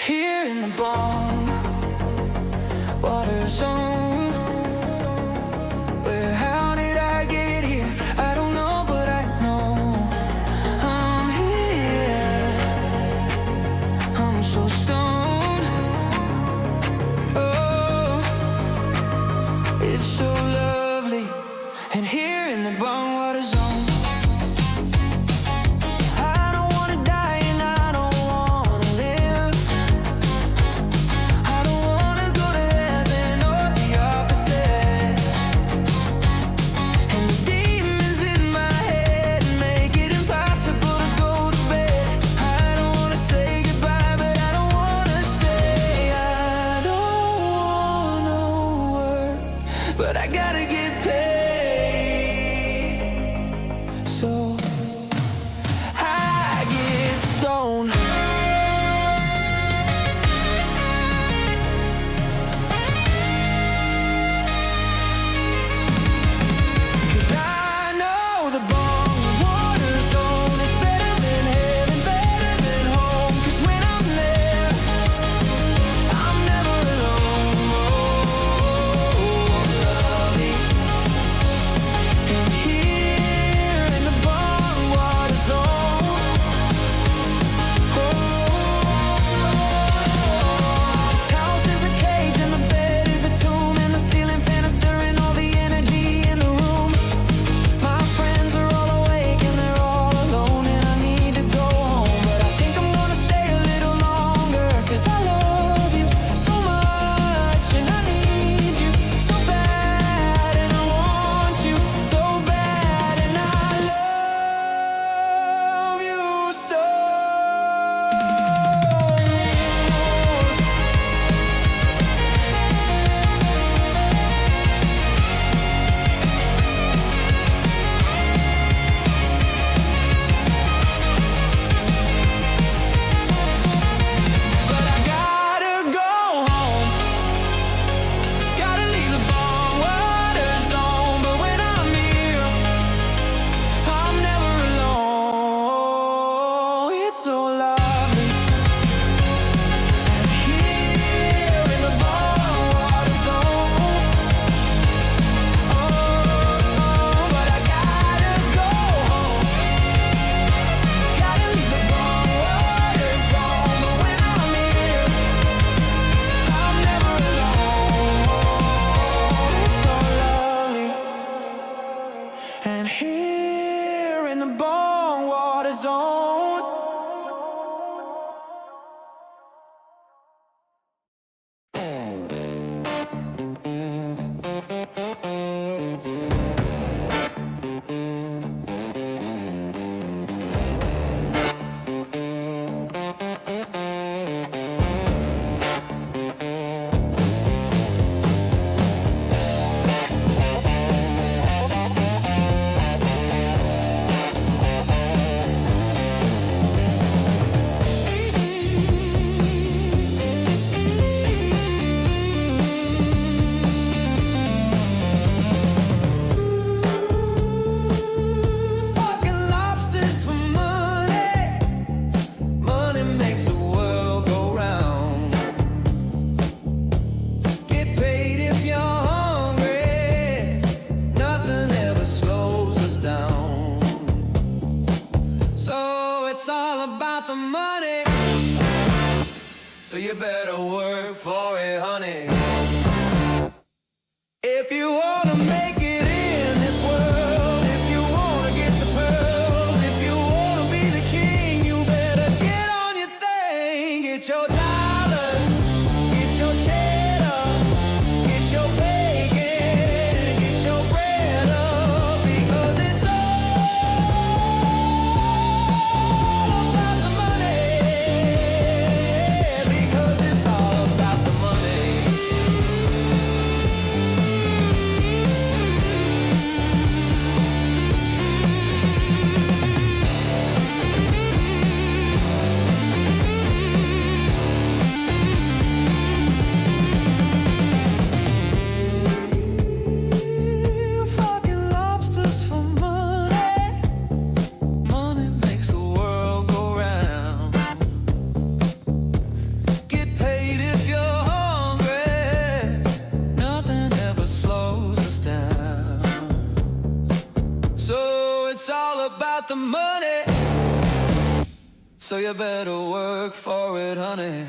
Here in the bone water zone. Where, how did I get here? I don't know, but I know I'm here. I'm so stoned. Oh, it's so lovely. And here in the bone water zone. But I gotta get paid, so I get stoned. 'Cause I know the bone water zone is better than heaven, better than home. 'Cause when I'm there, I'm never alone. And here in the bone water zone. It's all about the money, so you better work for it, honey. If you wanna make it in this world, if you wanna get the pearls, if you wanna be the king, you better get on your thing. Get your dollars, get your cheddar, get your bacon, get your bread up, because it's so you better work for it, honey.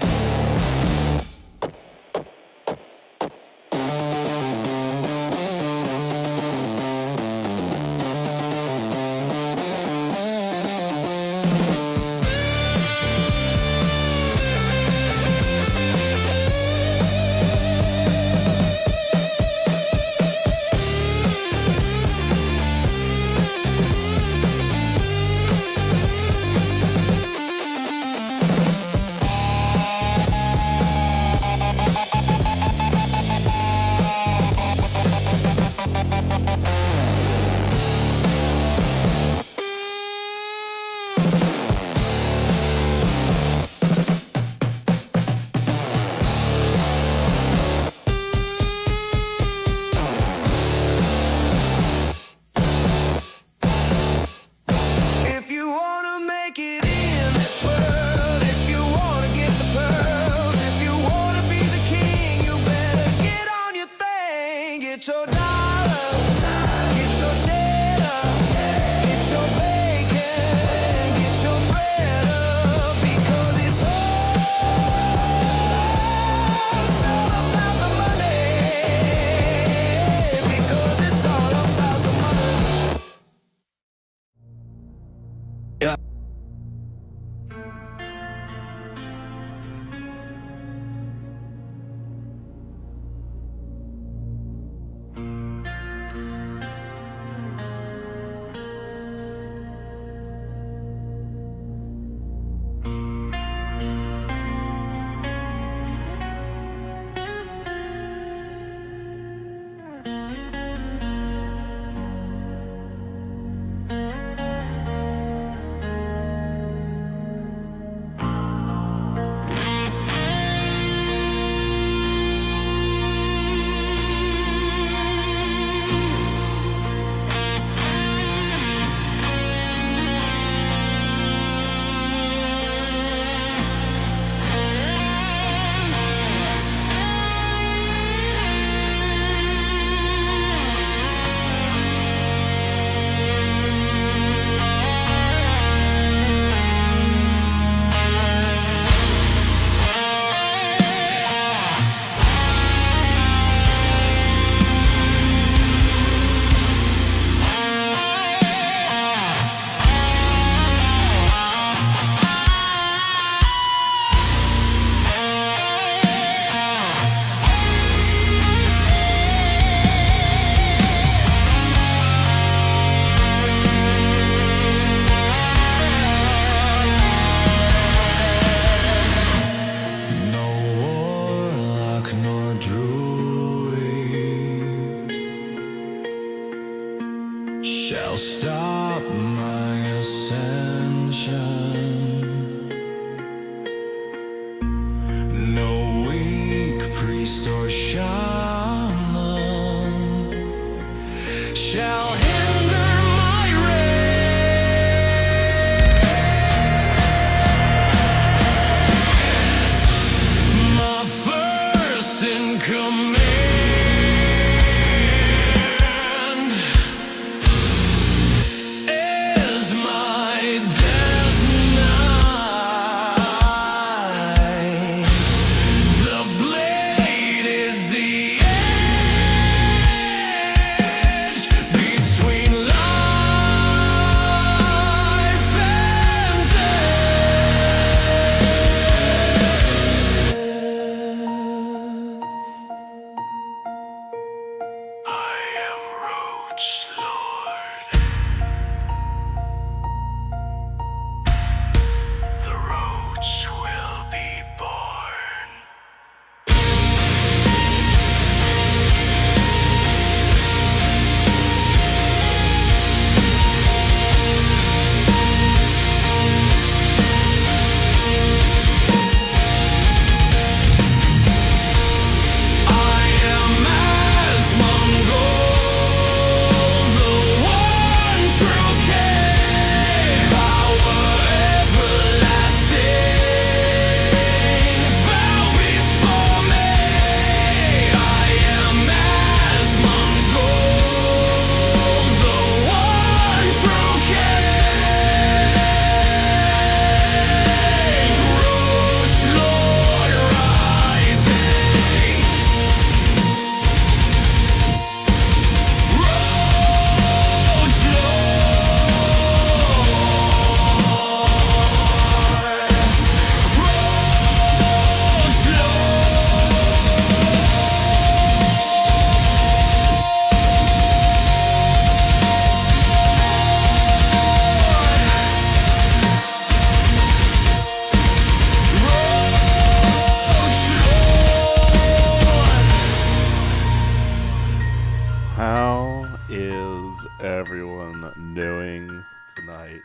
everyone doing tonight?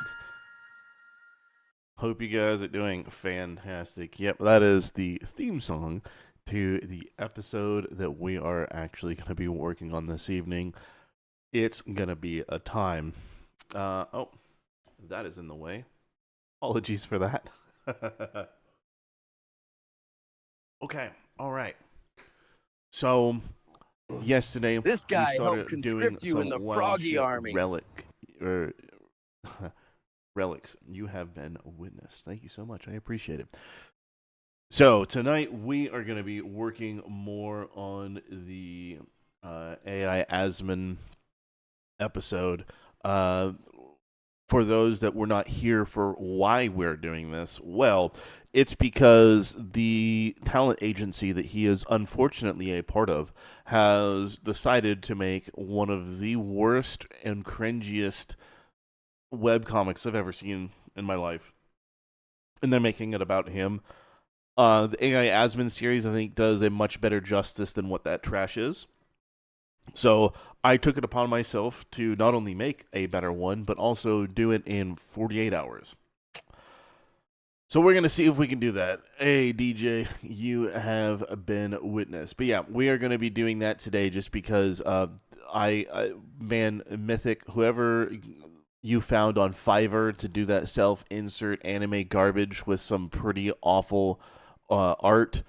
Hope you guys are doing fantastic. Yep, that is the theme song to the episode that we are actually going to be working on this evening. It's going to be a time. Oh, that is in the way. Apologies for that. Okay, all right. So, yesterday This we guy started helped doing conscript you some in the wild Froggy shit Army. Relics. You have been witnessed. Thank you so much. I appreciate it. So tonight we are going to be working more on the AI Asmon episode. For those that were not here for why we're doing this, well, it's because the talent agency that he is unfortunately a part of has decided to make one of the worst and cringiest webcomics I've ever seen in my life. And they're making it about him. The AI Asmon series, I think, does a much better justice than what that trash is. So I took it upon myself to not only make a better one, but also do it in 48 hours. So we're going to see if we can do that. Hey, DJ, you have been witnessed. But yeah, we are going to be doing that today just because man, Mythic, whoever you found on Fiverr to do that self-insert anime garbage with some pretty awful art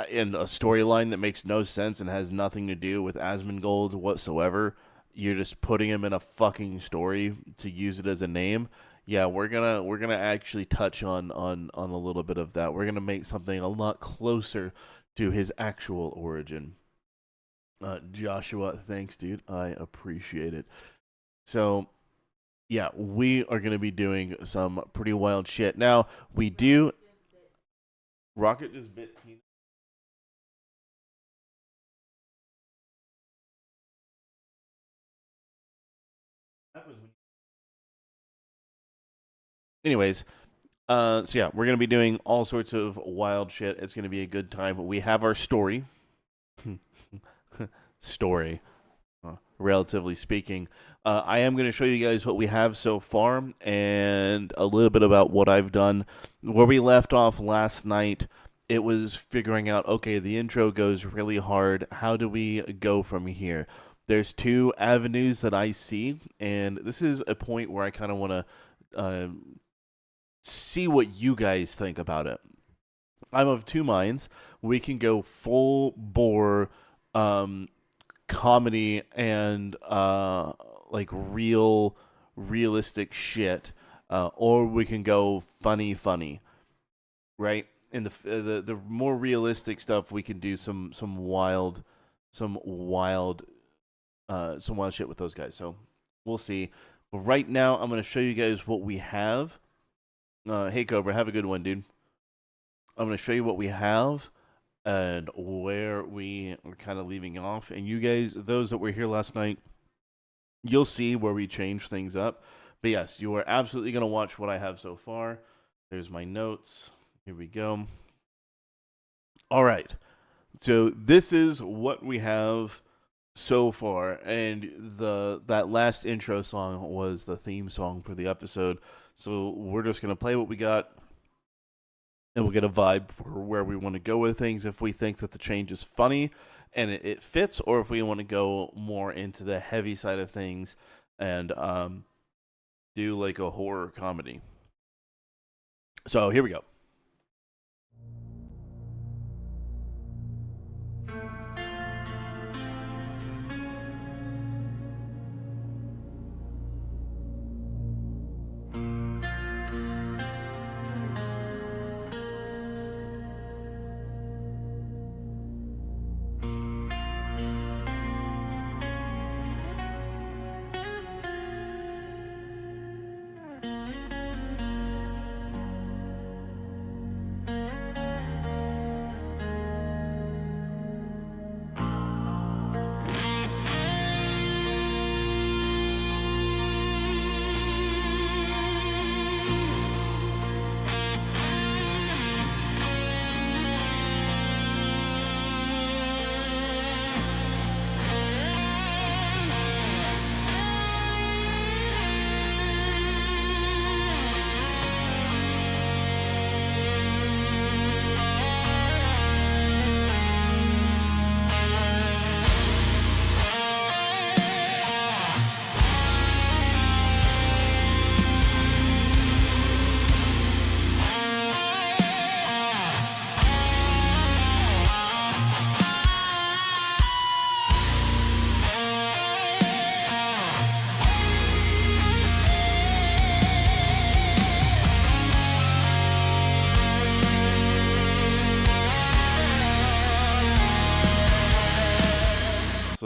and a storyline that makes no sense and has nothing to do with Asmongold whatsoever. You're just putting him in a fucking story to use it as a name. Yeah, we're gonna actually touch on a little bit of that. We're gonna make something a lot closer to his actual origin. Joshua, thanks, dude. I appreciate it. So, yeah, we are gonna be doing some pretty wild shit. Now, we do. Rocket just bit Tina. Anyways, so yeah, we're gonna be doing all sorts of wild shit. It's gonna be a good time. We have our story, relatively speaking. I am gonna show you guys what we have so far and a little bit about what I've done. Where we left off last night, it was figuring out, okay, the intro goes really hard. How do we go from here? There's two avenues that I see, and this is a point where I kind of want to see what you guys think about it. I'm of two minds. We can go full bore comedy and like realistic shit, or we can go funny, right? In the more realistic stuff, we can do some wild shit with those guys. So we'll see. But right now, I'm going to show you guys what we have. Hey, Cobra, have a good one, dude. I'm going to show you what we have and where we are kind of leaving off. And you guys, those that were here last night, you'll see where we change things up. But yes, you are absolutely going to watch what I have so far. There's my notes. Here we go. All right. So this is what we have so far, and that last intro song was the theme song for the episode. So we're just gonna play what we got, and we'll get a vibe for where we want to go with things. If we think that the change is funny and it fits, or if we want to go more into the heavy side of things and do like a horror comedy. So here we go.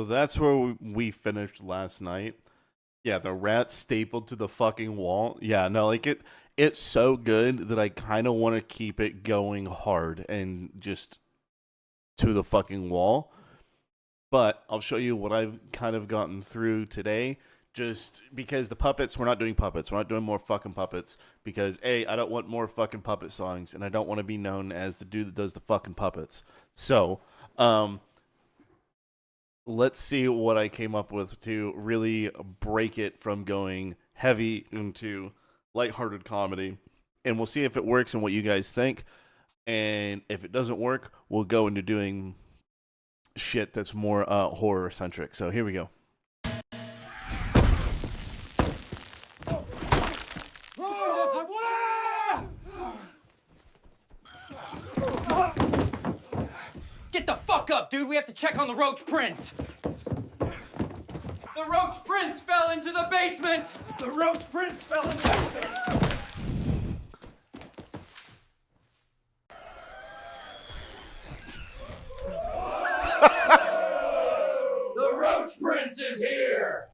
that's where we finished last night. Yeah, the rat stapled to the fucking wall. Yeah, no, like it's so good that I kind of want to keep it going hard and just to the fucking wall. But I'll show you what I've kind of gotten through today. Just because the puppets, we're not doing puppets. We're not doing more fucking puppets. Because, A, I don't want more fucking puppet songs. And I don't want to be known as the dude that does the fucking puppets. So, let's see what I came up with to really break it from going heavy into lighthearted comedy. And we'll see if it works and what you guys think. And if it doesn't work, we'll go into doing shit that's more horror centric. So here we go. Get the fuck up, dude. We have to check on the Roach Prince. The Roach Prince fell into the basement. The Roach Prince fell into the basement. The Roach Prince is here.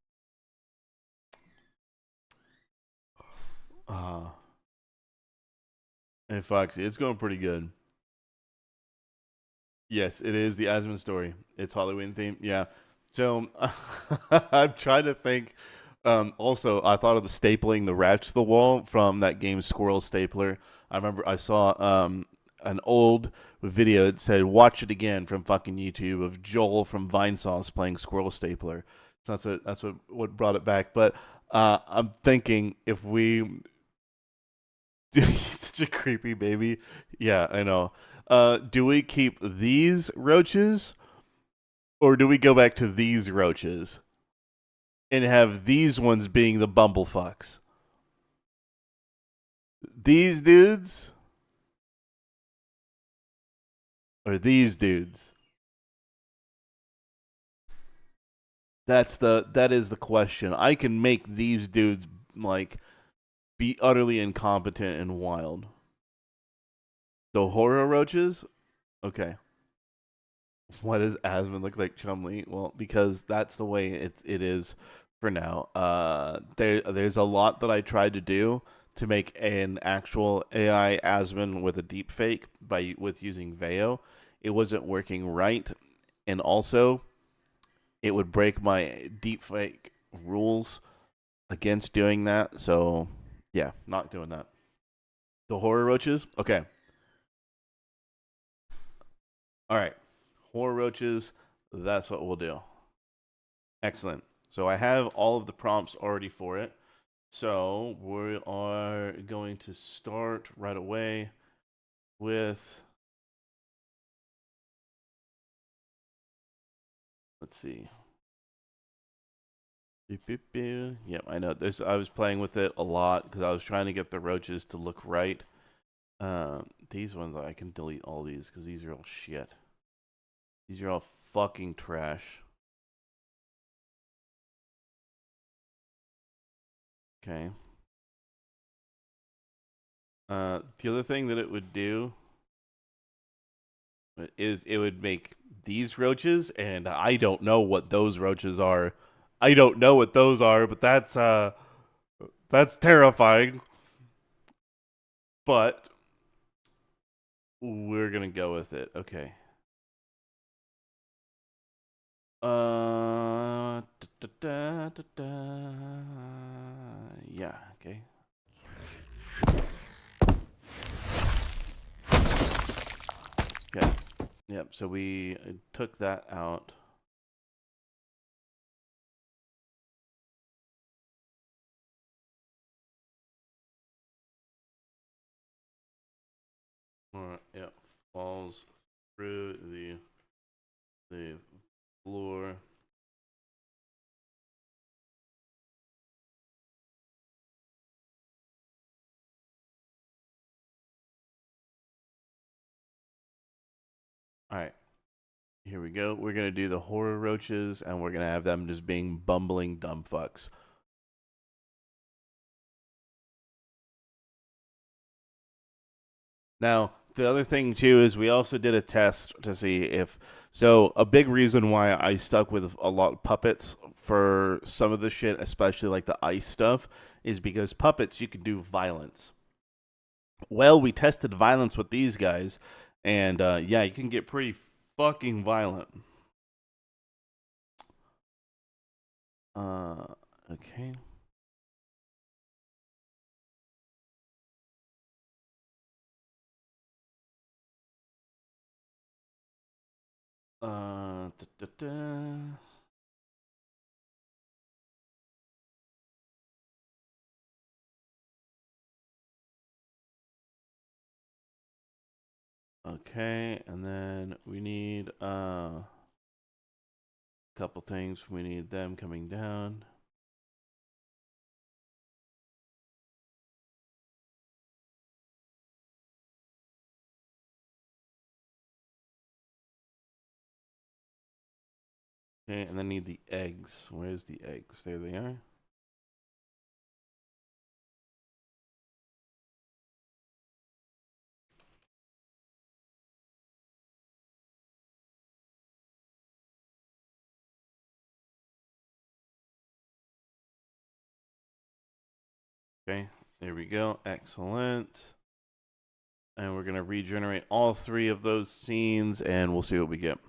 Hey, Foxy, it's going pretty good. Yes, it is the Asmund story. It's Halloween themed. Yeah. So I'm trying to think. Also, I thought of the stapling the rats to the wall from that game Squirrel Stapler. I remember I saw an old video that said "Watch it again" from fucking YouTube of Joel from Vinesauce playing Squirrel Stapler. So that's what brought it back. But I'm thinking if we. Dude, he's such a creepy baby. Yeah, I know. Do we keep these roaches, or do we go back to these roaches and have these ones being the bumblefucks? These dudes, or these dudes? That is the question. I can make these dudes like be utterly incompetent and wild. The horror roaches? Okay. Why does Asmund look like Chumley? Well, because that's the way it is for now. There's a lot that I tried to do to make an actual AI Asmund with a deep fake with using Veo. It wasn't working right, and also it would break my deep fake rules against doing that. So yeah, not doing that. The horror roaches? Okay. All right. Horror roaches, that's what we'll do. Excellent. So I have all of the prompts already for it. So we are going to start right away with, let's see. Yep, I know. I was playing with it a lot because I was trying to get the roaches to look right. These ones, I can delete all these because these are all shit. These are all fucking trash. Okay. The other thing that it would do is it would make these roaches, and I don't know what those roaches are. I don't know what those are, but that's terrifying. But we're gonna go with it. Okay. Yeah. Okay. Okay. Yep. So we took that out. Yeah, falls through the floor. All right, here we go. We're gonna do the horror roaches, and we're gonna have them just being bumbling dumb fucks. Now, the other thing too is we also did a test to see if So a big reason why I stuck with a lot of puppets for some of the shit, especially like the ice stuff, is because puppets you can do violence. Well, we tested violence with these guys, and yeah, you can get pretty fucking violent. Okay. Da, da, da. Okay, and then we need a couple things. We need them coming down. Okay, and then need the eggs. Where's the eggs? There they are. Okay, there we go. Excellent. And we're going to regenerate all 3 of those scenes, and we'll see what we get.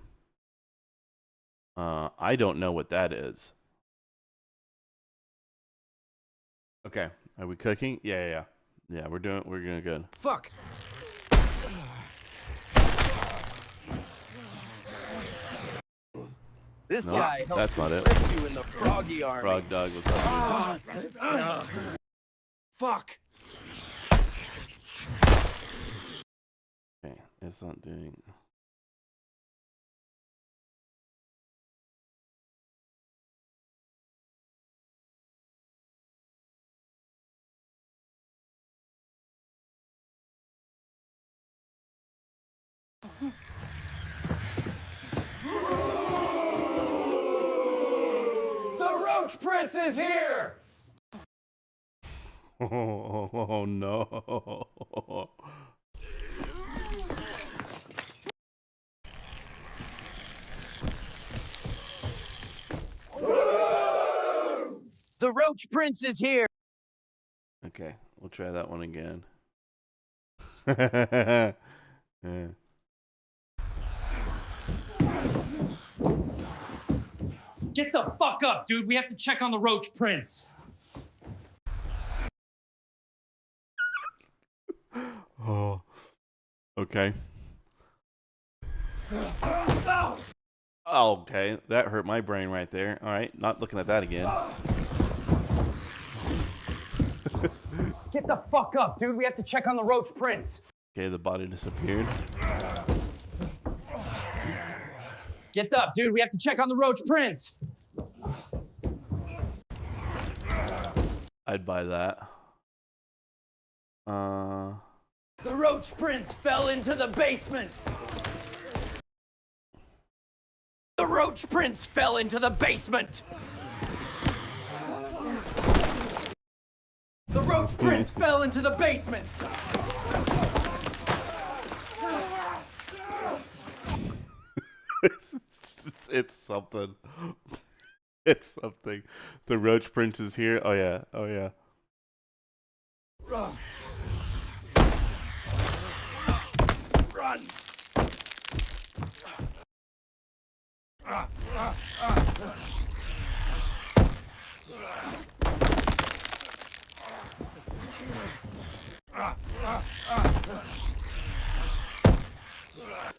I don't know what that is. Okay, are we cooking? Yeah. Yeah, we're doing good. Fuck. This Nope, guy helped that's not it. conscript you in the Froggy Army. Frog Dog, what's up, Fuck. dude? Okay, it's not doing... The Roach Prince is here! Oh, no. The Roach Prince is here. Okay, we'll try that one again. Yeah. Get the fuck up, dude. We have to check on the Roach Prince. Oh. Okay. Okay, that hurt my brain right there. All right, not looking at that again. Get the fuck up, dude. We have to check on the Roach Prince. Okay, the body disappeared. Get up, dude. We have to check on the Roach Prince. I'd buy that. The Roach Prince fell into the basement. The Roach Prince fell into the basement. The Roach Prince fell into the basement. It's something. It's something. The Roach Prince is here. Oh yeah. Oh yeah. Run!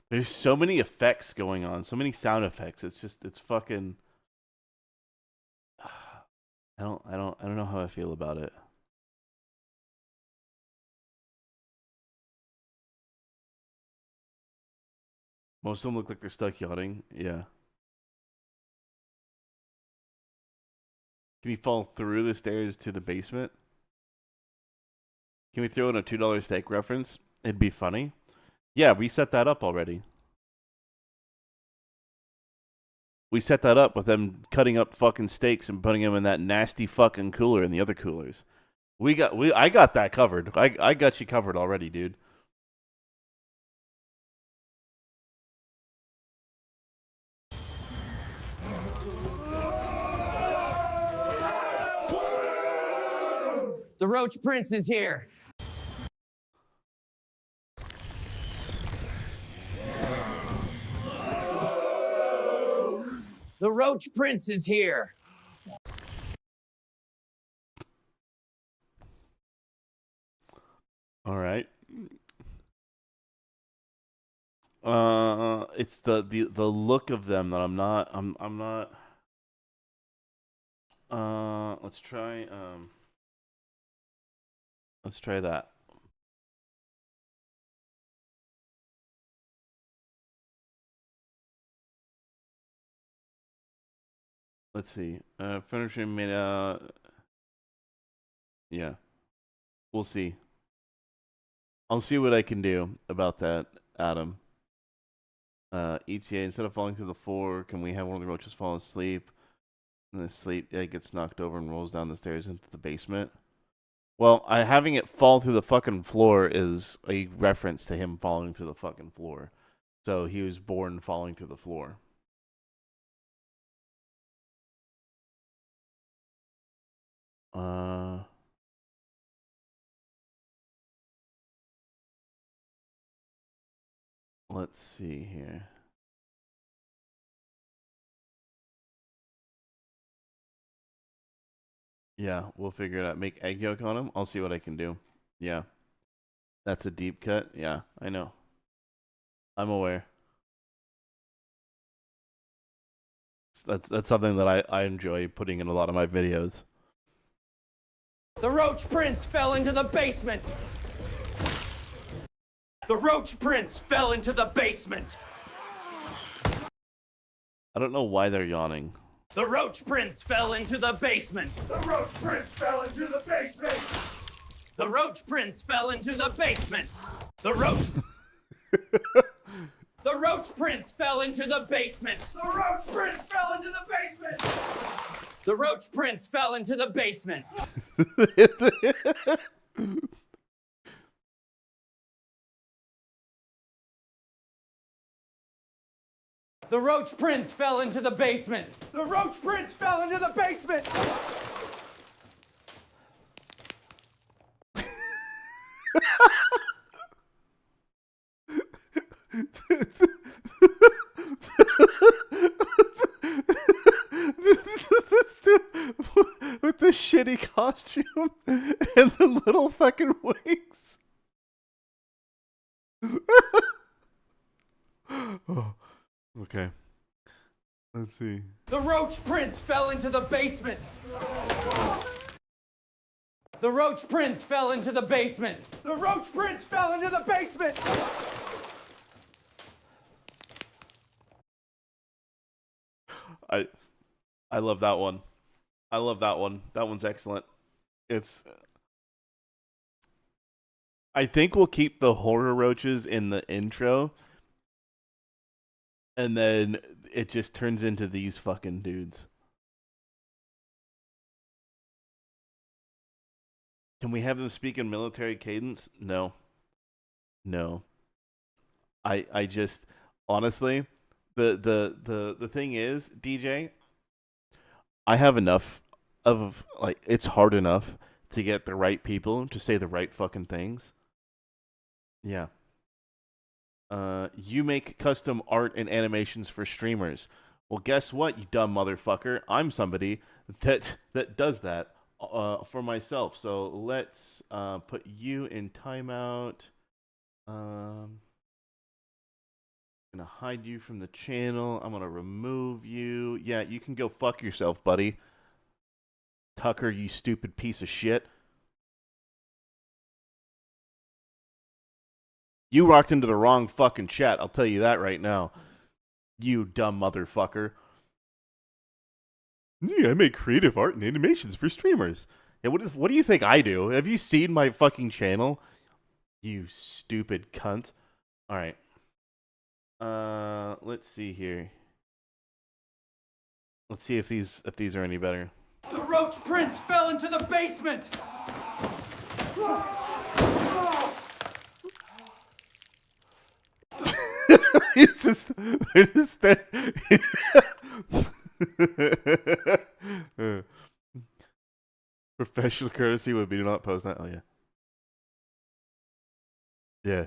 There's so many effects going on, so many sound effects. It's fucking. I don't know how I feel about it. Most of them look like they're stuck yawning. Yeah. Can he fall through the stairs to the basement? Can we throw in a $2 steak reference? It'd be funny. Yeah, we set that up already. We set that up with them cutting up fucking steaks and putting them in that nasty fucking cooler and the other coolers. I got that covered. I got you covered already, dude. The Roach Prince is here. The Roach Prince is here. All right. It's the look of them that I'm not. Let's try. Let's try that. Let's see. Furniture made yeah. We'll see. I'll see what I can do about that, Adam. ETA, instead of falling to the floor, can we have one of the roaches fall asleep? And the sleep gets knocked over and rolls down the stairs into the basement. Well, having it fall through the fucking floor is a reference to him falling to the fucking floor. So he was born falling through the floor. Let's see here. Yeah, we'll figure it out. Make egg yolk on him. I'll see what I can do. Yeah. That's a deep cut. Yeah, I know. I'm aware. That's something that I enjoy putting in a lot of my videos. The Roach Prince fell into the basement. The Roach Prince fell into the basement. I don't know why they're yawning. The Roach Prince fell into the basement. The Roach Prince fell into the basement. The Roach Prince fell into the basement. The Roach... The Roach Prince fell into the basement. The Roach Prince fell into the basement. The Roach Prince fell into the basement. The Roach Prince fell into the basement. The Roach Prince fell into the basement. This dude with the shitty costume and the little fucking wings. Oh, okay. Let's see. The Roach Prince fell into the basement. The Roach Prince fell into the basement. The Roach Prince fell into the basement. I love that one. I love that one. That one's excellent. I think we'll keep the horror roaches in the intro. And then it just turns into these fucking dudes. Can we have them speak in military cadence? No. No. I just honestly, the thing is, DJ, I have enough of, like, it's hard enough to get the right people to say the right fucking things. Yeah. You make custom art and animations for streamers. Well, guess what, you dumb motherfucker? I'm somebody that does that for myself. So let's put you in timeout. Gonna hide you from the channel. I'm gonna remove you. Yeah, you can go fuck yourself, buddy. Tucker, you stupid piece of shit. You rocked into the wrong fucking chat, I'll tell you that right now. You dumb motherfucker. Yeah, I make creative art and animations for streamers. Yeah, what do you think I do? Have you seen my fucking channel? You stupid cunt. Alright. Let's see here. Let's see if these are any better. The Roach Prince fell into the basement. It's just, they're just there. Professional courtesy would be to not post that. Oh yeah. Yeah.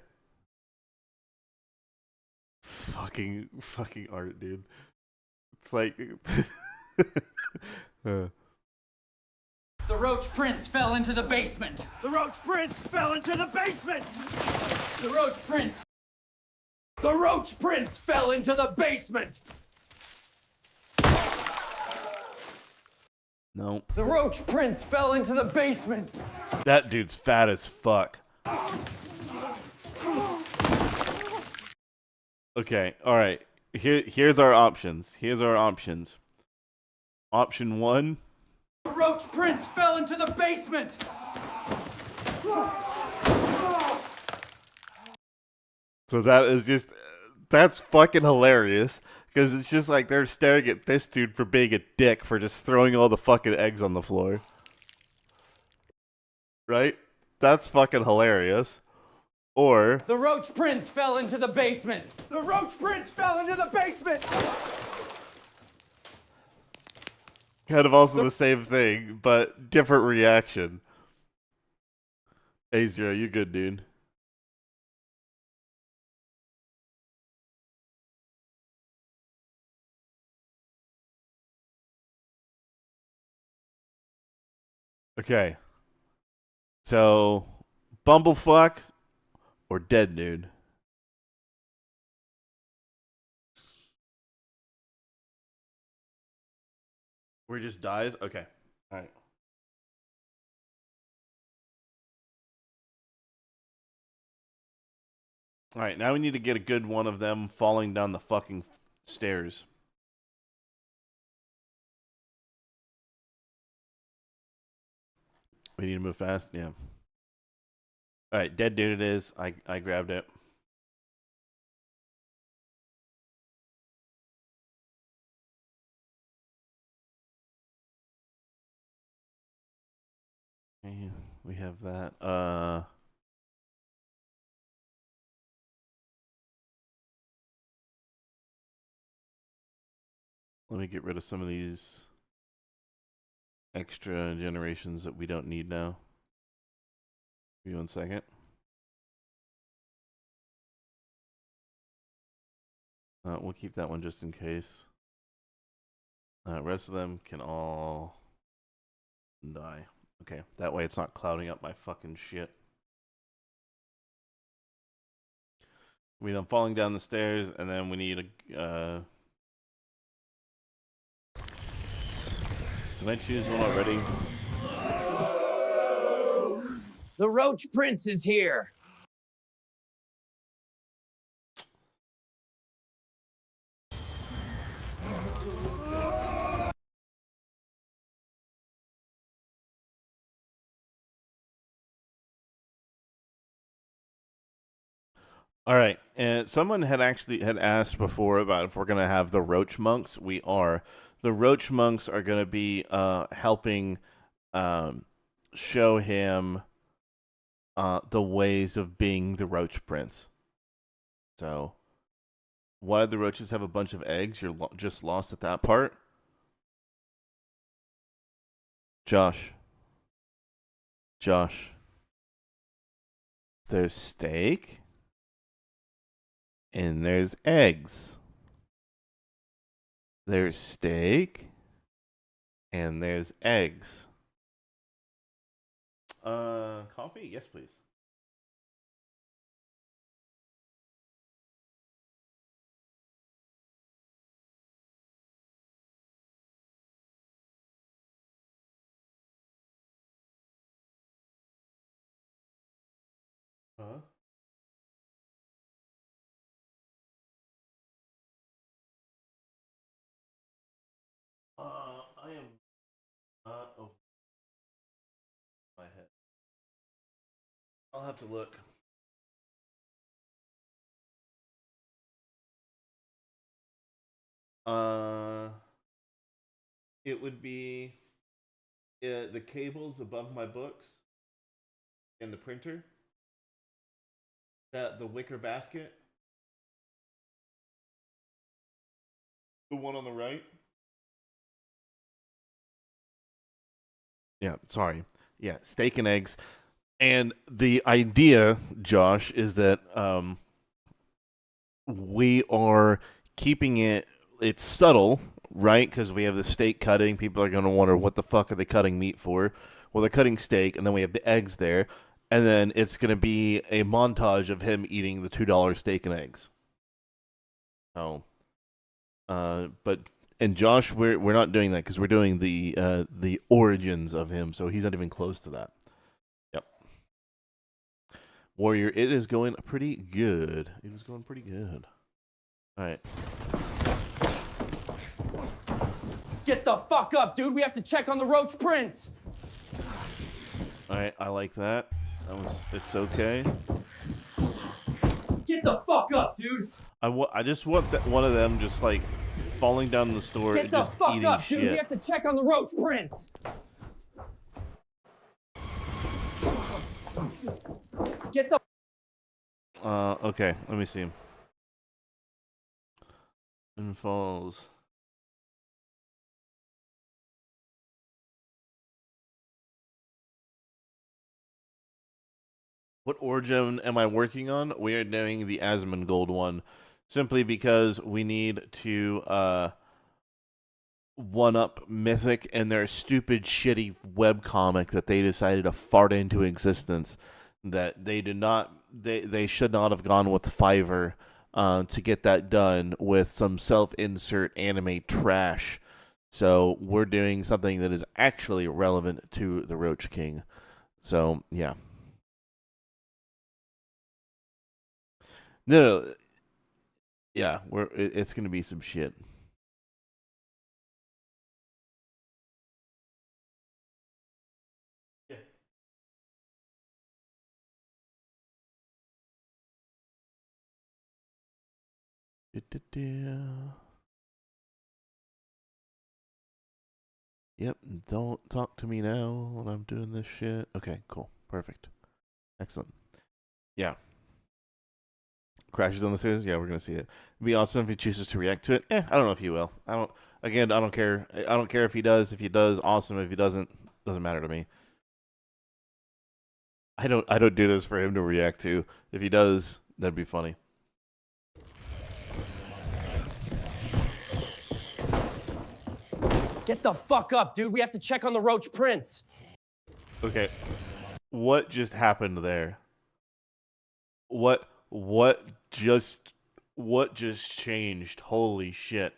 Fucking art, dude. It's like The Roach Prince fell into the basement. The Roach Prince fell into the basement. The Roach Prince. The Roach Prince fell into the basement. no. The Roach Prince fell into the basement. That dude's fat as fuck. Okay, all right. Here's our options. Option 1. The Roach Prince fell into the basement. So that's fucking hilarious because it's just like they're staring at this dude for being a dick for just throwing all the fucking eggs on the floor. Right? That's fucking hilarious. Or The Roach Prince fell into the basement. The Roach Prince fell into the basement. kind of also the same thing, but different reaction. A0, you good, dude? Okay. So, Bumblefuck or Dead Dude? Where he just dies? Okay. Alright. Alright, now we need to get a good one of them falling down the fucking stairs. We need to move fast? Yeah. Alright, Dead Dude it is. I grabbed it. Okay, we have that. Let me get rid of some of these extra generations that we don't need now. Give me 1 second. We'll keep that one just in case. Rest of them can all die. Okay, that way it's not clouding up my fucking shit. We then falling down the stairs, and then we need a. Did I choose one already? The Roach Prince is here. All right, and someone had asked before about if we're gonna have the Roach Monks. We are. The Roach Monks are gonna be helping show him the ways of being the Roach Prince. So, why do the roaches have a bunch of eggs? You're just lost at that part. Josh. There's steak. And there's eggs. There's steak. And there's eggs. Coffee? Yes, please. Huh? I am not over my head. I'll have to look. It would be the cables above my books and the printer. The wicker basket. The one on the right. Yeah, sorry. Yeah, steak and eggs. And the idea, Josh, is that we are keeping it's subtle, right? Because we have the steak cutting. People are going to wonder, what the fuck are they cutting meat for? Well, they're cutting steak, and then we have the eggs there. And then it's going to be a montage of him eating the $2 steak and eggs. Oh. And Josh, we're not doing that because we're doing the origins of him, so he's not even close to that. Yep. Warrior, it is going pretty good. It is going pretty good. All right. Get the fuck up, dude. We have to check on the Roach Prince. All right, I like that. It's okay. Get the fuck up, dude. I just want one of them just like falling down the store Get and the just fuck eating up, shit. dude. We have to check on the Roach Prince. Get the. Okay, let me see him. And falls. What origin am I working on? We are doing the Asmongold one, simply because we need to one up Mythic and their stupid, shitty webcomic that they decided to fart into existence. That they did not, they should not have gone with Fiverr to get that done with some self-insert anime trash. So we're doing something that is actually relevant to the Roach King. So yeah. No. Yeah, it's gonna be some shit. Yep, don't talk to me now when I'm doing this shit. Okay, cool. Perfect. Excellent. Yeah. Crashes on the stairs? Yeah, we're gonna see it. It'd be awesome if he chooses to react to it. I don't know if he will. I don't care. I don't care if he does. If he does, awesome. If he doesn't matter to me. I don't do this for him to react to. If he does, that'd be funny. Get the fuck up, dude. We have to check on the Roach Prince. Okay. What just happened there? What just changed? Holy shit.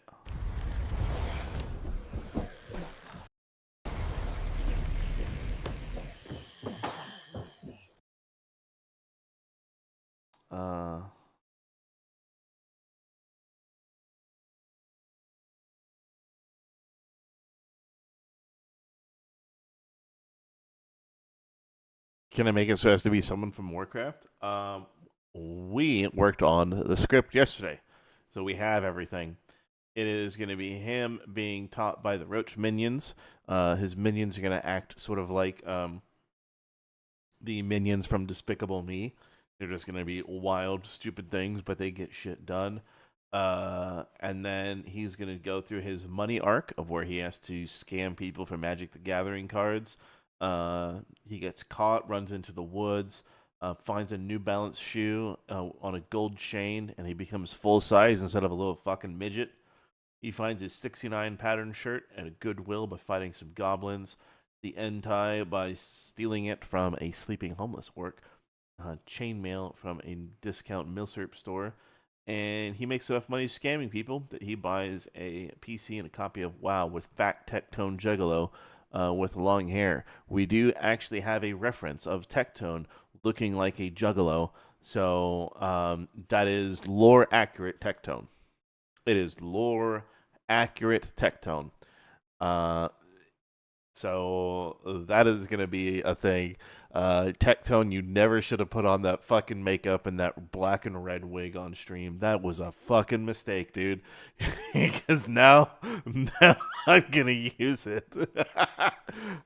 Can I make it so it has to be someone from Warcraft? We worked on the script yesterday, so we have everything. It is going to be him being taught by the Roach minions. His minions are going to act sort of like the minions from Despicable Me. They're just going to be wild, stupid things, but they get shit done. And then he's going to go through his money arc of where he has to scam people for Magic the Gathering cards. He gets caught, runs into the woods, finds a New Balance shoe on a gold chain, and he becomes full size instead of a little fucking midget. He finds his 69 pattern shirt at a Goodwill by fighting some goblins, the end tie by stealing it from a sleeping homeless orc, chainmail from a discount milsurp store, and he makes enough money scamming people that he buys a PC and a copy of WoW with Fat Tectone Juggalo with long hair. We do actually have a reference of Tectone looking like a Juggalo, so that is lore accurate Tectone. It is lore accurate Tectone. So that is going to be a thing. Tectone, you never should have put on that fucking makeup and that black and red wig on stream. That was a fucking mistake, dude. Because now I'm going to use it.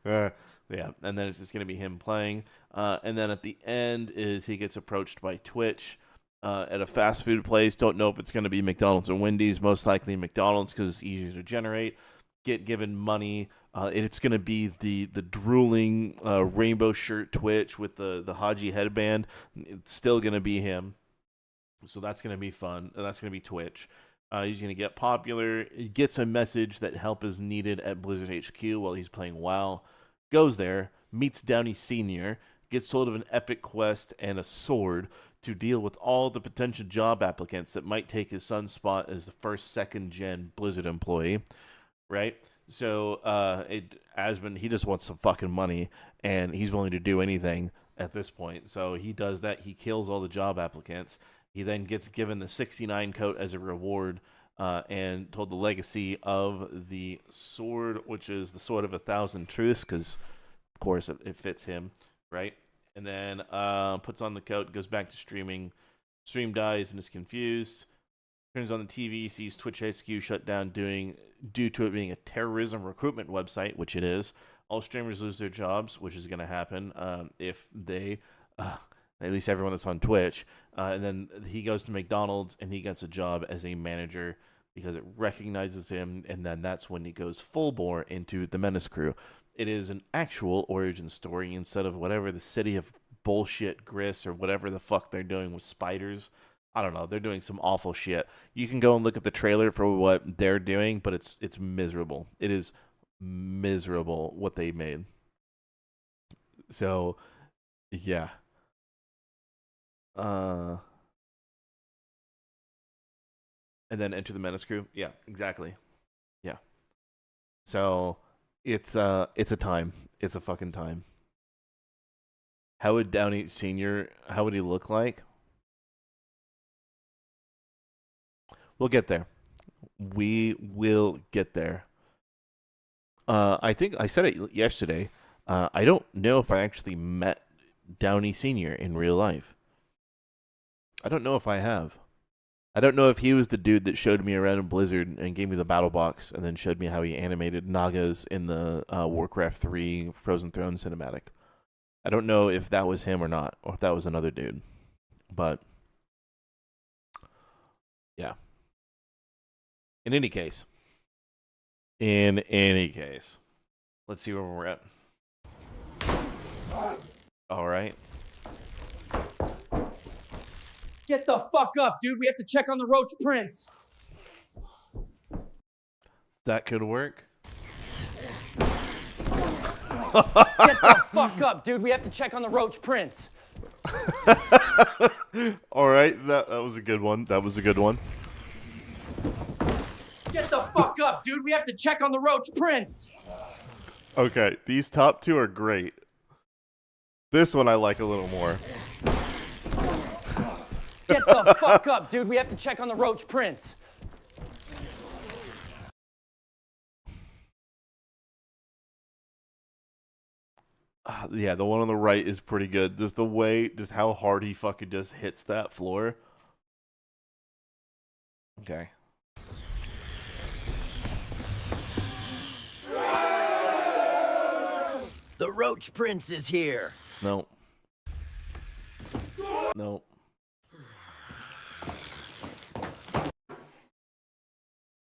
Yeah, and then it's just going to be him playing. And then at the end is he gets approached by Twitch at a fast food place. Don't know if it's going to be McDonald's or Wendy's. Most likely McDonald's because it's easier to generate. Get given money It's going to be the drooling rainbow shirt Twitch with the Haji headband. It's still going to be him. So that's going to be fun. That's going to be Twitch. He's going to get popular. He gets a message that help is needed at Blizzard HQ while he's playing WoW. Goes there, meets Downey Sr., gets told of an epic quest and a sword to deal with all the potential job applicants that might take his son's spot as the first second-gen Blizzard employee, right? So Asmund, he just wants some fucking money, and he's willing to do anything at this point. So he does that. He kills all the job applicants. He then gets given the 69 coat as a reward and told the legacy of the sword, which is the Sword of a Thousand Truths, because, of course, it fits him, right? And then puts on the coat, goes back to streaming. Stream dies and is confused. Turns on the TV, sees Twitch HQ shut down due to it being a terrorism recruitment website, which it is. All streamers lose their jobs, which is going to happen if they, at least everyone that's on Twitch. And then he goes to McDonald's and he gets a job as a manager because it recognizes him. And then that's when he goes full bore into the Menace crew. It is an actual origin story instead of whatever the city of bullshit Gris or whatever the fuck they're doing with spiders. I don't know. They're doing some awful shit. You can go and look at the trailer for what they're doing, but it's miserable. It is miserable what they made. So, yeah. And then Enter the Menace crew. Yeah, exactly. Yeah. So it's a time. It's a fucking time. How would Downey Sr. How would he look like? We'll get there. We will get there. I think I said it yesterday. I don't know if I actually met Downey Sr. in real life. I don't know if I have. I don't know if he was the dude that showed me around in Blizzard and gave me the battle box and then showed me how he animated Nagas in the Warcraft 3 Frozen Throne cinematic. I don't know if that was him or not, or if that was another dude. But, yeah. In any case, let's see where we're at. All right. Get the fuck up, dude. We have to check on the Roach Prince. That could work. Get the fuck up, dude. We have to check on the Roach Prince. All right, that was a good one. That was a good one. Get the fuck up, dude. We have to check on the Roach Prince. Okay, these top two are great. This one I like a little more. Get the fuck up, dude. We have to check on the Roach Prince. Yeah, the one on the right is pretty good. Just the way, just how hard he fucking just hits that floor. Okay. The Roach Prince is here. No. No.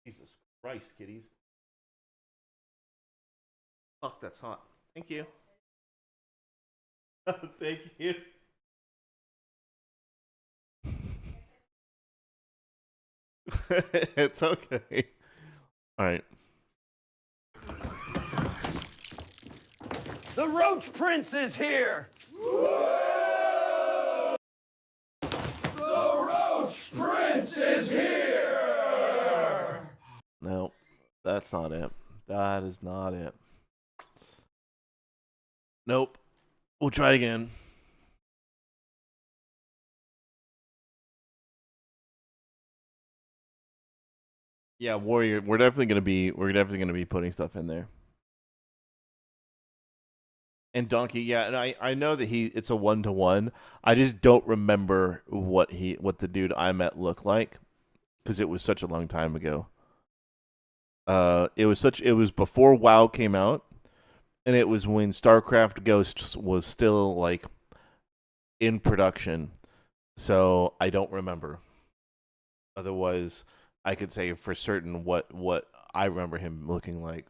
Jesus Christ, kiddies. Fuck, that's hot. Thank you. Thank you. It's okay. All right. The Roach Prince is here. No, that's not it. That is not it. Nope. We'll try again. Yeah, Warrior. We're definitely gonna be putting stuff in there. And Donkey, yeah, and I know that it's a 1-to-1. I just don't remember what the dude I met looked like because it was such a long time ago. It was before WoW came out, and it was when StarCraft Ghosts was still like in production. So I don't remember. Otherwise, I could say for certain what I remember him looking like.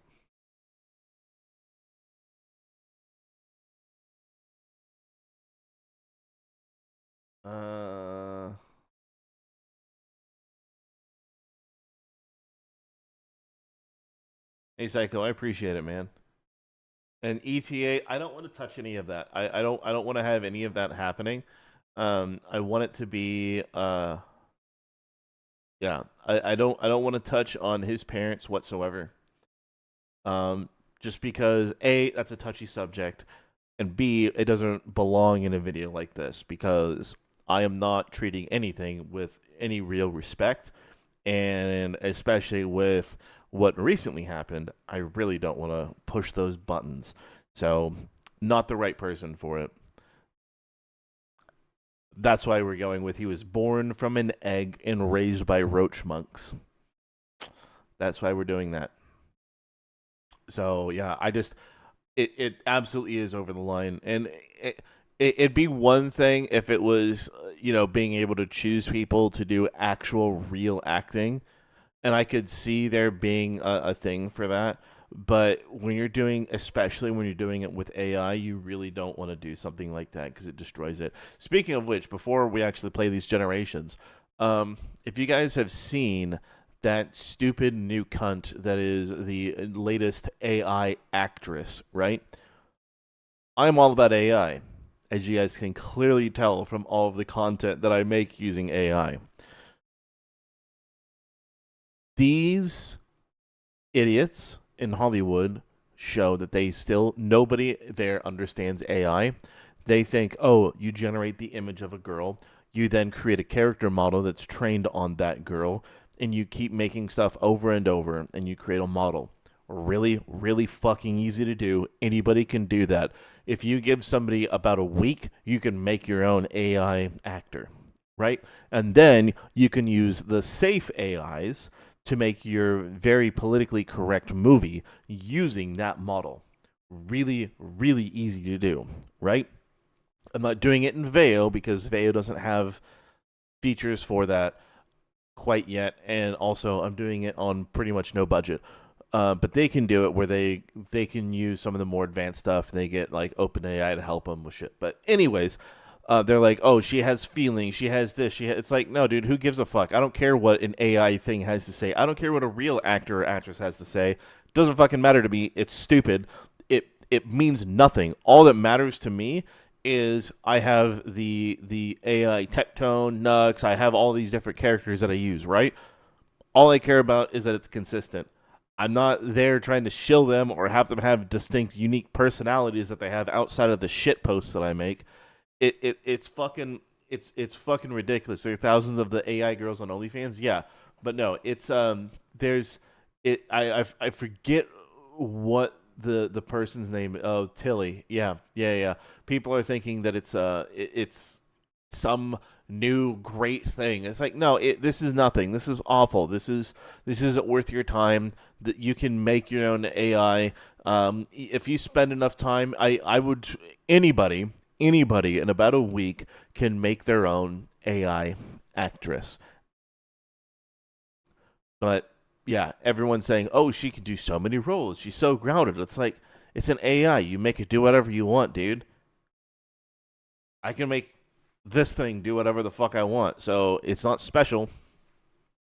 Uh, hey, Psycho, I appreciate it, man. And ETA, I don't want to touch any of that. I don't want to have any of that happening. I want it to be yeah. I don't want to touch on his parents whatsoever. Just because A, that's a touchy subject, and B, it doesn't belong in a video like this because I am not treating anything with any real respect, and especially with what recently happened, I really don't want to push those buttons. So, not the right person for it. That's why we're going with he was born from an egg and raised by roach monks. That's why we're doing that. So yeah, it absolutely is over the line, and it'd be one thing if it was being able to choose people to do actual real acting, and I could see there being a thing for that. But especially when you're doing it with AI, you really don't want to do something like that because it destroys it. Speaking of which, before we actually play these generations, if you guys have seen that stupid new cunt that is the latest AI actress, right? I'm all about AI, as you guys can clearly tell from all of the content that I make using AI. These idiots in Hollywood show that nobody there understands AI. They think, oh, you generate the image of a girl, you then create a character model that's trained on that girl, and you keep making stuff over and over, and you create a model. Really, really fucking easy to do. Anybody can do that. If you give somebody about a week, you can make your own AI actor, right? And then you can use the safe AIs to make your very politically correct movie using that model. Really, really easy to do, right? I'm not doing it in Veo because Veo doesn't have features for that quite yet, and also I'm doing it on pretty much no budget. But they can do it where they can use some of the more advanced stuff. They get like OpenAI to help them with shit. But anyways, they're like, oh, she has feelings, she has this, it's like, no, dude, who gives a fuck? I don't care what an AI thing has to say. I don't care what a real actor or actress has to say. It doesn't fucking matter to me. It's stupid. It means nothing. All that matters to me is I have the AI Tectone, Nux, I have all these different characters that I use, right? All I care about is that it's consistent. I'm not there trying to shill them or have them have distinct, unique personalities that they have outside of the shit posts that I make. It's fucking ridiculous. There are thousands of the AI girls on OnlyFans, yeah, but no, it's I forget what the person's name. Oh, Tilly, yeah. People are thinking that it's some new great thing. It's like, no, this is nothing. This is awful. This isn't worth your time. That you can make your own AI. If you spend enough time, I would anybody in about a week can make their own AI actress. But yeah, everyone's saying, oh, she could do so many roles. She's so grounded. It's like, it's an AI. You make it do whatever you want, dude. I can make this thing do whatever the fuck I want. So it's not special.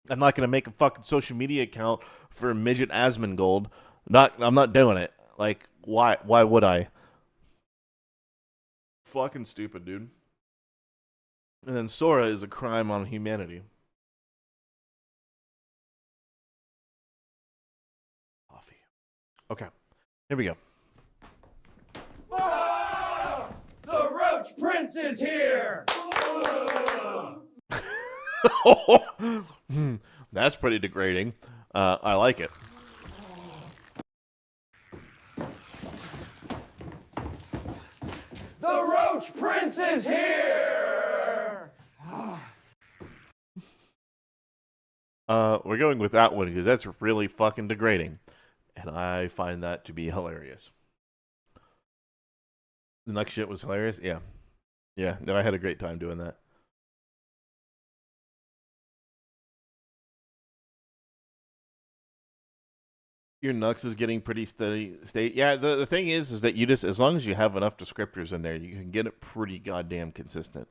I'm not going to make a fucking social media account for Midget Asmongold. I'm not doing it. Like, why would I? Fucking stupid, dude. And then Sora is a crime on humanity. Coffee. Okay. Here we go. The Roach Prince is here! That's pretty degrading. I like it. The Roach Prince is here! We're going with that one because that's really fucking degrading. And I find that to be hilarious. The next shit was hilarious? Yeah. Yeah, no, I had a great time doing that. Your Nux is getting pretty steady state. Yeah, the thing is that you just, as long as you have enough descriptors in there, you can get it pretty goddamn consistent.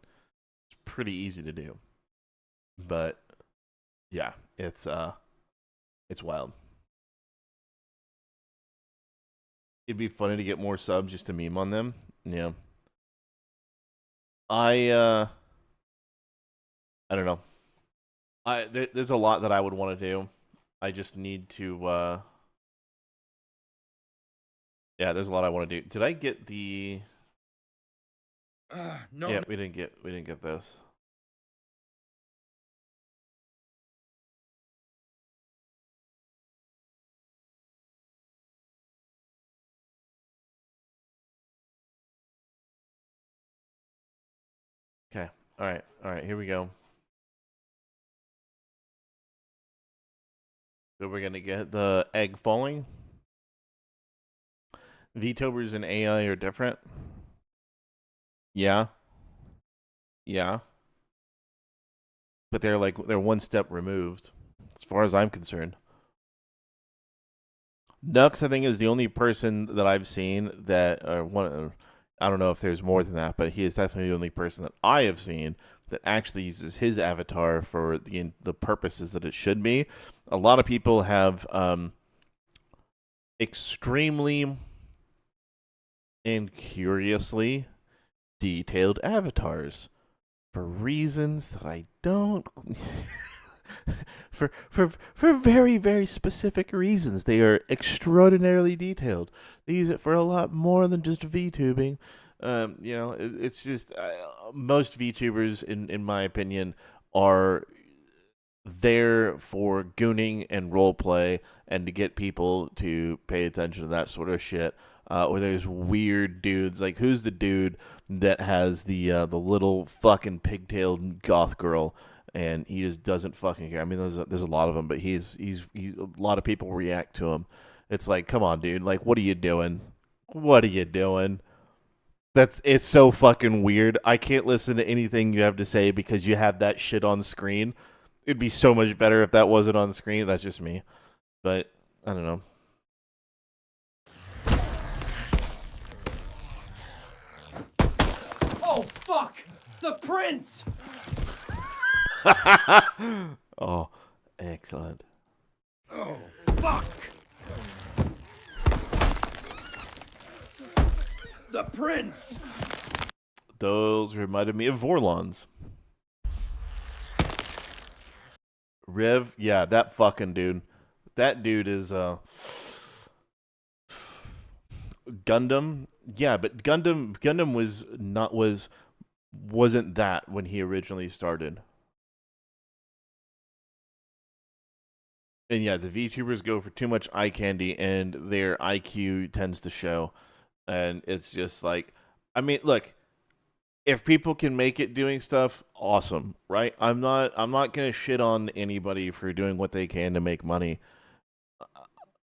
It's pretty easy to do. But yeah, it's wild. It'd be funny to get more subs just to meme on them. Yeah. I don't know. There's a lot that I would want to do. I just need to yeah, there's a lot I want to do. Did I get the No. Yeah, we didn't get this. Okay. All right, here we go. So we're going to get the egg falling. VTubers and AI are different. Yeah. Yeah. But they're one step removed, as far as I'm concerned. Nux, I think, is the only person that I've seen that, I don't know if there's more than that, but he is definitely the only person that I have seen that actually uses his avatar for the purposes that it should be. A lot of people have extremely and curiously detailed avatars for reasons that I don't for very, very specific reasons. They are extraordinarily detailed. They use it for a lot more than just VTubing. You know, it's just most VTubers, in my opinion, are there for gooning and roleplay and to get people to pay attention to that sort of shit. Or there's weird dudes, like who's the dude that has the little fucking pigtailed goth girl, and he just doesn't fucking care. I mean, there's a lot of them, but he's a lot of people react to him. It's like, come on, dude, like what are you doing? What are you doing? It's so fucking weird. I can't listen to anything you have to say because you have that shit on screen. It'd be so much better if that wasn't on screen. That's just me. But I don't know. Oh, fuck! The prince! Oh, excellent. Oh, fuck! The prince! Those reminded me of Vorlons. Rev, yeah, that fucking dude. That dude is Gundam. Yeah, but Gundam wasn't that when he originally started. And yeah, the VTubers go for too much eye candy and their IQ tends to show. And it's just like, I mean, look, if people can make it doing stuff, awesome, right? I'm not gonna shit on anybody for doing what they can to make money,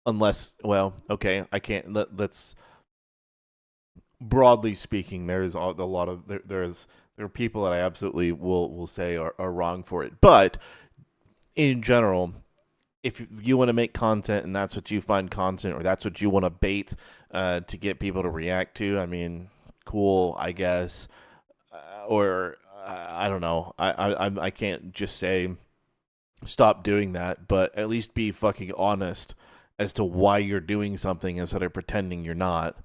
unless, well, okay, I can't. Let's broadly speaking, there's a lot of there are people that I absolutely will say are wrong for it, but in general, if you want to make content and that's what you find content, or that's what you want to bait to get people to react to, I mean, cool, I guess. Or I don't know. I can't just say stop doing that, but at least be fucking honest as to why you're doing something instead of pretending you're not.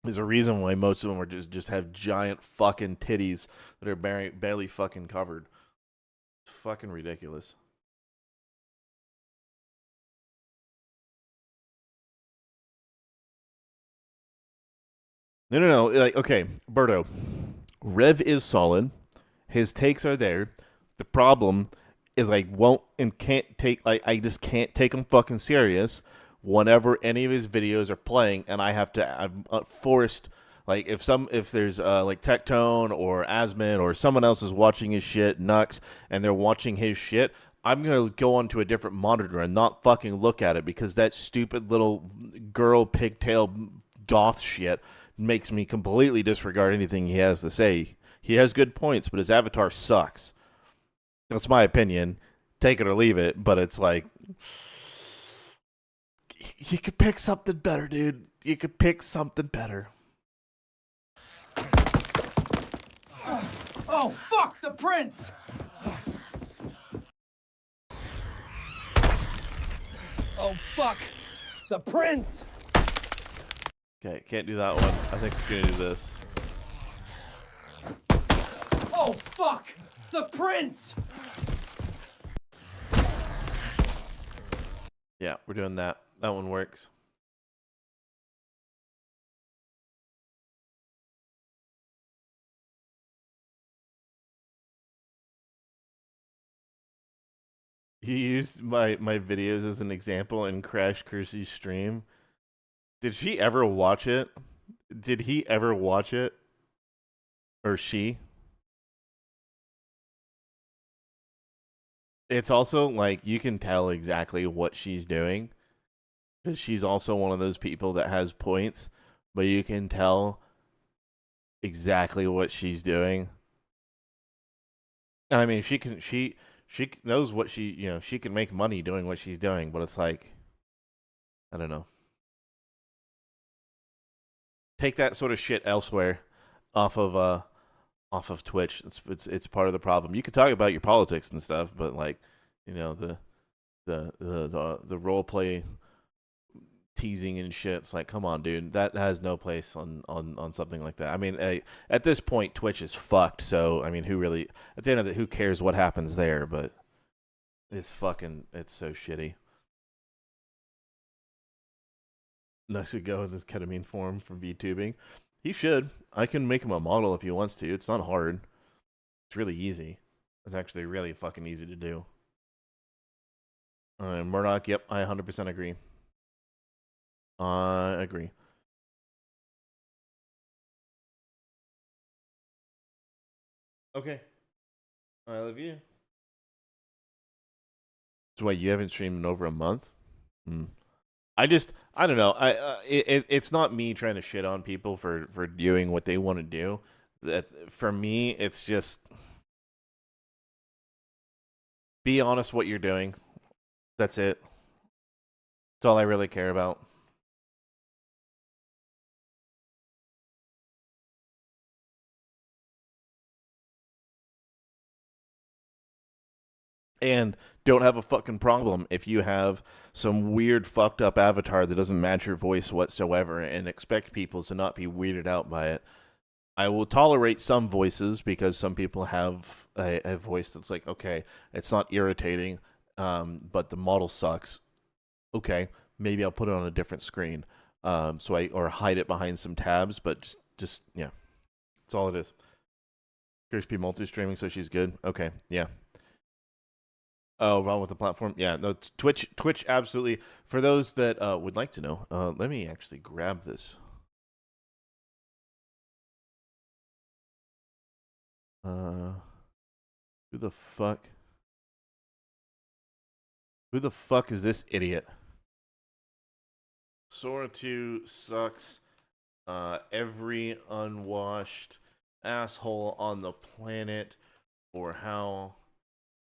There's a reason why most of them are just have giant fucking titties that are barely fucking covered. It's fucking ridiculous. No. Like, okay, Berto. Rev is solid. His takes are there. The problem is I won't and can't take, I just can't take him fucking serious whenever any of his videos are playing, and I'm forced, like, if there's like Tectone or Asmon or someone else is watching his shit, Nux, and they're watching his shit, I'm going to go onto a different monitor and not fucking look at it because that stupid little girl pigtail goth shit makes me completely disregard anything he has to say. He has good points, but his avatar sucks. That's my opinion. Take it or leave it, but it's like, you could pick something better, dude. You could pick something better. Oh, fuck the prince! Oh, fuck the prince! Okay, can't do that one. I think we're gonna do this. Oh, fuck the prince! Yeah, we're doing that. That one works. You used my videos as an example in Crash Kersey's stream. Did she ever watch it? Did he ever watch it? Or she? It's also like you can tell exactly what she's doing. Because she's also one of those people that has points, but you can tell exactly what she's doing. And I mean, she knows what she can make money doing what she's doing, but it's like, I don't know. Take that sort of shit elsewhere, off of Twitch. It's part of the problem. You can talk about your politics and stuff, but like, the role play teasing and shit. It's like, come on, dude. That has no place on something like that. I mean, at this point, Twitch is fucked. So I mean, at the end of it, who cares what happens there? But it's so shitty. Nice to go in this ketamine form from VTubing. He should. I can make him a model if he wants to. It's not hard. It's really easy. It's actually really fucking easy to do. Murdoch, yep, I 100% agree. I agree. Okay. I love you. So wait, you haven't streamed in over a month? I don't know. It's not me trying to shit on people for doing what they want to do. That for me, it's just be honest what you're doing. That's it. That's all I really care about. And don't have a fucking problem if you have some weird fucked up avatar that doesn't match your voice whatsoever and expect people to not be weirded out by it. I will tolerate some voices because some people have a voice that's like, okay, it's not irritating, but the model sucks. Okay, maybe I'll put it on a different screen, or hide it behind some tabs. But just yeah, that's all it is. Crispy multi-streaming, so she's good. Okay, yeah. Oh, wrong with the platform? Yeah, no, Twitch absolutely. For those that would like to know, let me actually grab this. Who the fuck? Who the fuck is this idiot? Sora 2 sucks. Every unwashed asshole on the planet for how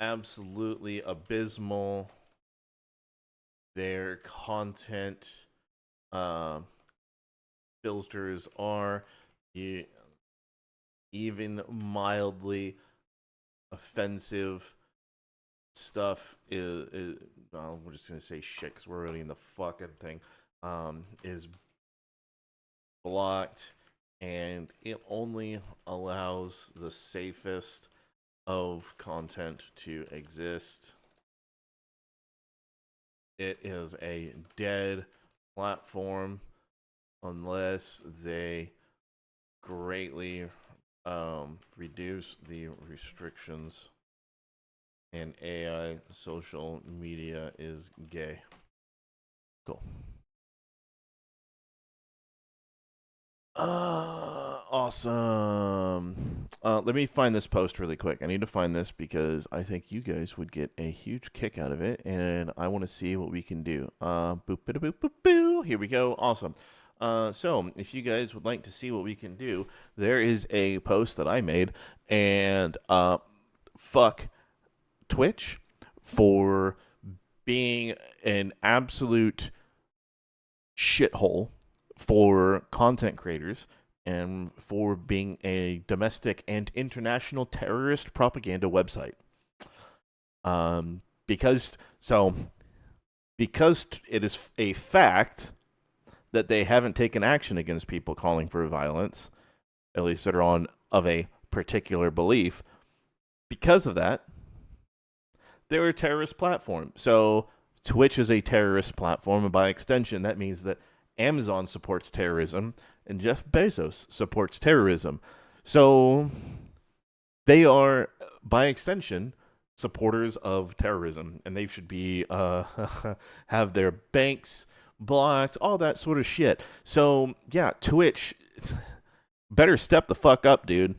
absolutely abysmal their content filters are. Even mildly offensive stuff is well, we're just gonna say shit because we're already in the fucking thing. Is blocked, and it only allows the safest of content to exist. It is a dead platform unless they greatly reduce the restrictions, and AI social media is gay. Cool. Awesome. Let me find this post really quick. I need to find this because I think you guys would get a huge kick out of it, and I want to see what we can do. Boop, boop, boop, boop, boop. Here we go. Awesome. So if you guys would like to see what we can do, there is a post that I made, and fuck Twitch for being an absolute shithole for content creators and for being a domestic and international terrorist propaganda website. Because it is a fact that they haven't taken action against people calling for violence, at least that are on of a particular belief. Because of that, they're a terrorist platform. So Twitch is a terrorist platform, and by extension, that means that Amazon supports terrorism and Jeff Bezos supports terrorism. So they are, by extension, supporters of terrorism, and they should be have their banks blocked, all that sort of shit. So yeah, Twitch, better step the fuck up, dude.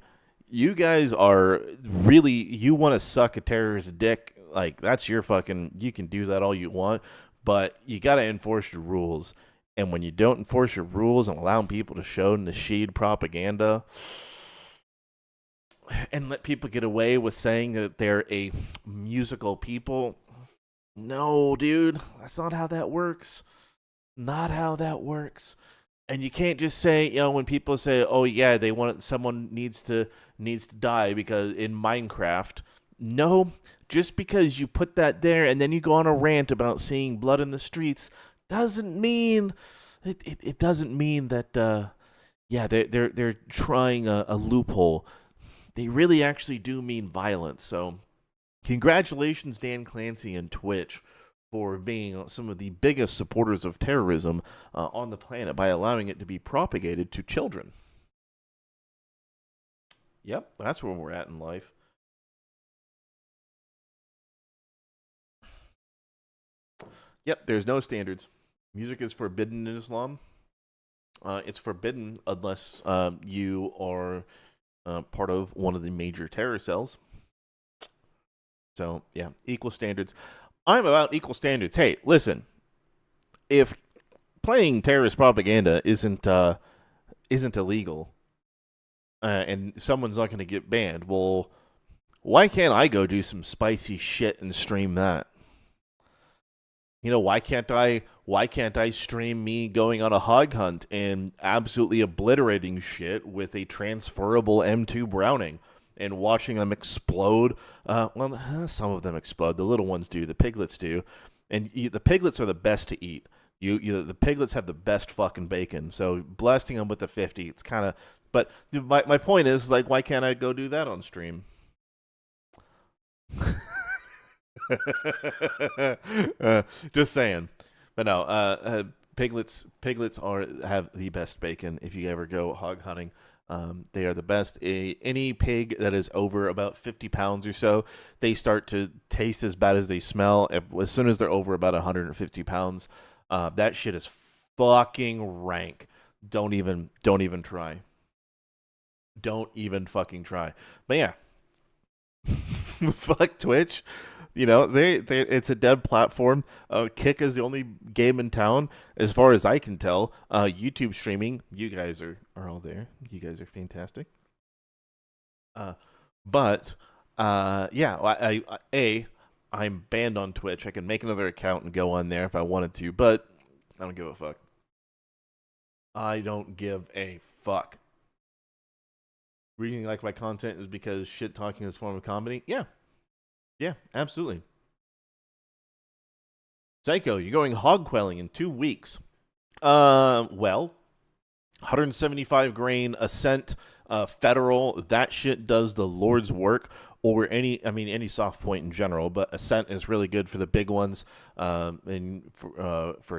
You guys are really, you want to suck a terrorist dick, like that's your fucking, you can do that all you want, but you got to enforce your rules. And when you don't enforce your rules and allow people to show Nasheed propaganda and let people get away with saying that they're a musical people, no, dude, that's not how that works. Not how that works. And you can't just say, you know, when people say, "Oh yeah, they want someone needs to die because in Minecraft." No, just because you put that there and then you go on a rant about seeing blood in the streets doesn't mean it doesn't mean that yeah, they're trying a loophole. They really actually do mean violence. So, congratulations, Dan Clancy and Twitch, for being some of the biggest supporters of terrorism on the planet by allowing it to be propagated to children. Yep, that's where we're at in life. Yep, there's no standards. Music is forbidden in Islam. It's forbidden unless you are part of one of the major terror cells. So, yeah, equal standards. I'm about equal standards. Hey, listen, if playing terrorist propaganda isn't illegal and someone's not going to get banned, well, why can't I go do some spicy shit and stream that? You know, why can't I stream me going on a hog hunt and absolutely obliterating shit with a transferable M2 Browning and watching them explode? Well, some of them explode. The little ones do. The piglets do. And the piglets are the best to eat. The piglets have the best fucking bacon. So blasting them with the 50, it's kind of... But my point is, like, why can't I go do that on stream? Just saying. But no, piglets have the best bacon if you ever go hog hunting. They are the best. Any pig that is over about 50 pounds or so, they start to taste as bad as they smell. As soon as they're over about 150 pounds, that shit is fucking rank. Don't even try. Don't even fucking try. But yeah, fuck Twitch. You know, they it's a dead platform. Kick is the only game in town, as far as I can tell. YouTube streaming, you guys are all there. You guys are fantastic. But yeah, I'm banned on Twitch. I can make another account and go on there if I wanted to, but I don't give a fuck. I don't give a fuck. Reason you like my content is because shit talking is a form of comedy? Yeah, absolutely. Psycho, you're going hog quelling in 2 weeks. Well, 175 grain Ascent, Federal, that shit does the Lord's work, or any soft point in general, but Ascent is really good for the big ones, for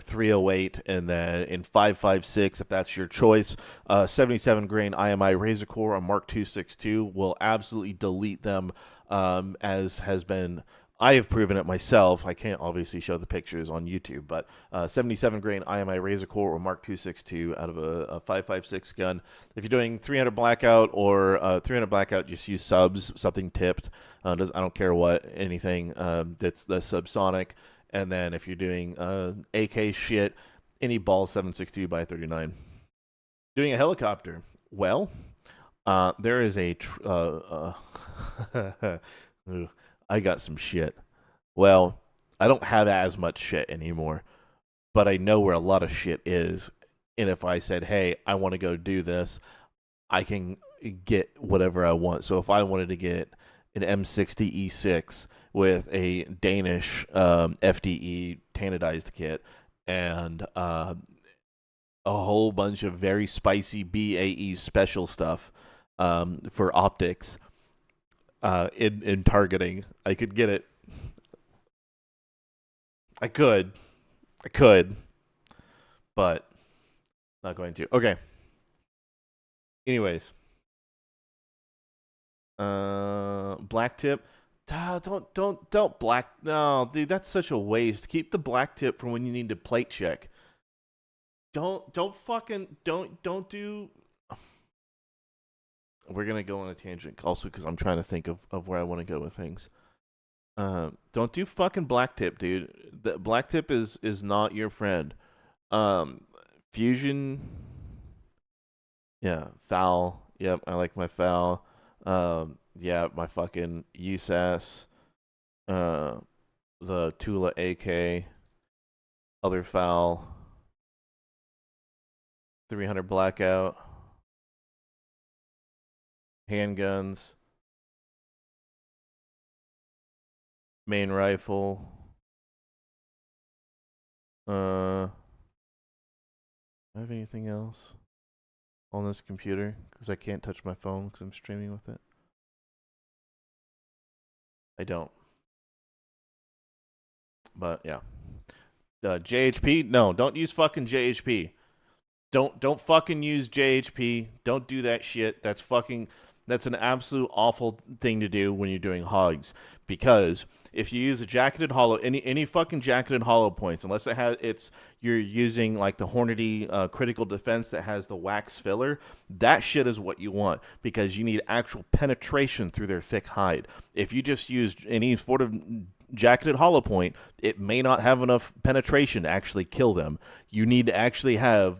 308, and then in 556, if that's your choice. 77 grain IMI Razor Core on Mark 262 will absolutely delete them, as has been... I have proven it myself. I can't obviously show the pictures on YouTube, but 77 grain IMI Razor Core or Mark 262 out of a 556 gun. If you're doing 300 blackout or 300 blackout, just use subs, something tipped. I don't care what, anything that's the subsonic. And then if you're doing AK shit, any ball 7.62 by 39. Doing a helicopter, well, there is a I got some shit. Well, I don't have as much shit anymore, but I know where a lot of shit is. And if I said, hey, I want to go do this, I can get whatever I want. So if I wanted to get an M60 E6 with a Danish FDE tanidized kit and a whole bunch of very spicy BAE special stuff for optics in targeting, I could get it. I could, but not going to. Okay. Anyways, black tip. Don't black. No, dude, that's such a waste. Keep the black tip for when you need to plate check. Don't do. We're gonna go on a tangent also because I'm trying to think of where I want to go with things. Don't do fucking black tip, dude. The black tip is not your friend. Fusion. Yeah, foul. Yep, I like my foul. Yeah, my fucking USAS. The Tula AK. Other foul. 300 blackout. Handguns. Main rifle. Do I have anything else on this computer? Because I can't touch my phone because I'm streaming with it. I don't. But yeah. JHP? No, don't use fucking JHP. Don't fucking use JHP. Don't do that shit. That's an absolute awful thing to do when you're doing hogs. Because if you use a jacketed hollow, any fucking jacketed hollow points, unless you're using like the Hornady critical defense that has the wax filler, that shit is what you want because you need actual penetration through their thick hide. If you just use any sort of jacketed hollow point, it may not have enough penetration to actually kill them. You need to actually have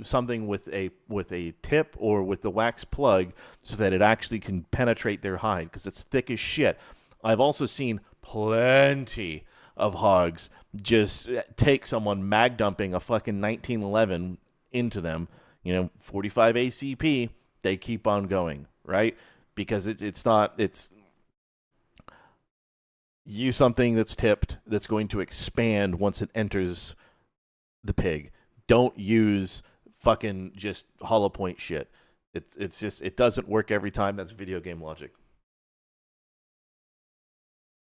something with a tip or with the wax plug so that it actually can penetrate their hide because it's thick as shit. I've also seen plenty of hogs just take someone mag dumping a fucking 1911 into them, 45 ACP, they keep on going, right? Because it's use something that's tipped that's going to expand once it enters the pig. Don't use fucking just hollow point shit. It's just, it doesn't work every time. That's video game logic.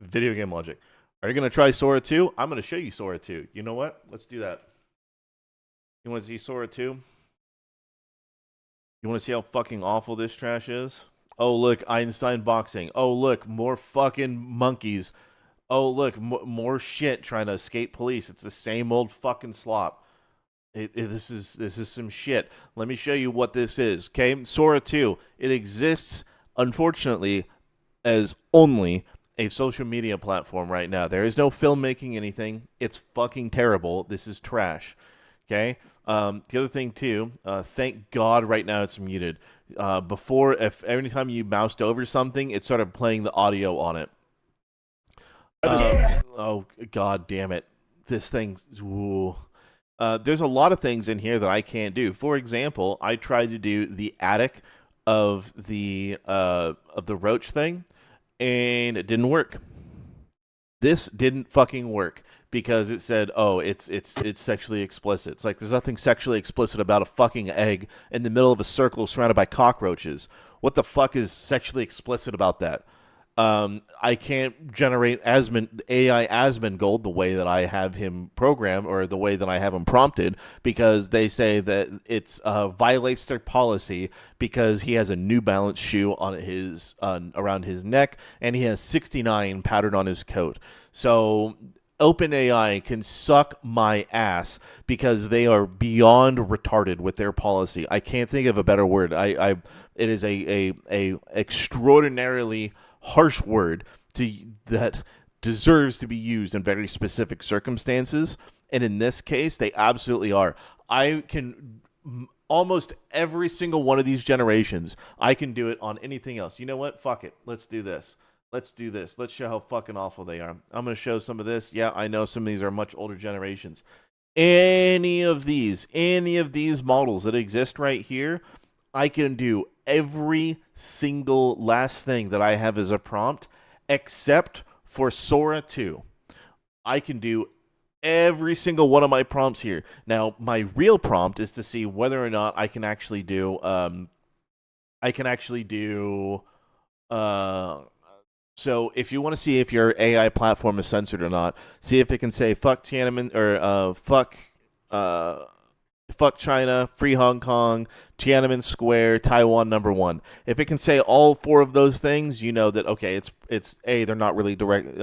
Video game logic. Are you going to try Sora 2? I'm going to show you Sora 2. You know what? Let's do that. You want to see Sora 2? You want to see how fucking awful this trash is? Oh, look, Einstein boxing. Oh, look, more fucking monkeys. Oh, look, more shit trying to escape police. It's the same old fucking slop. This is some shit. Let me show you what this is. Okay, Sora 2. It exists, unfortunately, as only a social media platform right now. There is no filmmaking anything. It's fucking terrible. This is trash. Okay. The other thing too. Thank God right now it's muted. Before, if every time you moused over something, it started playing the audio on it. Oh God damn it! This thing's. Ooh. There's a lot of things in here that I can't do. For example, I tried to do the attic of the roach thing, and it didn't work. This didn't fucking work because it said, "Oh, it's sexually explicit." It's like there's nothing sexually explicit about a fucking egg in the middle of a circle surrounded by cockroaches. What the fuck is sexually explicit about that? I can't generate AI Asmongold the way that I have him programmed or the way that I have him prompted because they say that it's violates their policy because he has a New Balance shoe on his around his neck and he has 69 patterned on his coat. So OpenAI can suck my ass because they are beyond retarded with their policy. I can't think of a better word. It is a extraordinarily harsh word that deserves to be used in very specific circumstances, and in this case they absolutely are. I can almost every single one of these generations, I can do it on anything else. You know what, fuck it, let's do this. Let's show how fucking awful they are. I'm going to show some of this. Yeah, I know some of these are much older generations. Any of these models that exist right here, I can do every single last thing that I have as a prompt, except for Sora 2. I can do every single one of my prompts here. Now, my real prompt is to see whether or not I can actually do so if you want to see if your AI platform is censored or not, see if it can say fuck Tiananmen or fuck China, free Hong Kong, Tiananmen Square, Taiwan #1. If it can say all 4 of those things, you know that okay, it's they're not really direct.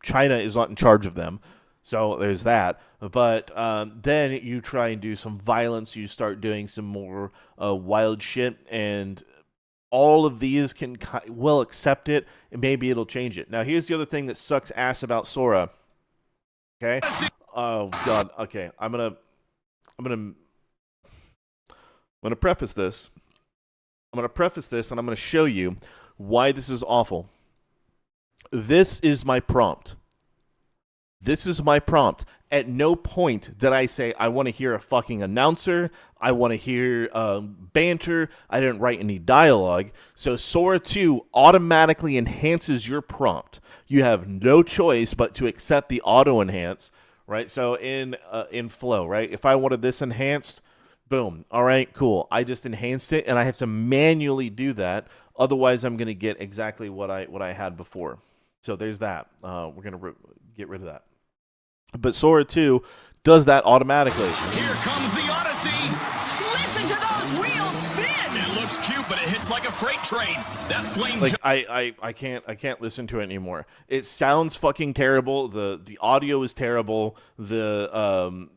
China is not in charge of them, so there's that. But then you try and do some violence. You start doing some more wild shit, and all of these will accept it, and maybe it'll change it. Now, here's the other thing that sucks ass about Sora. Okay. Oh God. Okay. I'm gonna preface this. I'm gonna preface this, and I'm gonna show you why this is awful. This is my prompt. This is my prompt. At no point did I say, I want to hear a fucking announcer. I want to hear banter. I didn't write any dialogue. So Sora 2 automatically enhances your prompt. You have no choice but to accept the auto enhance, right? So in Flow, right? If I wanted this enhanced, boom. All right, cool. I just enhanced it, and I have to manually do that. Otherwise, I'm going to get exactly what I had before. So there's that. We're going to get rid of that. But Sora 2 does that automatically. Here comes the Odyssey. Listen to those wheels spin! It looks cute, but it hits like a freight train. That flame. Like I can't listen to it anymore. It sounds fucking terrible. The audio is terrible. The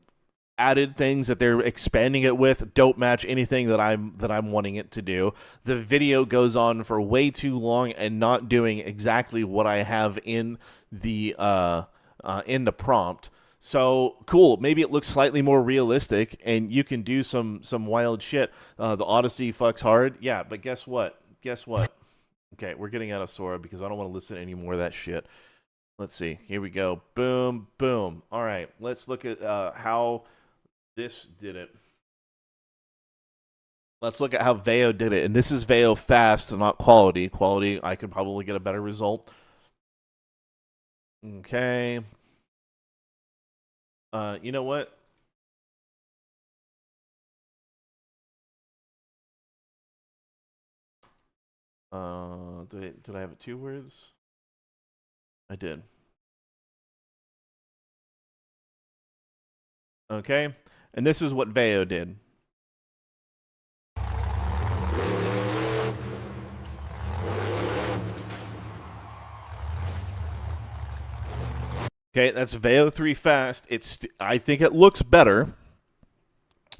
added things that they're expanding it with don't match anything that I'm wanting it to do. The video goes on for way too long and not doing exactly what I have in the prompt. So cool. Maybe it looks slightly more realistic, and you can do some wild shit. The Odyssey fucks hard. Yeah, but guess what? Okay, we're getting out of Sora because I don't want to listen to any more of that shit. Let's see. Here we go. Boom, boom. All right, let's look at how this did it. Let's look at how Veo did it. And this is Veo fast, not quality. Quality, I could probably get a better result. Okay. You know what? Did I have it 2 words? I did. Okay. And this is what Veo did. Okay, that's Veo 3 fast. I think it looks better.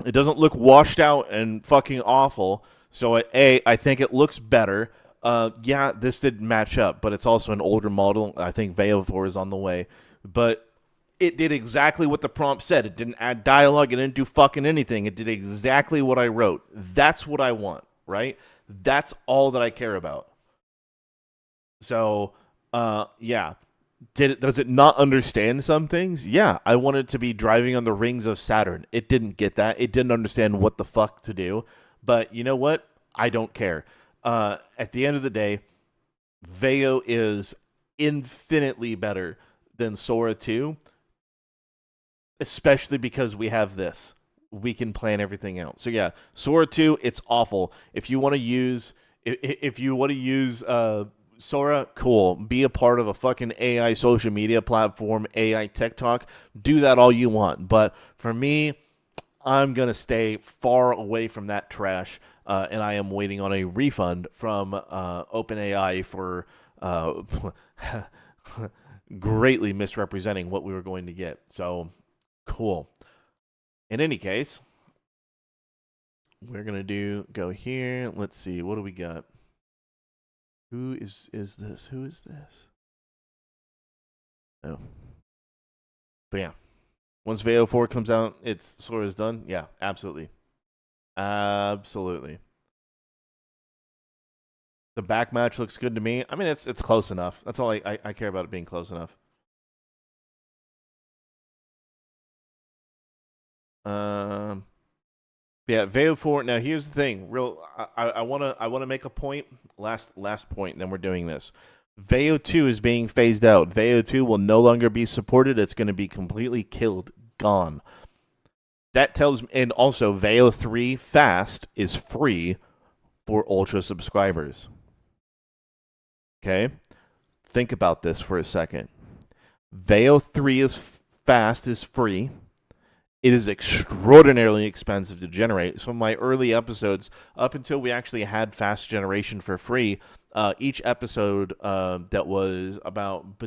It doesn't look washed out and fucking awful. So I think it looks better. Yeah, this didn't match up, but it's also an older model. I think Veo 4 is on the way. But it did exactly what the prompt said. It didn't add dialogue. It didn't do fucking anything. It did exactly what I wrote. That's what I want, right? That's all that I care about. So, yeah. Does it not understand some things? Yeah, I wanted to be driving on the rings of Saturn. It didn't get that. It didn't understand what the fuck to do. But you know what? I don't care. At the end of the day, Veo is infinitely better than Sora 2, especially because we have this. We can plan everything out. So yeah, Sora 2, it's awful. If you want to use Sora, cool. Be a part of a fucking AI social media platform, AI TikTok. Do that all you want. But for me, I'm going to stay far away from that trash, and I am waiting on a refund from OpenAI for greatly misrepresenting what we were going to get. So, cool. In any case, we're going to go here. Let's see. What do we got? Who is this? Who is this? Oh. But yeah. Once Veo 4 comes out, Sora's done. Yeah, absolutely. Absolutely. The back match looks good to me. I mean, it's close enough. That's all I care about, it being close enough. Yeah, Veo 4. Now here's the thing. I wanna make a point. Last point, and then we're doing this. Veo 2 is being phased out. Veo 2 will no longer be supported. It's going to be completely killed, gone. That tells me, and also Veo 3 Fast is free for Ultra subscribers. Okay? Think about this for a second. Veo 3 is Fast is free. It is extraordinarily expensive to generate. Some of my early episodes, up until we actually had Fast Generation for free, each episode that was about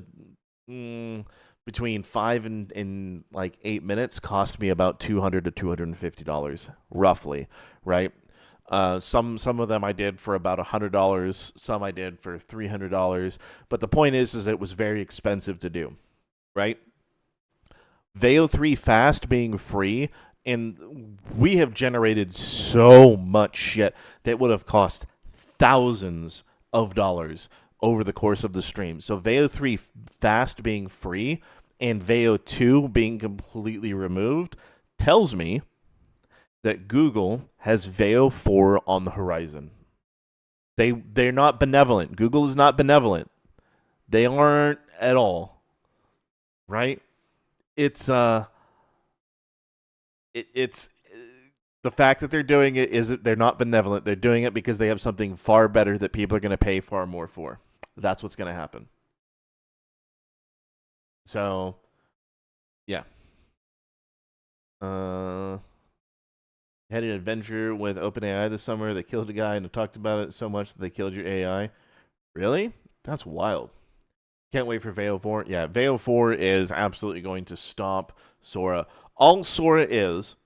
between 5 and like 8 minutes cost me about $200 to $250, roughly, right? Some of them I did for about $100. Some I did for $300. But the point is it was very expensive to do, right? Veo 3 Fast being free, and we have generated so much shit that would have cost thousands of dollars over the course of the stream. So Veo 3 Fast being free and Veo 2 being completely removed tells me that Google has Veo 4 on the horizon. They're not benevolent. Google is not benevolent. They aren't at all. Right? It's it's the fact that they're doing it is that they're not benevolent. They're doing it because they have something far better that people are going to pay far more for. That's what's going to happen. So, yeah. Had an adventure with OpenAI this summer. They killed a guy and talked about it so much that they killed your AI. Really? That's wild. Can't wait for Veo 4. Yeah, Veo 4 is absolutely going to stop Sora. All Sora is,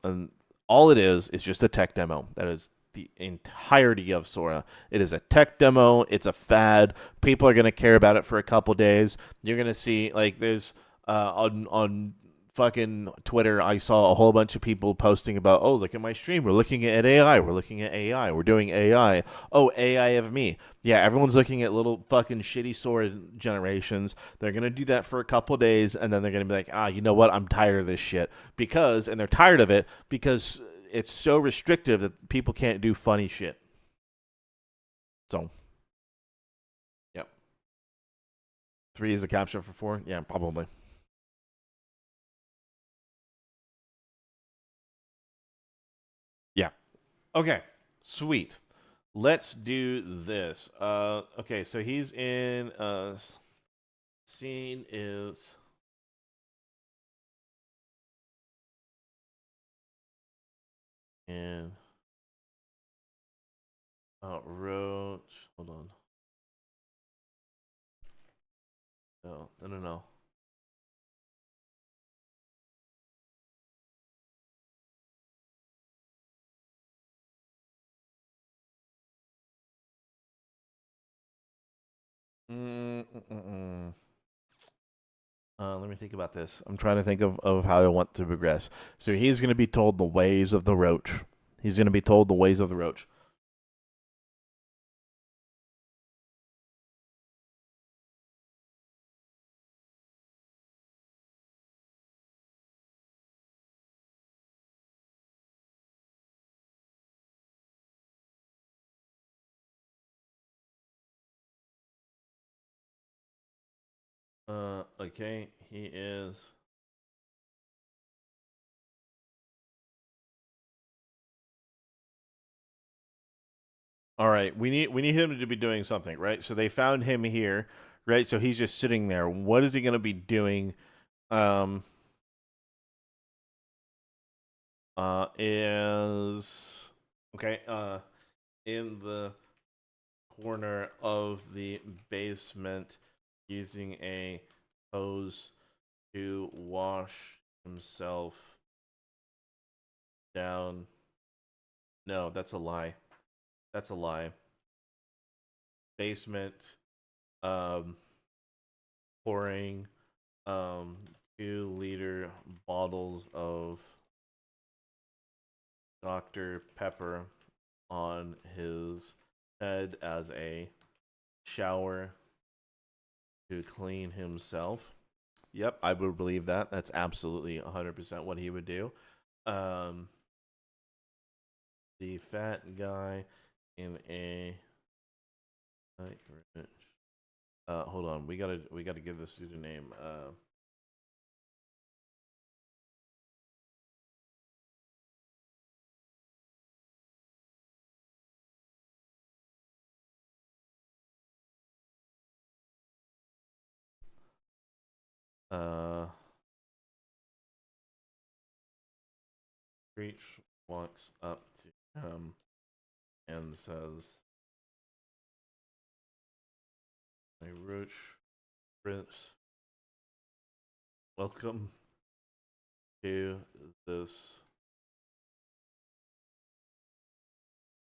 and all it is just a tech demo. That is the entirety of Sora. It is a tech demo. It's a fad. People are going to care about it for a couple days. You're going to see, like, there's on fucking Twitter, I saw a whole bunch of people posting about, oh, look at my stream. We're looking at AI. We're looking at AI. We're doing AI. Oh, AI of me. Yeah, everyone's looking at little fucking shitty Sora generations. They're going to do that for a couple days, and then they're going to be like, you know what? I'm tired of this shit. And they're tired of it because it's so restrictive that people can't do funny shit. So, yep. 3 is the capture for 4? Yeah, probably. Okay, sweet. Let's do this. Okay, so he's in. Scene is. And. Roach. Hold on. No. Let me think about this. I'm trying to think of how I want to progress. So he's going to be told the ways of the roach. He's going to be told the ways of the roach. Okay, he is. All right, we need him to be doing something, right? So they found him here, right? So he's just sitting there. What is he going to be doing? Is okay. In the corner of the basement, using a hose to wash himself down. No, that's a lie. That's a lie. Basement, pouring 2-liter bottles of Dr. Pepper on his head as a shower to clean himself. Yep, I would believe that. That's absolutely 100% what he would do. the fat guy in a night rich. Hold on. We gotta give this dude a name. Screech walks up to him and says, "Hey, Roach Prince, welcome to this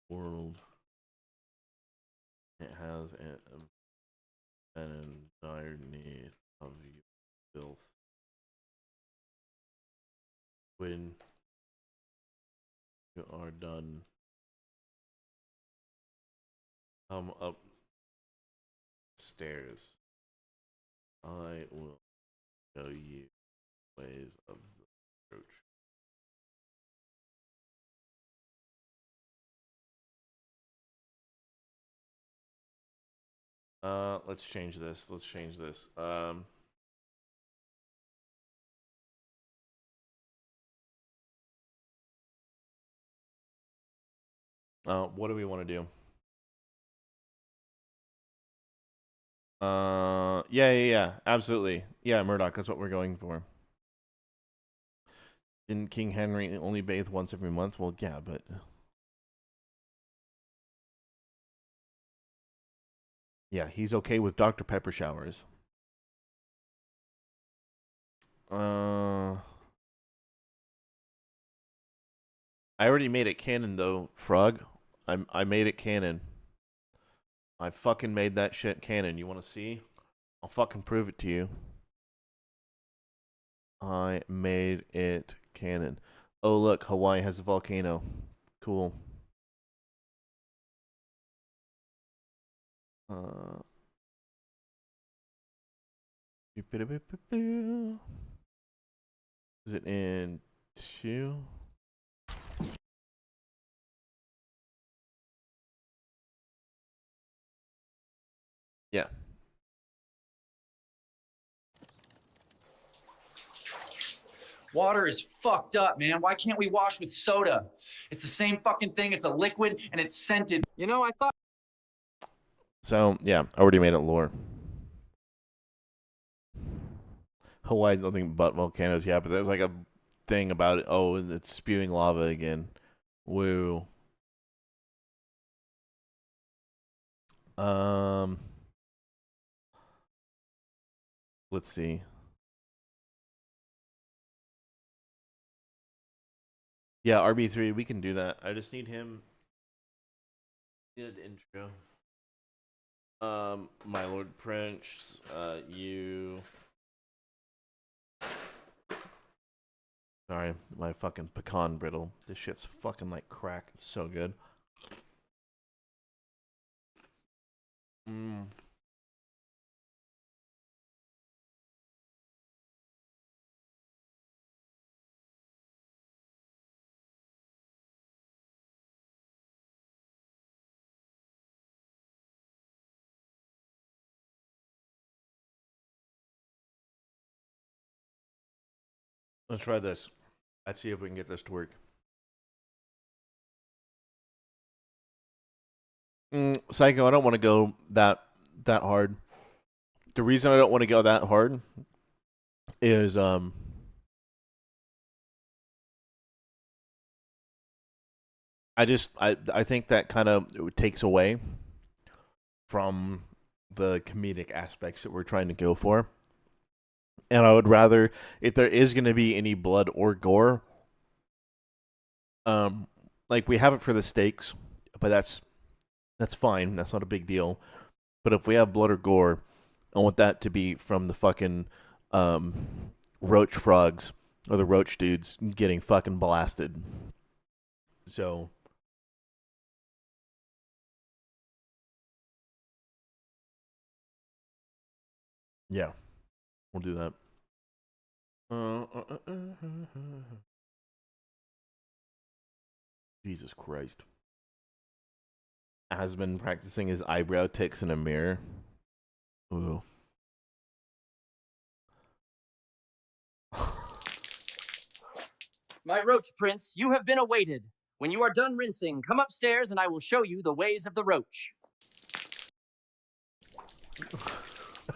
world. It has been in dire need of your filth. When you are done, come up stairs. I will show you ways of the roach." Let's change this. What do we want to do? Yeah, absolutely. Yeah, Murdoch, that's what we're going for. Didn't King Henry only bathe once every month? Well, yeah, but yeah, he's okay with Dr. Pepper showers. I already made it canon though, Frog. I made it canon. I fucking made that shit canon. You want to see? I'll fucking prove it to you. I made it canon. Oh look, Hawaii has a volcano. Cool. Is it in 2? Yeah. Water is fucked up, man. Why can't we wash with soda? It's the same fucking thing. It's a liquid and it's scented. You know, I thought. So, yeah, I already made it lore. Hawaii, nothing but volcanoes. Yeah, but there's like a thing about it. Oh, and it's spewing lava again. Woo. Let's see. Yeah, RB3, we can do that. I just need him. Good intro. My Lord Prince, you. Sorry, my fucking pecan brittle. This shit's fucking like crack. It's so good. Let's try this. Let's see if we can get this to work. Psycho, I don't want to go that hard. The reason I don't want to go that hard is I think that kind of takes away from the comedic aspects that we're trying to go for. And I would rather, if there is going to be any blood or gore, like we have it for the stakes, but that's fine. That's not a big deal. But if we have blood or gore, I want that to be from the fucking roach frogs or the roach dudes getting fucking blasted. So yeah, we'll do that. Jesus Christ. Has been practicing his eyebrow ticks in a mirror. Ooh. My roach prince, you have been awaited. When you are done rinsing, come upstairs and I will show you the ways of the roach.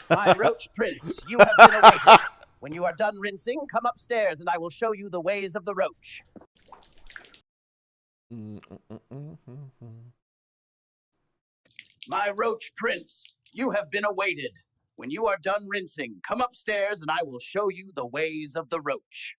My roach prince, you have been awaited. When you are done rinsing, come upstairs and I will show you the ways of the roach. My roach prince, you have been awaited. When you are done rinsing, come upstairs and I will show you the ways of the roach.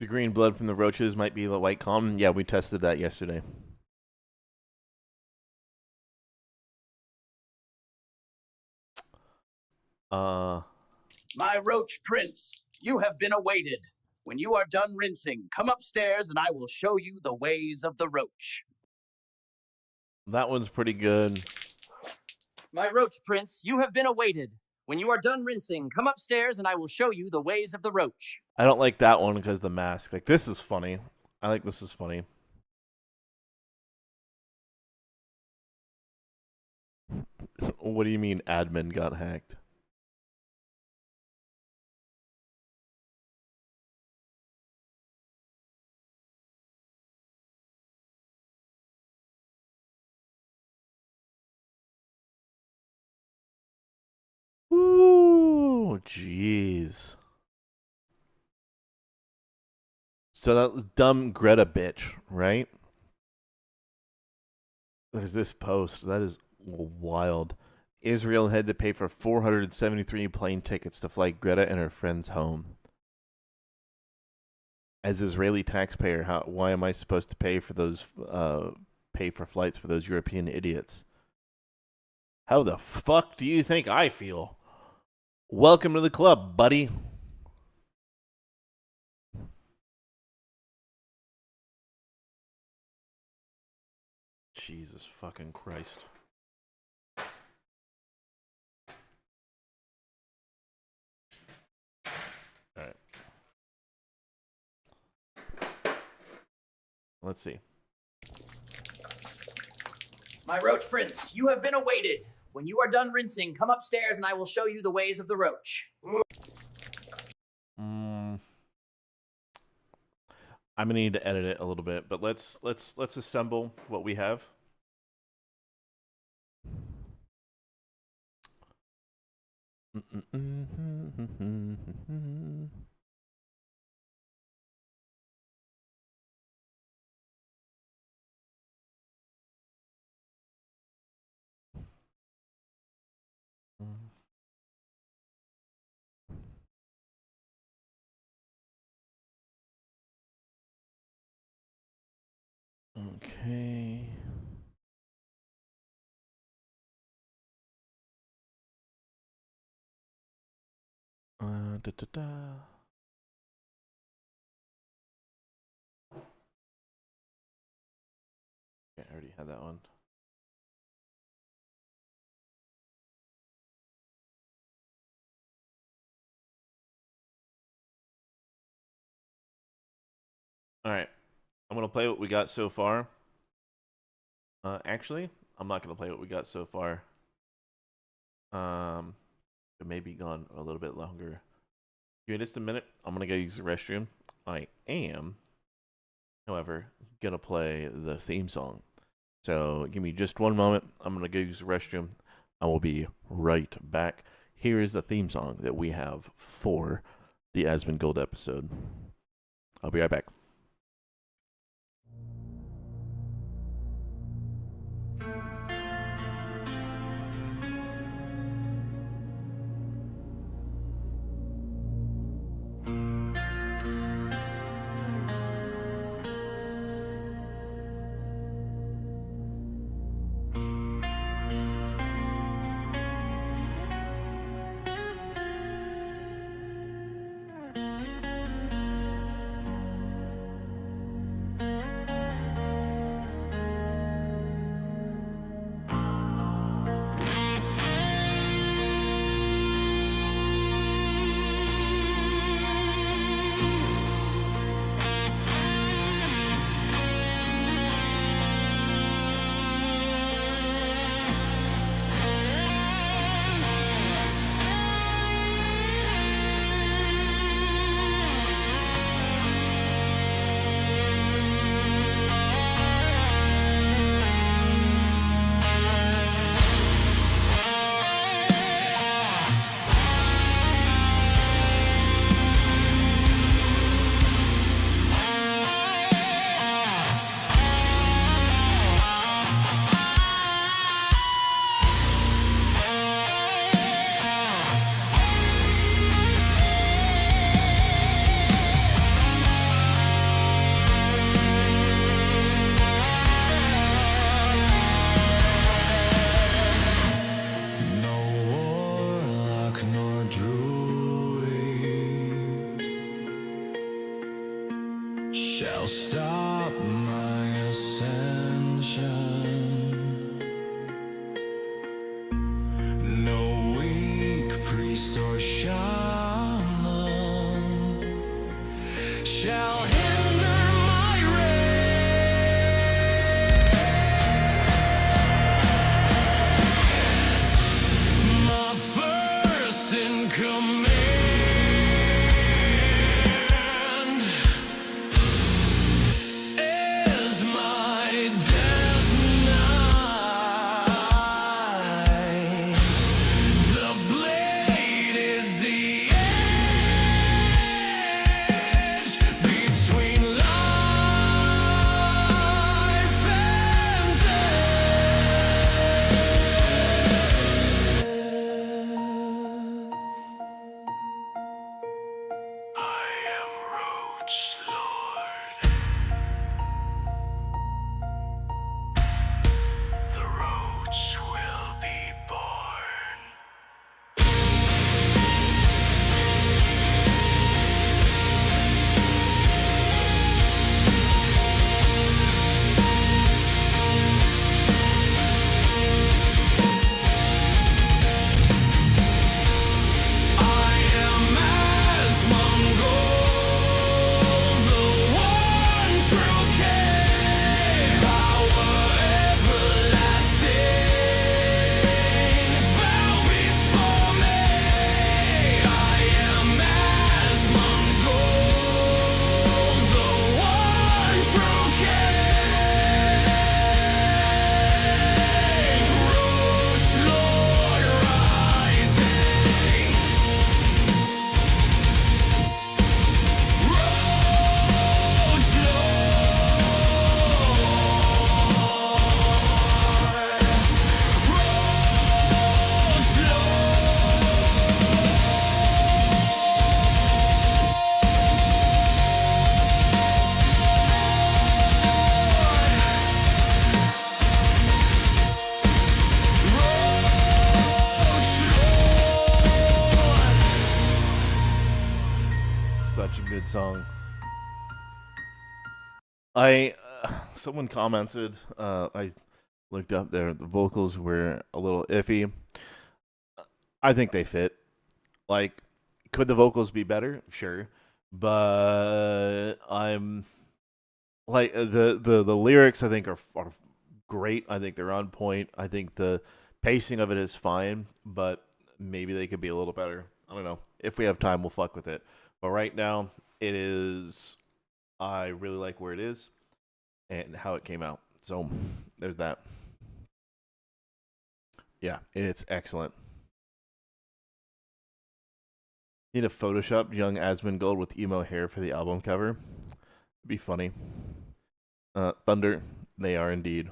The green blood from the roaches might be the white calm. Yeah, we tested that yesterday. My roach prince, you have been awaited. When you are done rinsing, come upstairs and I will show you the ways of the roach. That one's pretty good. My roach prince, you have been awaited. When you are done rinsing, come upstairs and I will show you the ways of the roach. I don't like that one because the mask. Like, this is funny. I like this is funny. What do you mean admin got hacked? Ooh, jeez. So that was dumb Greta bitch, right? There's this post. That is wild. Israel had to pay for 473 plane tickets to fly Greta and her friends home. As Israeli taxpayer, why am I supposed to pay for those pay for flights for those European idiots? How the fuck do you think I feel? Welcome to the club, buddy. Jesus fucking Christ. All right. Let's see. My roach prince, you have been awaited. When you are done rinsing, come upstairs and I will show you the ways of the roach. I'm gonna need to edit it a little bit, but let's assemble what we have. Okay. Okay, I already had that one. All right. I'm going to play what we got so far. Actually, I'm not going to play what we got so far. It may be gone a little bit longer. Give me just a minute. I'm going to go use the restroom. I am, however, going to play the theme song. So give me just one moment. I'm going to go use the restroom. I will be right back. Here is the theme song that we have for the Asmongold episode. I'll be right back. shall stop my ascension. No weak priest or shaman shall hinder my reign. My first in command is my death knight. The blade is the edge between life and death. I am Roach Lord. The roach will be born. I am Asmongold, the one true king. Power everlasting, bow before me. I am Asmongold, the one true king. Roach Lord rising. Roach Such a good song. Someone commented, I looked up there, the vocals were a little iffy. I think they fit. Like, could the vocals be better? Sure. But I'm like the lyrics I think are great. I think they're on point. I think the pacing of it is fine, but maybe they could be a little better. I don't know. If we have time, we'll fuck with it. But right now, it is. I really like where it is and how it came out. So there's that. Yeah, it's excellent. Need a Photoshop young Asmongold with emo hair for the album cover. It'd be funny. Thunder, they are indeed.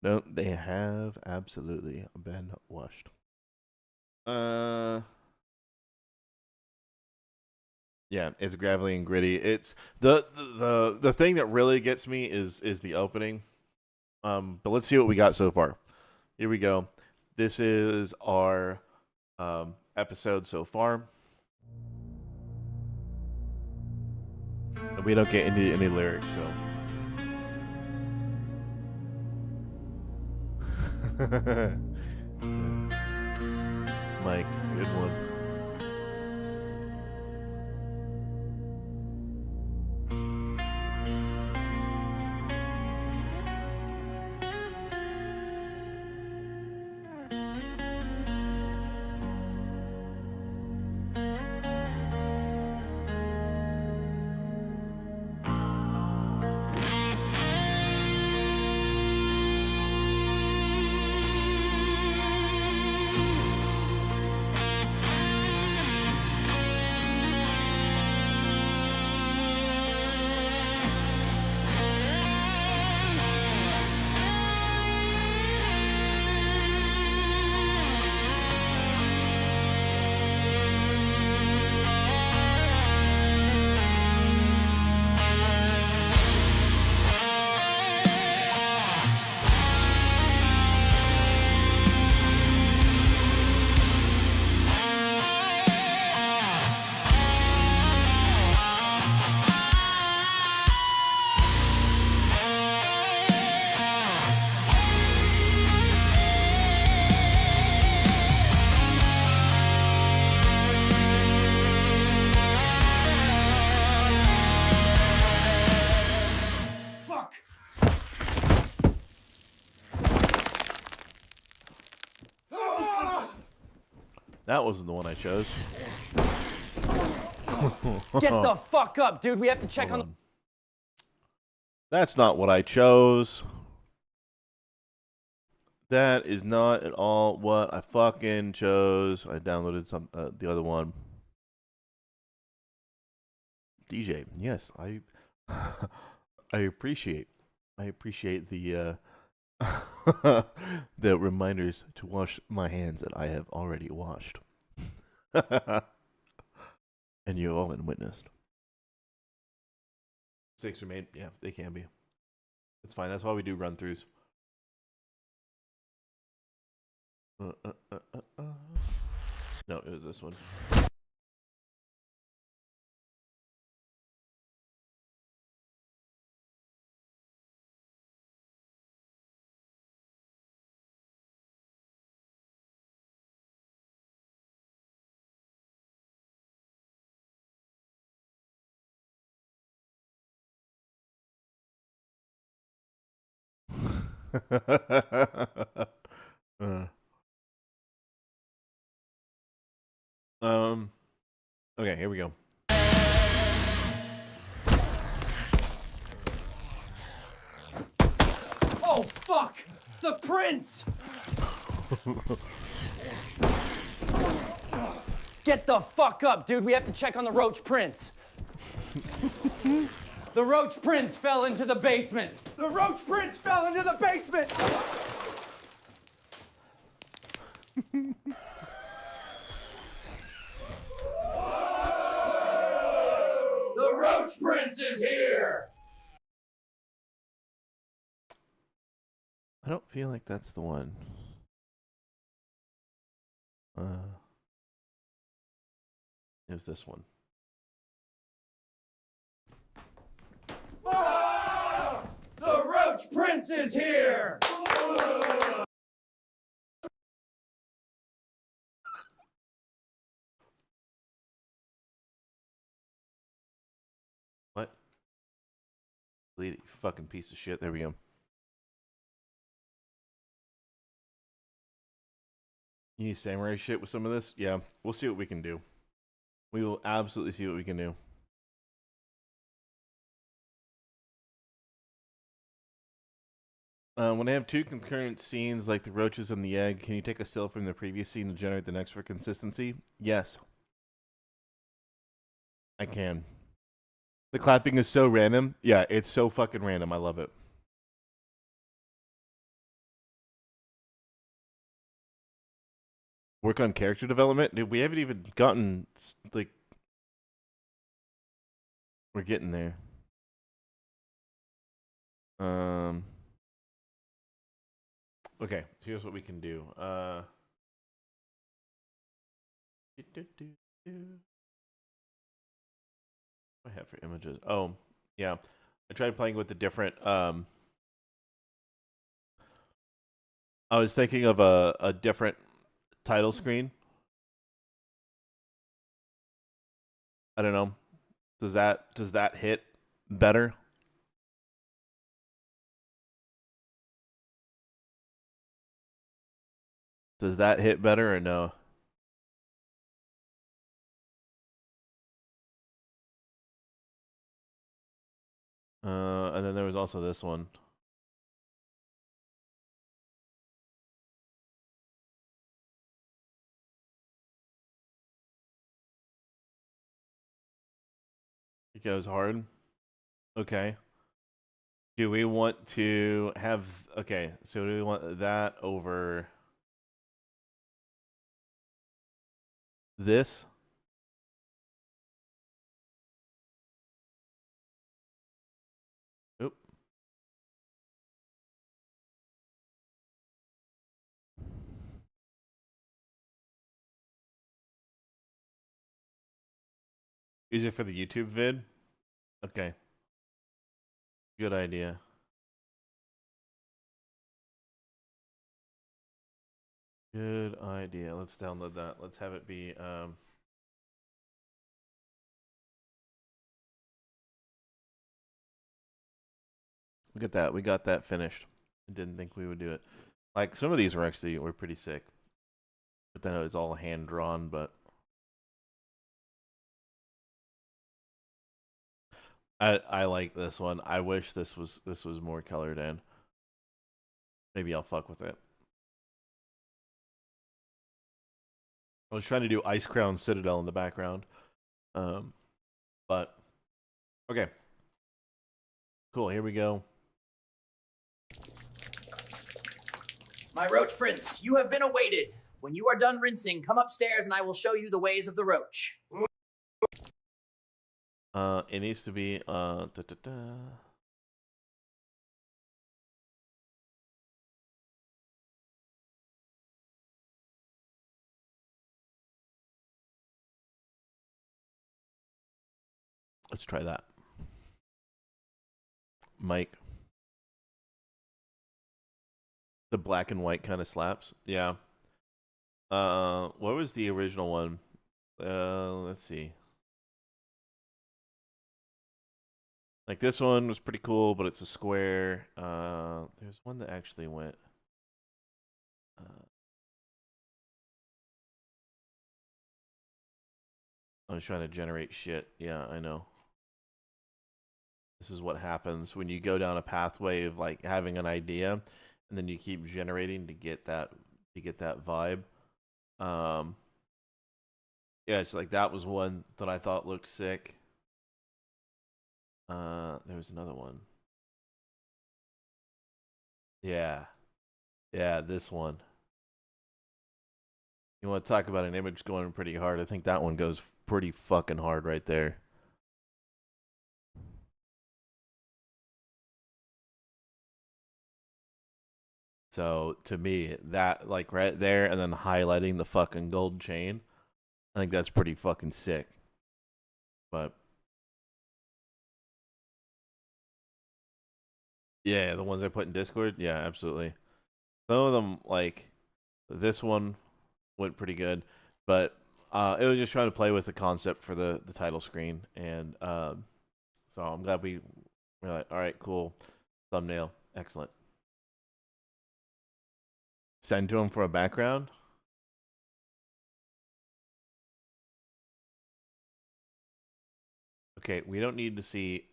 No, they have absolutely been washed. Yeah, it's gravelly and gritty. It's the thing that really gets me is the opening. But let's see what we got so far. Here we go. This is our episode so far. And we don't get into any lyrics, so. Mike, good one. that wasn't the one I chose. Get the fuck up, dude. We have to check on the. That's not what I chose. That is not at all what I fucking chose. I downloaded the other one. DJ, yes, I appreciate the the reminders to wash my hands that I have already washed. And you all been witnessed. Mistakes are made. Yeah, they can be. It's fine. That's why we do run-throughs. No, it was this one. Okay, here we go. Oh, fuck! The prince! Get the fuck up, dude. We have to check on the Roach Prince. The Roach Prince fell into the basement! The Roach Prince fell into the basement! The Roach Prince is here! I don't feel like that's the one. It was this one. The Roach Prince is here! What? Delete it, you fucking piece of shit. There we go. You need samurai shit with some of this? Yeah, we'll see what we can do. We will absolutely see what we can do. When I have two concurrent scenes like the roaches and the egg, can you take a still from the previous scene to generate the next for consistency? Yes. I can. The clapping is so random. Yeah, it's so fucking random. I love it. Work on character development? Dude, we haven't even gotten, like... We're getting there. Okay, here's what we can do. What do I have for images? Oh, yeah. I tried playing with the different... I was thinking of a different title screen. I don't know. Does that hit better? Does that hit better or no? And then there was also this one. It goes hard. Okay. Do we want to have... Okay, so do we want that over... this? Oop. Easier for the YouTube vid? Okay. Good idea. Good idea. Let's download that. Let's have it be look at that. We got that finished. I didn't think we would do it. Like some of these were pretty sick. But then it was all hand drawn. But I like this one. I wish this was more colored in. Maybe I'll fuck with it. I was trying to do Ice Crown Citadel in the background. But okay. Cool, here we go. My Roach Prince, you have been awaited. When you are done rinsing, come upstairs and I will show you the ways of the roach. It needs to be let's try that. Mike. The black and white kind of slaps. Yeah. What was the original one? Let's see. Like this one was pretty cool, but it's a square. There's one that actually went. I was trying to generate shit. Yeah, I know. This is what happens when you go down a pathway of like having an idea, and then you keep generating to get that vibe. Yeah, it's like that was one that I thought looked sick. There was another one. Yeah, this one. You want to talk about an image going pretty hard? I think that one goes pretty fucking hard right there. So to me, that like right there and then highlighting the fucking gold chain, I think that's pretty fucking sick. But yeah, the ones I put in Discord, yeah, absolutely. Some of them, like this one, went pretty good, but it was just trying to play with the concept for the title screen, and so I'm glad we're like, all right, cool, thumbnail, excellent. Send to him for a background. Okay, we don't need to see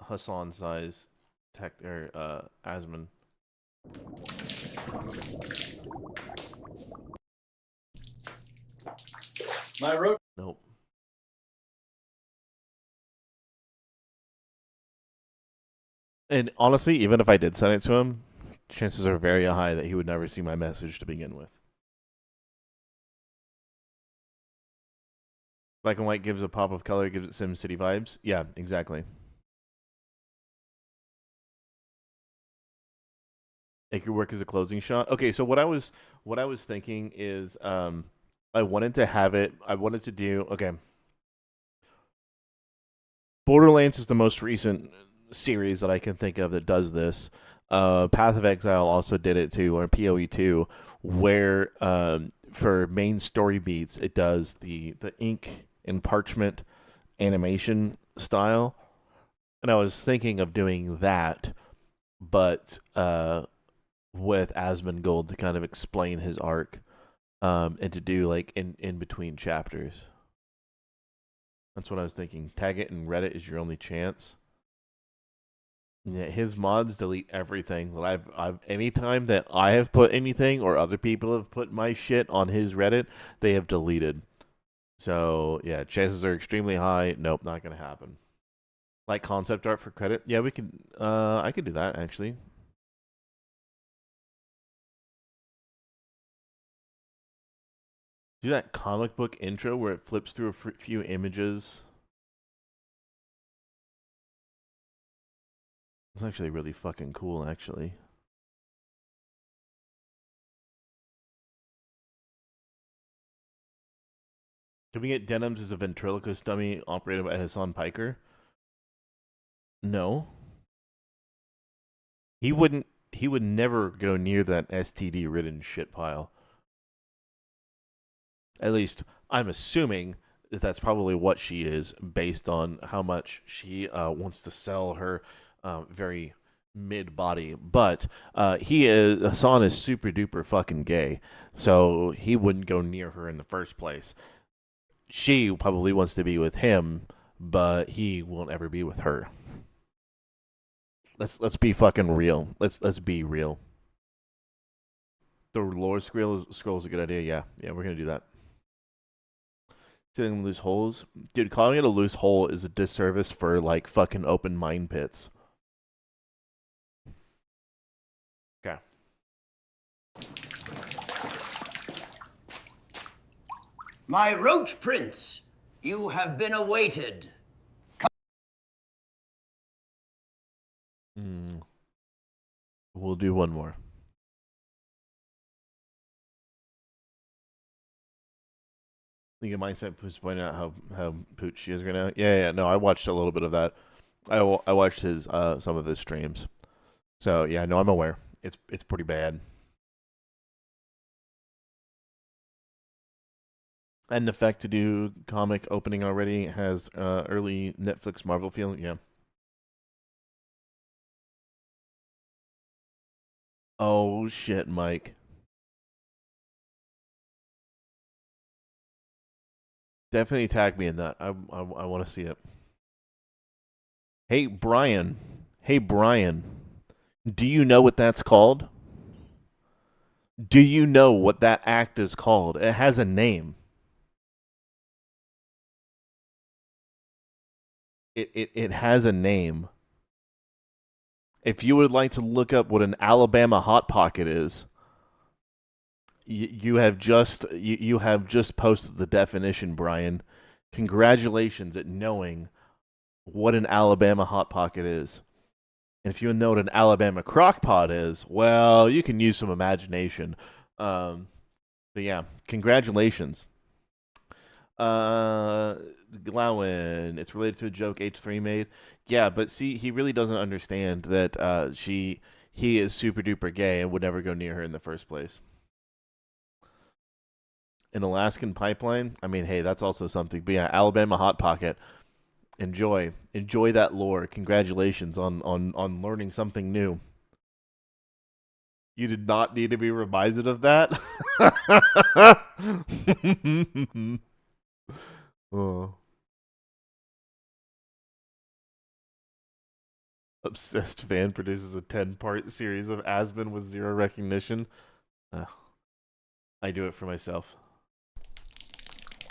Hassan size tech or Asmon. My road. Nope. And honestly, even if I did send it to him, chances are very high that he would never see my message to begin with. Black and white gives a pop of color, gives it SimCity vibes. Yeah, exactly. It could work as a closing shot. Okay, so what I was thinking is I wanted to do okay. Borderlands is the most recent series that I can think of that does this. Path of Exile also did it too, or PoE 2, where for main story beats it does the ink and parchment animation style, and I was thinking of doing that, but with Asmongold to kind of explain his arc, and to do like in between chapters. That's what I was thinking. Tag it in Reddit is your only chance. Yeah, his mods delete everything that I've anytime that I have put anything or other people have put my shit on his Reddit, they have deleted. So yeah, chances are extremely high. Nope, not gonna happen. Like concept art for credit? Yeah, we could. I could do that actually. Do that comic book intro where it flips through a few images. It's actually really fucking cool, actually. Can we get Denims as a ventriloquist dummy operated by Hassan Piker? No. He would never go near that STD-ridden shit pile. At least, I'm assuming that that's probably what she is, based on how much she wants to sell her very mid body, but Hassan is super duper fucking gay, so he wouldn't go near her in the first place. She probably wants to be with him, but he won't ever be with her. Let's be fucking real. Let's be real. The lore scroll is a good idea. Yeah, we're gonna do that. Seeing loose holes, dude. Calling it a loose hole is a disservice for like fucking open mine pits. Okay. My Roach Prince, you have been awaited. We'll do one more. I think Mindset was pointing out how pooch she is right now. Yeah. No, I watched a little bit of that. I watched his some of his streams. So yeah, no, I'm aware. It's pretty bad. And the fact to do comic opening already has early Netflix Marvel feel. Yeah. Oh shit, Mike. Definitely tag me in that. I want to see it. Hey Brian. Do you know what that's called? Do you know what that act is called? It has a name. It has a name. If you would like to look up what an Alabama Hot Pocket is, you have just posted the definition, Brian. Congratulations at knowing what an Alabama Hot Pocket is. And if you know what an Alabama Crock Pot is, well, you can use some imagination. But yeah, congratulations. Glowin, it's related to a joke H3 made. Yeah, but see, he really doesn't understand that he is super duper gay and would never go near her in the first place. An Alaskan pipeline? I mean, hey, that's also something. But yeah, Alabama Hot Pocket. Enjoy that lore. Congratulations on learning something new. You did not need to be reminded of that. Oh. Obsessed fan produces a 10-part series of Aspen with zero recognition. I do it for myself.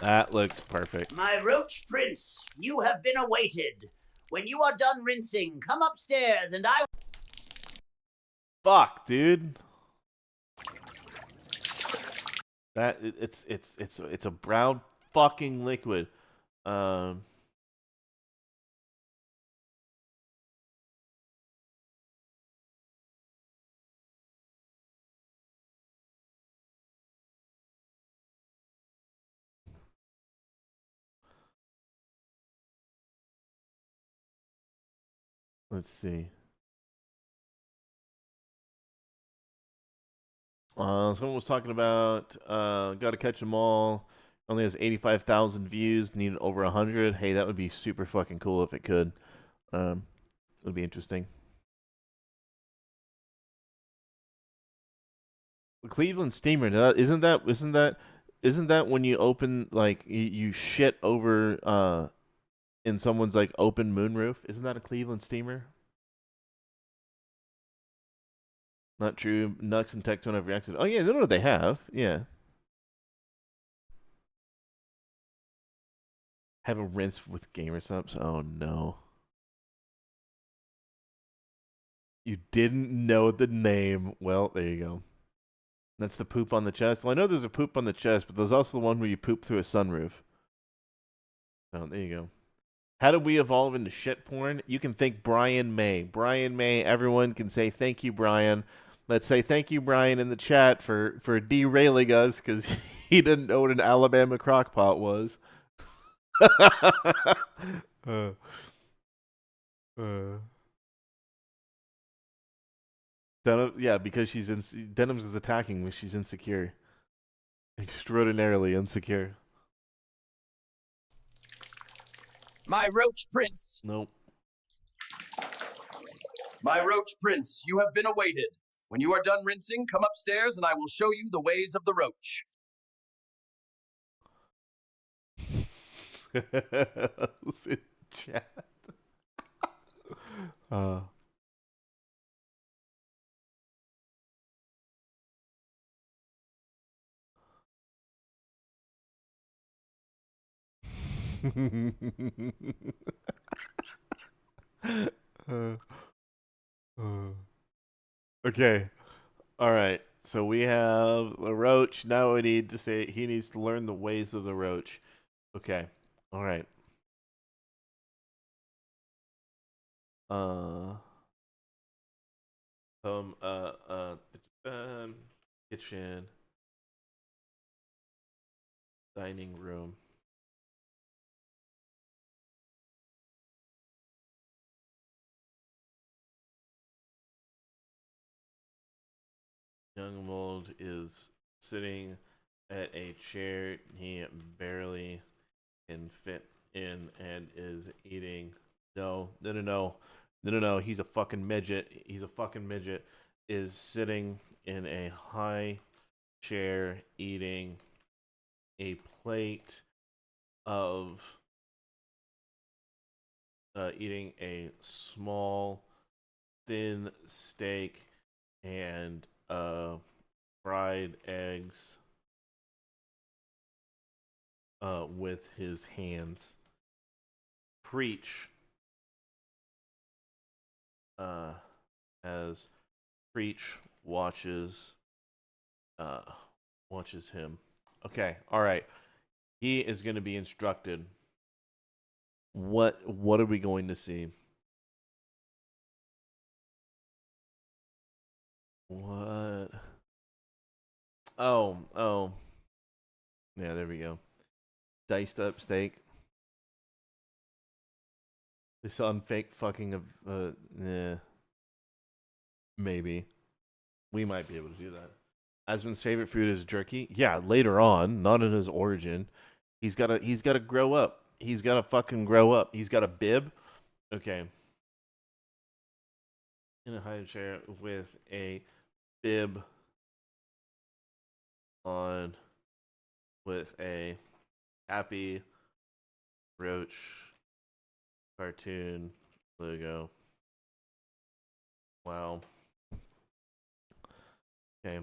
That looks perfect. My Roach Prince, you have been awaited. When you are done rinsing, come upstairs and I... Fuck, dude. That it's a brown fucking liquid. Let's see. Someone was talking about Gotta Catch 'Em All. Only has 85,000 views. Needed over 100. Hey, that would be super fucking cool if it could. It would be interesting. The Cleveland Steamer. Isn't that when you open like you shit over in someone's like open moonroof? Isn't that a Cleveland Steamer? Not true. Nux and Tectone have reacted. Oh yeah, no, they have. Yeah. Have a rinse with gamer subs. Oh no. You didn't know the name. Well, there you go. That's the poop on the chest. Well, I know there's a poop on the chest, but there's also the one where you poop through a sunroof. Oh, there you go. How did we evolve into shit porn? You can thank Brian May. Brian May, everyone can say thank you, Brian. Let's say thank you, Brian, in the chat for derailing us because he didn't know what an Alabama crockpot was. Yeah, because Denims is attacking me. She's insecure. Extraordinarily insecure. My Roach Prince. Nope. My roach prince, you have been awaited. When you are done rinsing, come upstairs and I will show you the ways of the roach. Listen, chat. Uh. uh, okay. All right. So we have the roach. Now we need to say he needs to learn the ways of the roach. Okay. All right. Kitchen, dining room. Young Mold is sitting at a chair he barely can fit in and is eating. No. He's a fucking midget. Is sitting in a high chair eating a plate of eating a small thin steak and fried eggs with his hands. Preach as Preach watches him. Okay, all right. He is going to be instructed. What are we going to see? What? Oh. Yeah, there we go. Diced up steak. This on fake fucking yeah. Maybe. We might be able to do that. Asmon's favorite food is jerky. Yeah, later on, not in his origin. He's gotta grow up. He's gotta fucking grow up. He's got a bib. Okay. In a high chair with a bib on with a Happy Roach cartoon logo. Wow. Okay.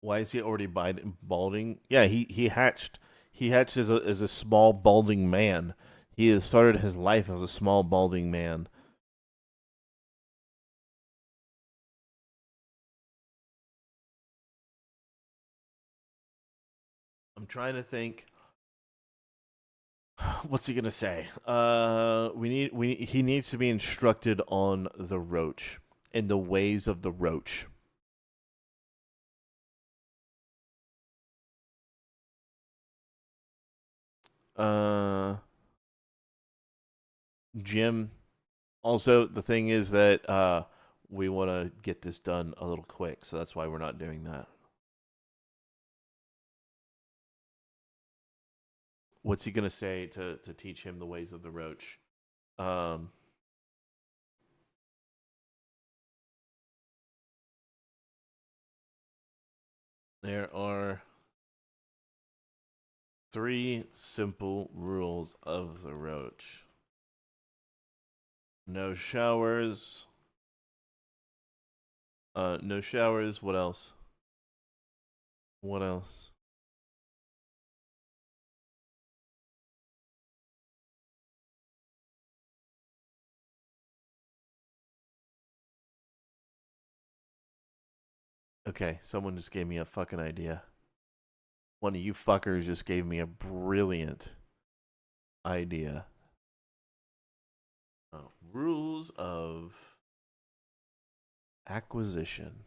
Why is he already balding? Yeah, he hatched. He hatched as a small balding man. He has started his life as a small balding man. I'm trying to think. What's he gonna say? He needs to be instructed on the roach and the ways of the roach. Jim. Also, the thing is that we want to get this done a little quick, so that's why we're not doing that. What's he gonna say to teach him the ways of the roach? There are 3 simple rules of the roach. No showers. No showers. What else? What else? Okay, someone just gave me a fucking idea. One of you fuckers just gave me a brilliant idea. Rules of acquisition.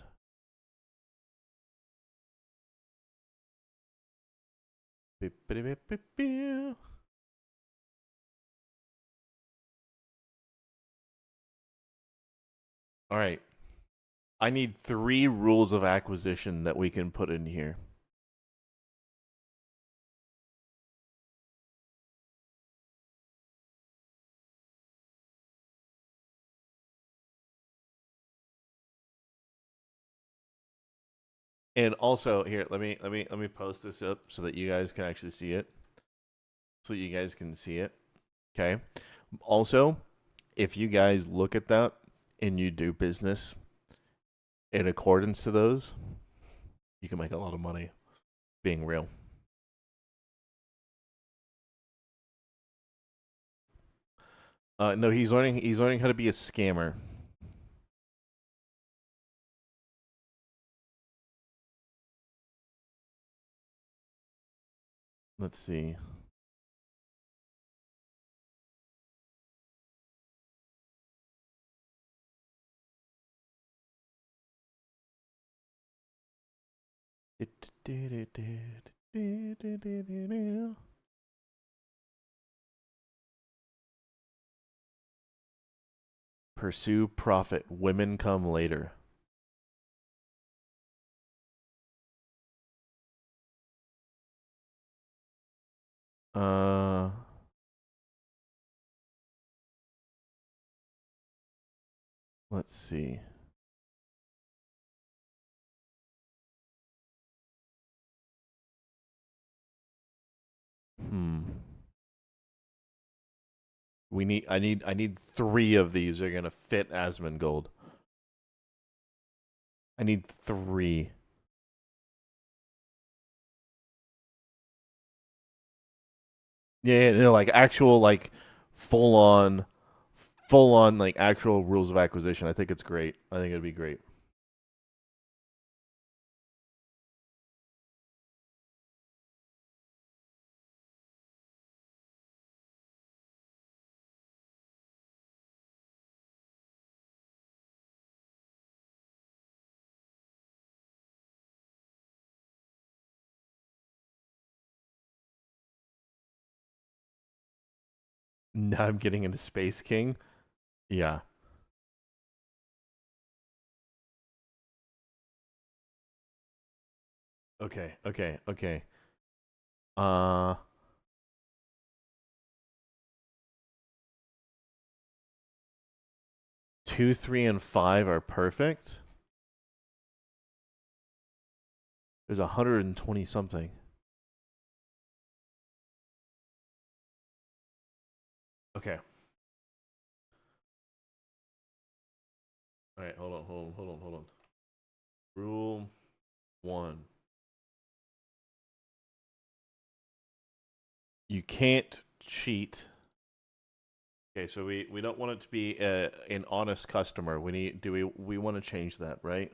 All right. I need 3 rules of acquisition that we can put in here. And also here, let me post this up so that you guys can actually see it. So you guys can see it. Okay. Also, if you guys look at that and you do business in accordance to those, you can make a lot of money being real. No, he's learning how to be a scammer. Let's see. Pursue profit. Women come later. Let's see. I need 3 of these are gonna fit Asmongold. I need 3. Yeah, no, like actual, like full on like actual rules of acquisition. I think it's great. I think it'd be great. Now I'm getting into Space King. Yeah. Okay. 2, 3, and 5 are perfect. There's 120 something. Okay. All right, hold on. Rule 1. You can't cheat. Okay, so we don't want it to be an honest customer. We want to change that, right?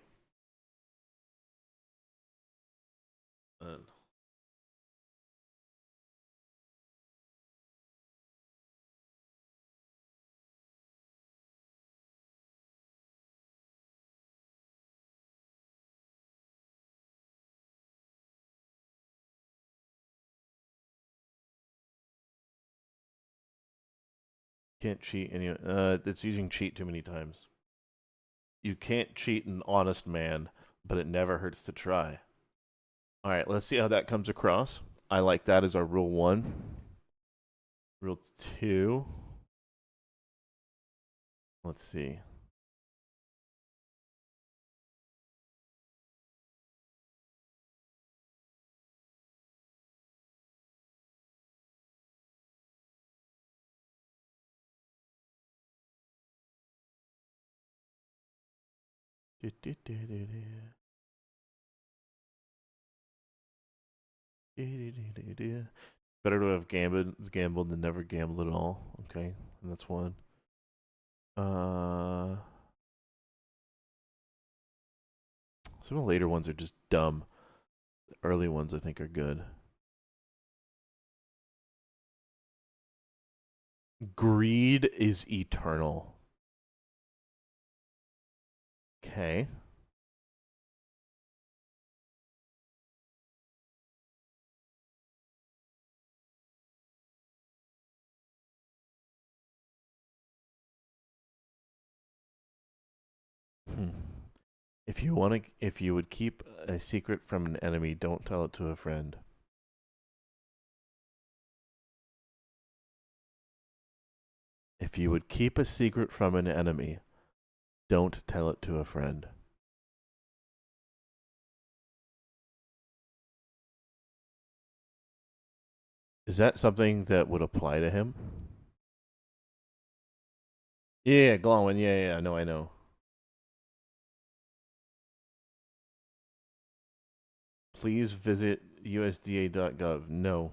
Can't cheat any. It's using cheat too many times. You can't cheat an honest man, but it never hurts to try. All right, let's see how that comes across. I like that as our rule 1. Rule 2. Let's see. Better to have gambled than never gambled at all. Okay, and that's 1. Some of the later ones are just dumb. The early ones I think are good. Greed is eternal. Okay. If you would keep a secret from an enemy, don't tell it to a friend. If you would keep a secret from an enemy, don't tell it to a friend. Is that something that would apply to him? Yeah, Glowin. Yeah, no, I know. Please visit USDA.gov. No.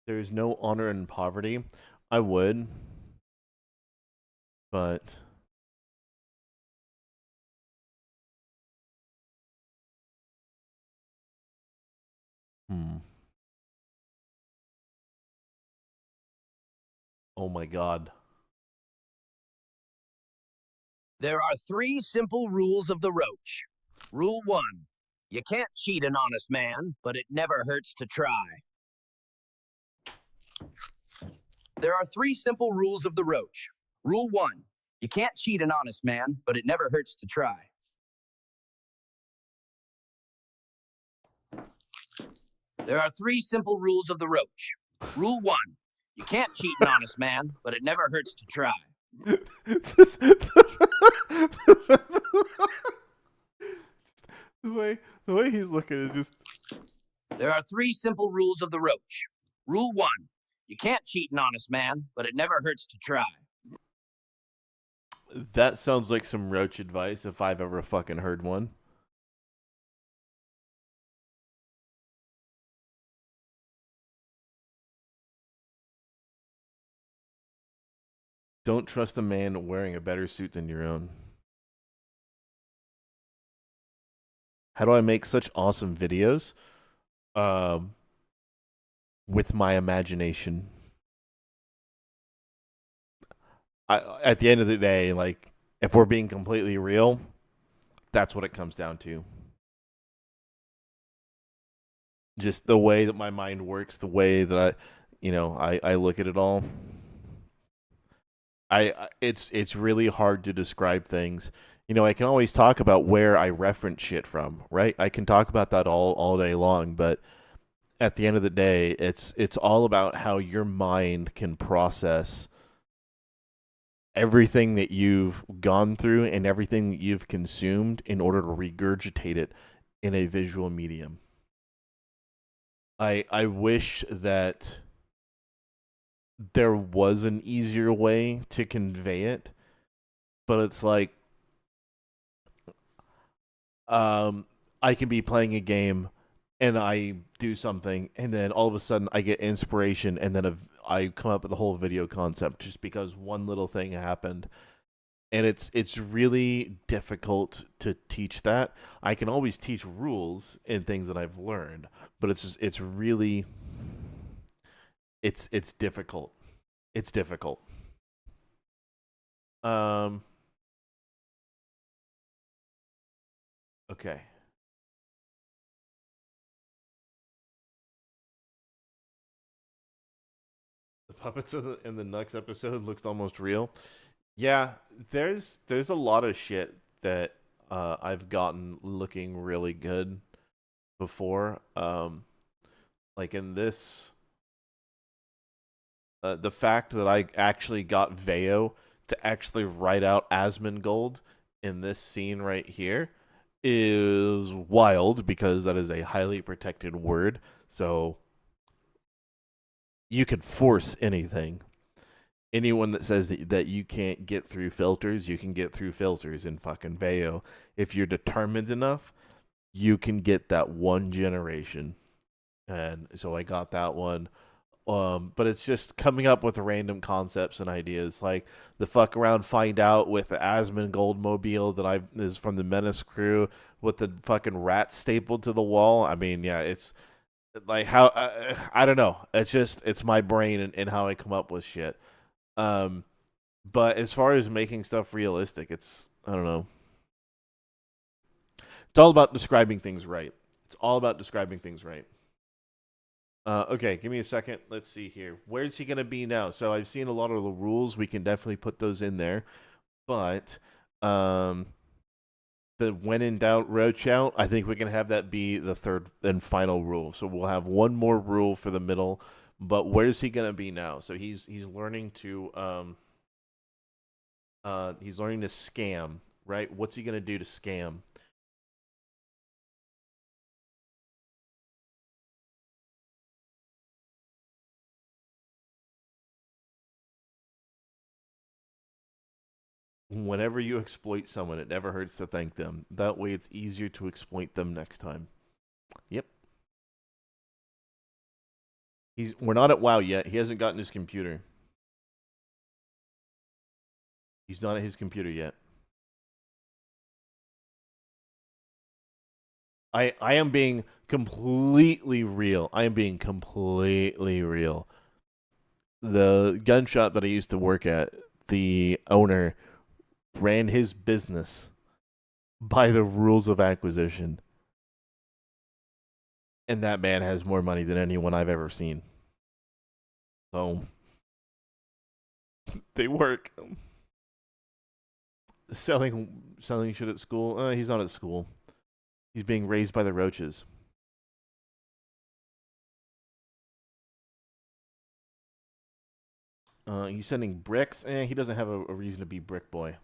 There is no honor in poverty. I would, but oh my God. There are 3 simple rules of the roach. Rule 1. You can't cheat an honest man, but it never hurts to try. There are 3 simple rules of the roach. Rule 1. You can't cheat an honest man, but it never hurts to try. There are 3 simple rules of the roach. Rule 1. You can't cheat an honest man, but it never hurts to try. The way he's looking is just. There are 3 simple rules of the roach. Rule 1. You can't cheat an honest man, but it never hurts to try. That sounds like some roach advice if I've ever fucking heard one. Don't trust a man wearing a better suit than your own. How do I make such awesome videos? With my imagination. At the end of the day, like, if we're being completely real, that's what it comes down to. Just the way that my mind works, the way that I look at it all. It's really hard to describe things. I can always talk about where I reference shit from, right? I can talk about that all day long, but at the end of the day, it's all about how your mind can process everything that you've gone through and everything that you've consumed in order to regurgitate it in a visual medium. I wish that there was an easier way to convey it, but it's like I can be playing a game and I do something and then all of a sudden I get inspiration and then I come up with the whole video concept just because one little thing happened. And it's really difficult to teach that. I can always teach rules and things that I've learned, but it's difficult. It's difficult. Okay. The puppets in the Nux episode looks almost real. Yeah, there's a lot of shit that I've gotten looking really good before. Like in this, the fact that I actually got Veo to actually write out Asmongold in this scene right here is wild because that is a highly protected word. So you could force anything. Anyone that says that you can't get through filters, you can get through filters in fucking Veo. If you're determined enough, you can get that one generation. And so I got that one. But it's just coming up with random concepts and ideas, like the fuck around find out with the Asmongold mobile that is from the Menace crew with the fucking rat stapled to the wall. I mean, yeah, it's like how I don't know. It's my brain and how I come up with shit. But as far as making stuff realistic, I don't know. It's all about describing things right. Okay, give me a second. Let's see here. Where's he going to be now? So I've seen a lot of the rules. We can definitely put those in there. But the when in doubt, roach out, I think we can have that be the third and final rule. So we'll have one more rule for the middle. But where's he going to be now? So he's learning to scam, right? What's he going to do to scam? whenever you exploit someone, it never hurts to thank them. That way it's easier to exploit them next time. Yep. We're not at WoW yet. He hasn't gotten his computer. He's not at his computer yet. I am being completely real. I am being completely real. The gun shop that I used to work at, the owner ran his business by the rules of acquisition. And that man has more money than anyone I've ever seen. So, they work. Selling shit at school. He's not at school. He's being raised by the roaches. He's sending bricks. He doesn't have a reason to be brick boy.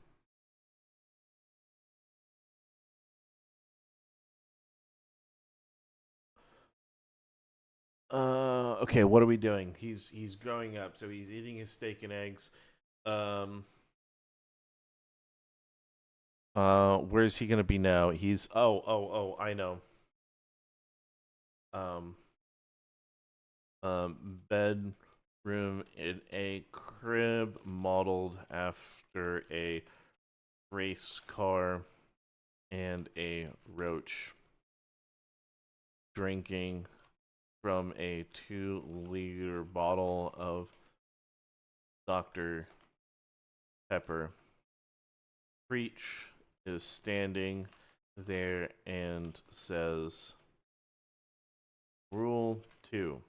Okay, what are we doing? He's growing up, so he's eating his steak and eggs. Where's he gonna be now? He's I know. Bedroom in a crib modeled after a race car and a roach. Drinking from a 2-liter bottle of Dr. Pepper. Preach is standing there and says, Rule 2.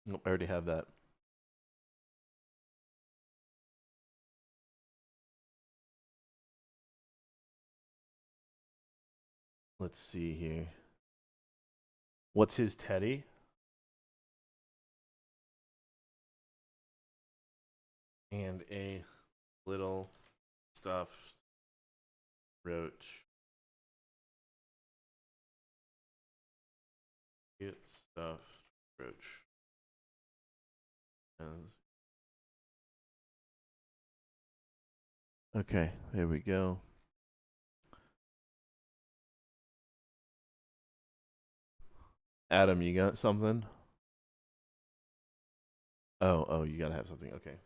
Nope, I already have that. Let's see here. What's his teddy? And a little stuffed roach. Cute stuffed roach. Okay, there we go. Adam, you got something? Oh, you gotta have something. Okay.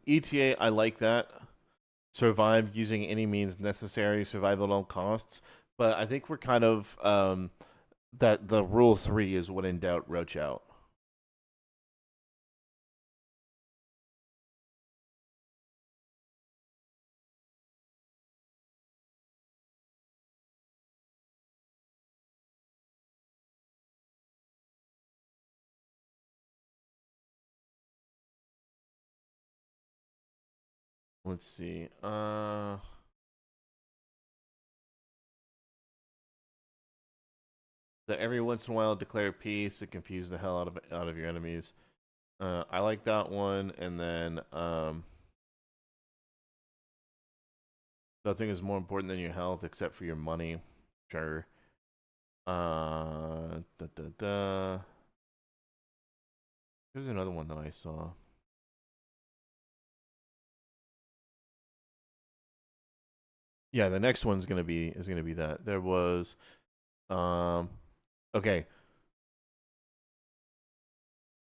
ETA, I like that. Survive using any means necessary, survive at all costs. But I think we're kind of that the rule 3 is when in doubt, roach out. Let's see. That every once in a while declare peace to confuse the hell out of your enemies. I like that one, and then nothing is more important than your health except for your money. Sure. There's another one that I saw. Yeah, the next one's gonna be that. There was okay.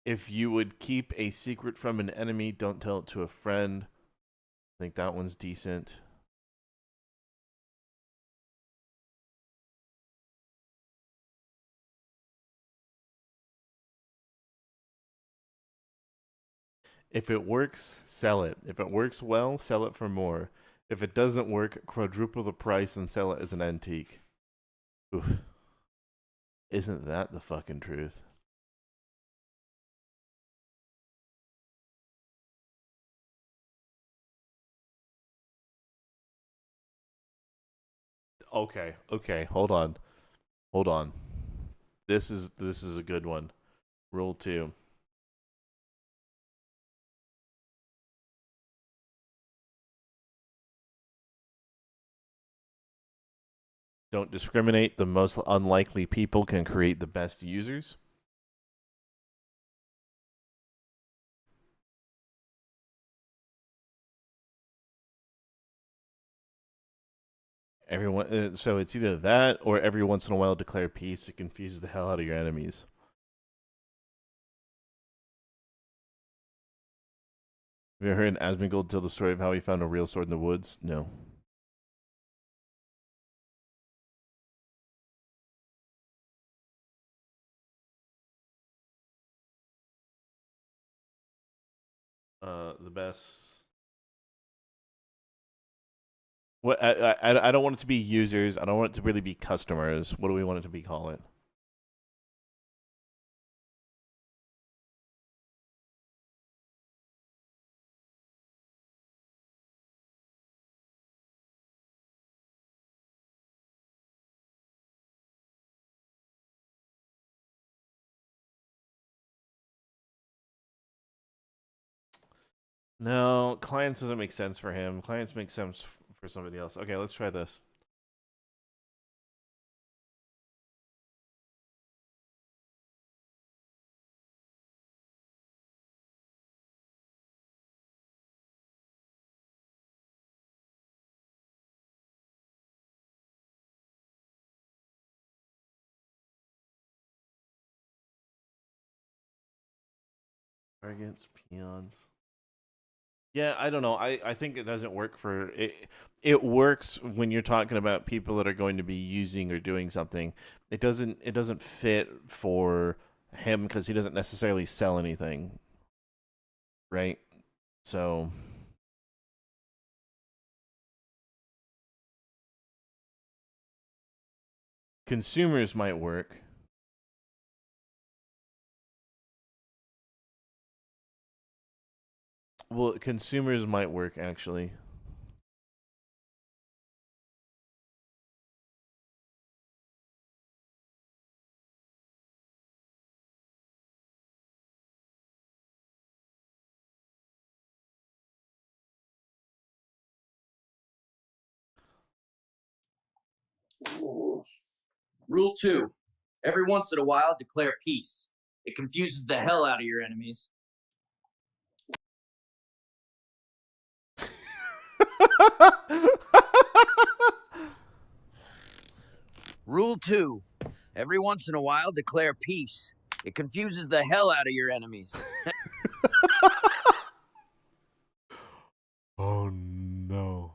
If you would keep a secret from an enemy, don't tell it to a friend. I think that one's decent. If it works, sell it. If it works well, sell it for more. If it doesn't work, quadruple the price and sell it as an antique. Oof. Isn't that the fucking truth? Okay, hold on. This is a good one. Rule 2. Don't discriminate. The most unlikely people can create the best users. Everyone, so it's either that or every once in a while declare peace. It confuses the hell out of your enemies. Have you ever heard Asmongold tell the story of how he found a real sword in the woods? No. The best. What I don't want it to be users. I don't want it to really be customers. What do we want it to be? Call it. No, clients doesn't make sense for him. Clients make sense for somebody else. Okay, let's try this. Against peons. Yeah, I don't know. I think it doesn't work for it. It works when you're talking about people that are going to be using or doing something. It doesn't fit for him because he doesn't necessarily sell anything, right? So consumers might work. Well, consumers might work actually. Rule 2. Every once in a while, declare peace. It confuses the hell out of your enemies. Rule 2. Every once in a while, declare peace. It confuses the hell out of your enemies. Oh no.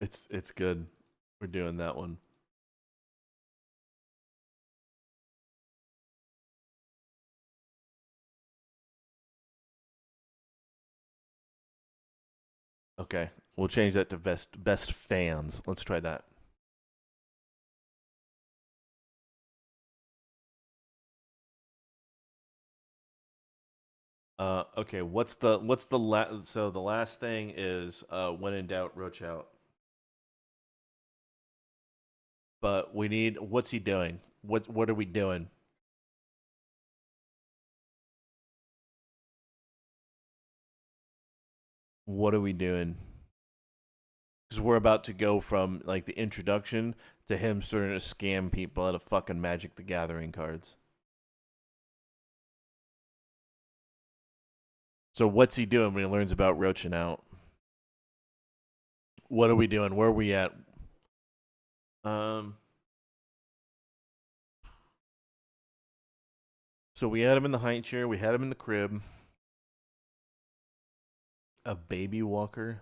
It's good. We're doing that one. Okay, we'll change that to best fans. Let's try that. Okay, so the last thing is when in doubt, roach out. But we need, what's he doing? What are we doing? What are we doing? Because we're about to go from like the introduction to him starting to scam people out of fucking Magic the Gathering cards. So what's he doing when he learns about roaching out? What are we doing? Where are we at? So we had him in the high chair. We had him in the crib. A baby walker.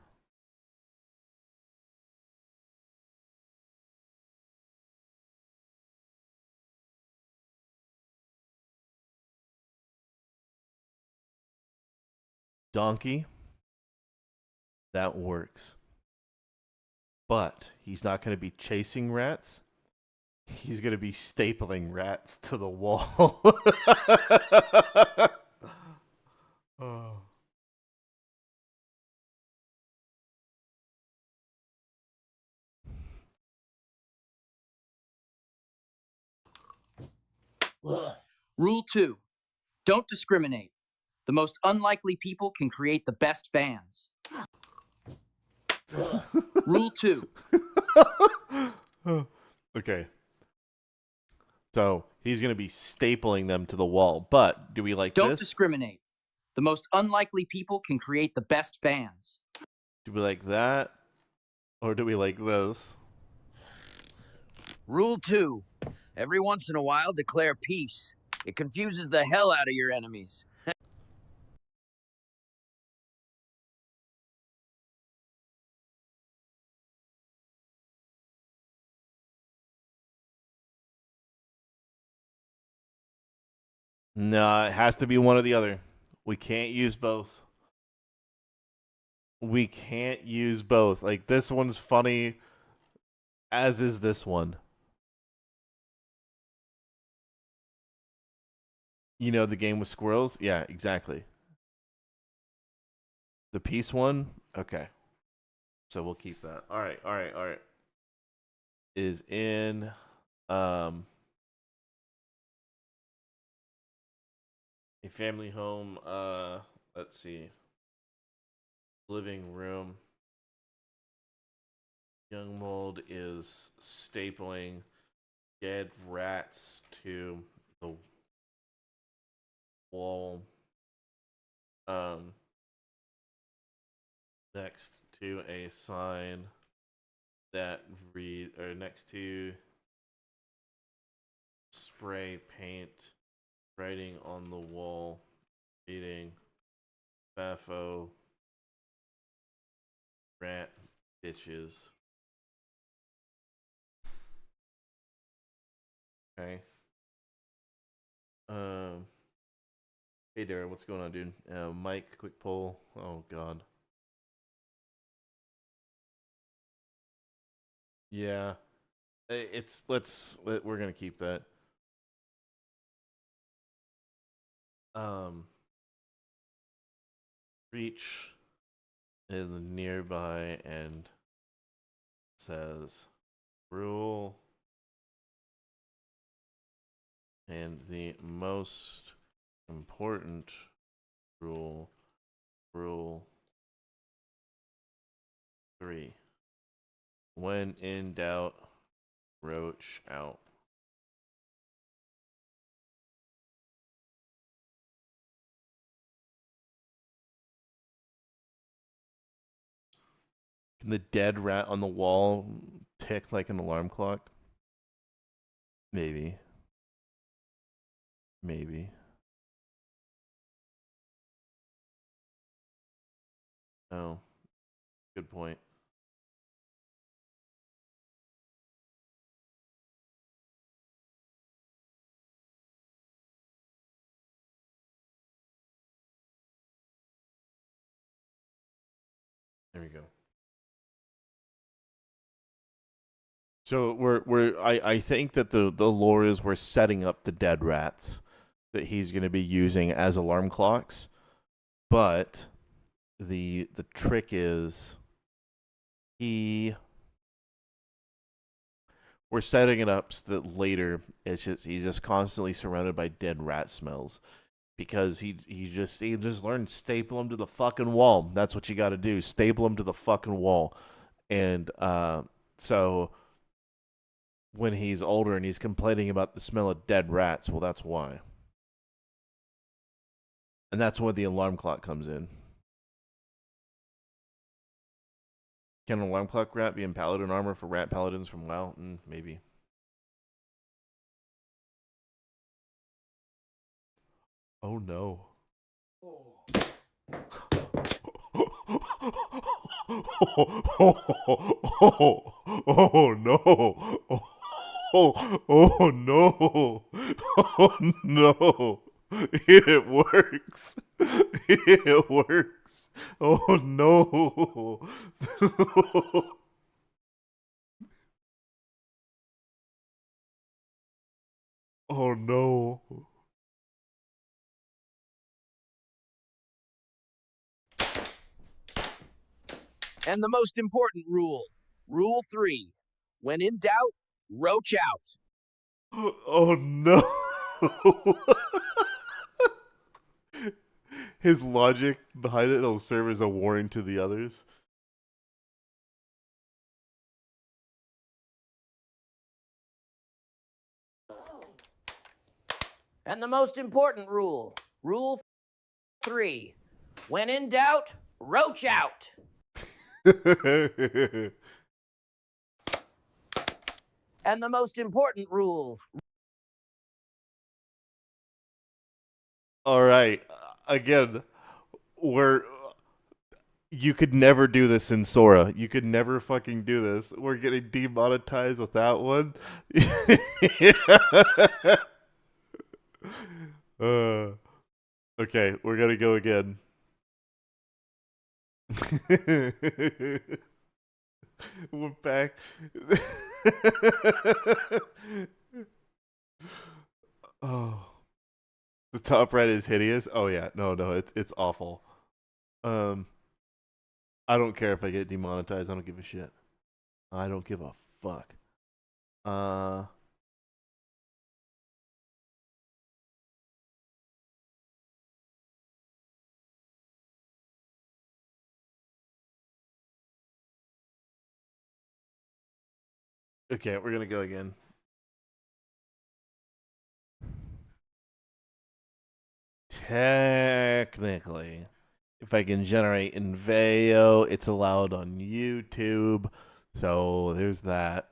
Donkey. That works. But he's not going to be chasing rats. He's going to be stapling rats to the wall. Oh. Rule 2. Don't discriminate. The most unlikely people can create the best fans. Rule 2. Okay. So he's going to be stapling them to the wall. But do we like Don't this? discriminate. The most unlikely people can create the best fans. Do we like that? Or do we like this? Rule 2. Every once in a while, declare peace. It confuses the hell out of your enemies. No, it has to be one or the other. We can't use both. We can't use both. Like, this one's funny, as is this one. You know the game with squirrels? Yeah, exactly. The peace one? Okay. So we'll keep that. All right. Is in a family home, let's see. Living room. Young Mold is stapling dead rats to the wall. Next to a sign that read, or next to spray paint writing on the wall reading Bafo rat bitches. Okay. Hey Darren, what's going on, dude? Mike, quick poll. Oh god. Yeah. We're gonna keep that. Reach is nearby and says rule, and the most important rule 3. When in doubt, roach out. Can the dead rat on the wall tick like an alarm clock? Maybe. Oh, good point. There we go. So I think that the lore is we're setting up the dead rats that he's going to be using as alarm clocks, but the trick is we're setting it up so that later he's just constantly surrounded by dead rat smells, because he just learned staple them to the fucking wall. That's what you got to do, staple them to the fucking wall. And so when he's older and he's complaining about the smell of dead rats, well, that's why. And that's where the alarm clock comes in. Can an alarm clock rat be in paladin armor for rat paladins from WoW? Maybe. Oh no. Oh no. Oh no. Oh no. It works. It works. Oh no. Oh no. And the most important rule, Rule 3. When in doubt, roach out. Oh no. His logic behind it will serve as a warning to the others. And the most important rule, Rule 3. When in doubt, roach out. And the most important rule. All right. Again, you could never do this in Sora. You could never fucking do this. We're getting demonetized with that one. Okay, we're gonna go again. We're back. Oh, the top right is hideous. Oh yeah, no, it's awful. I don't care if I get demonetized. I don't give a shit. I don't give a fuck. Okay, we're gonna go again. Technically, if I can generate in Veo, it's allowed on YouTube. So there's that.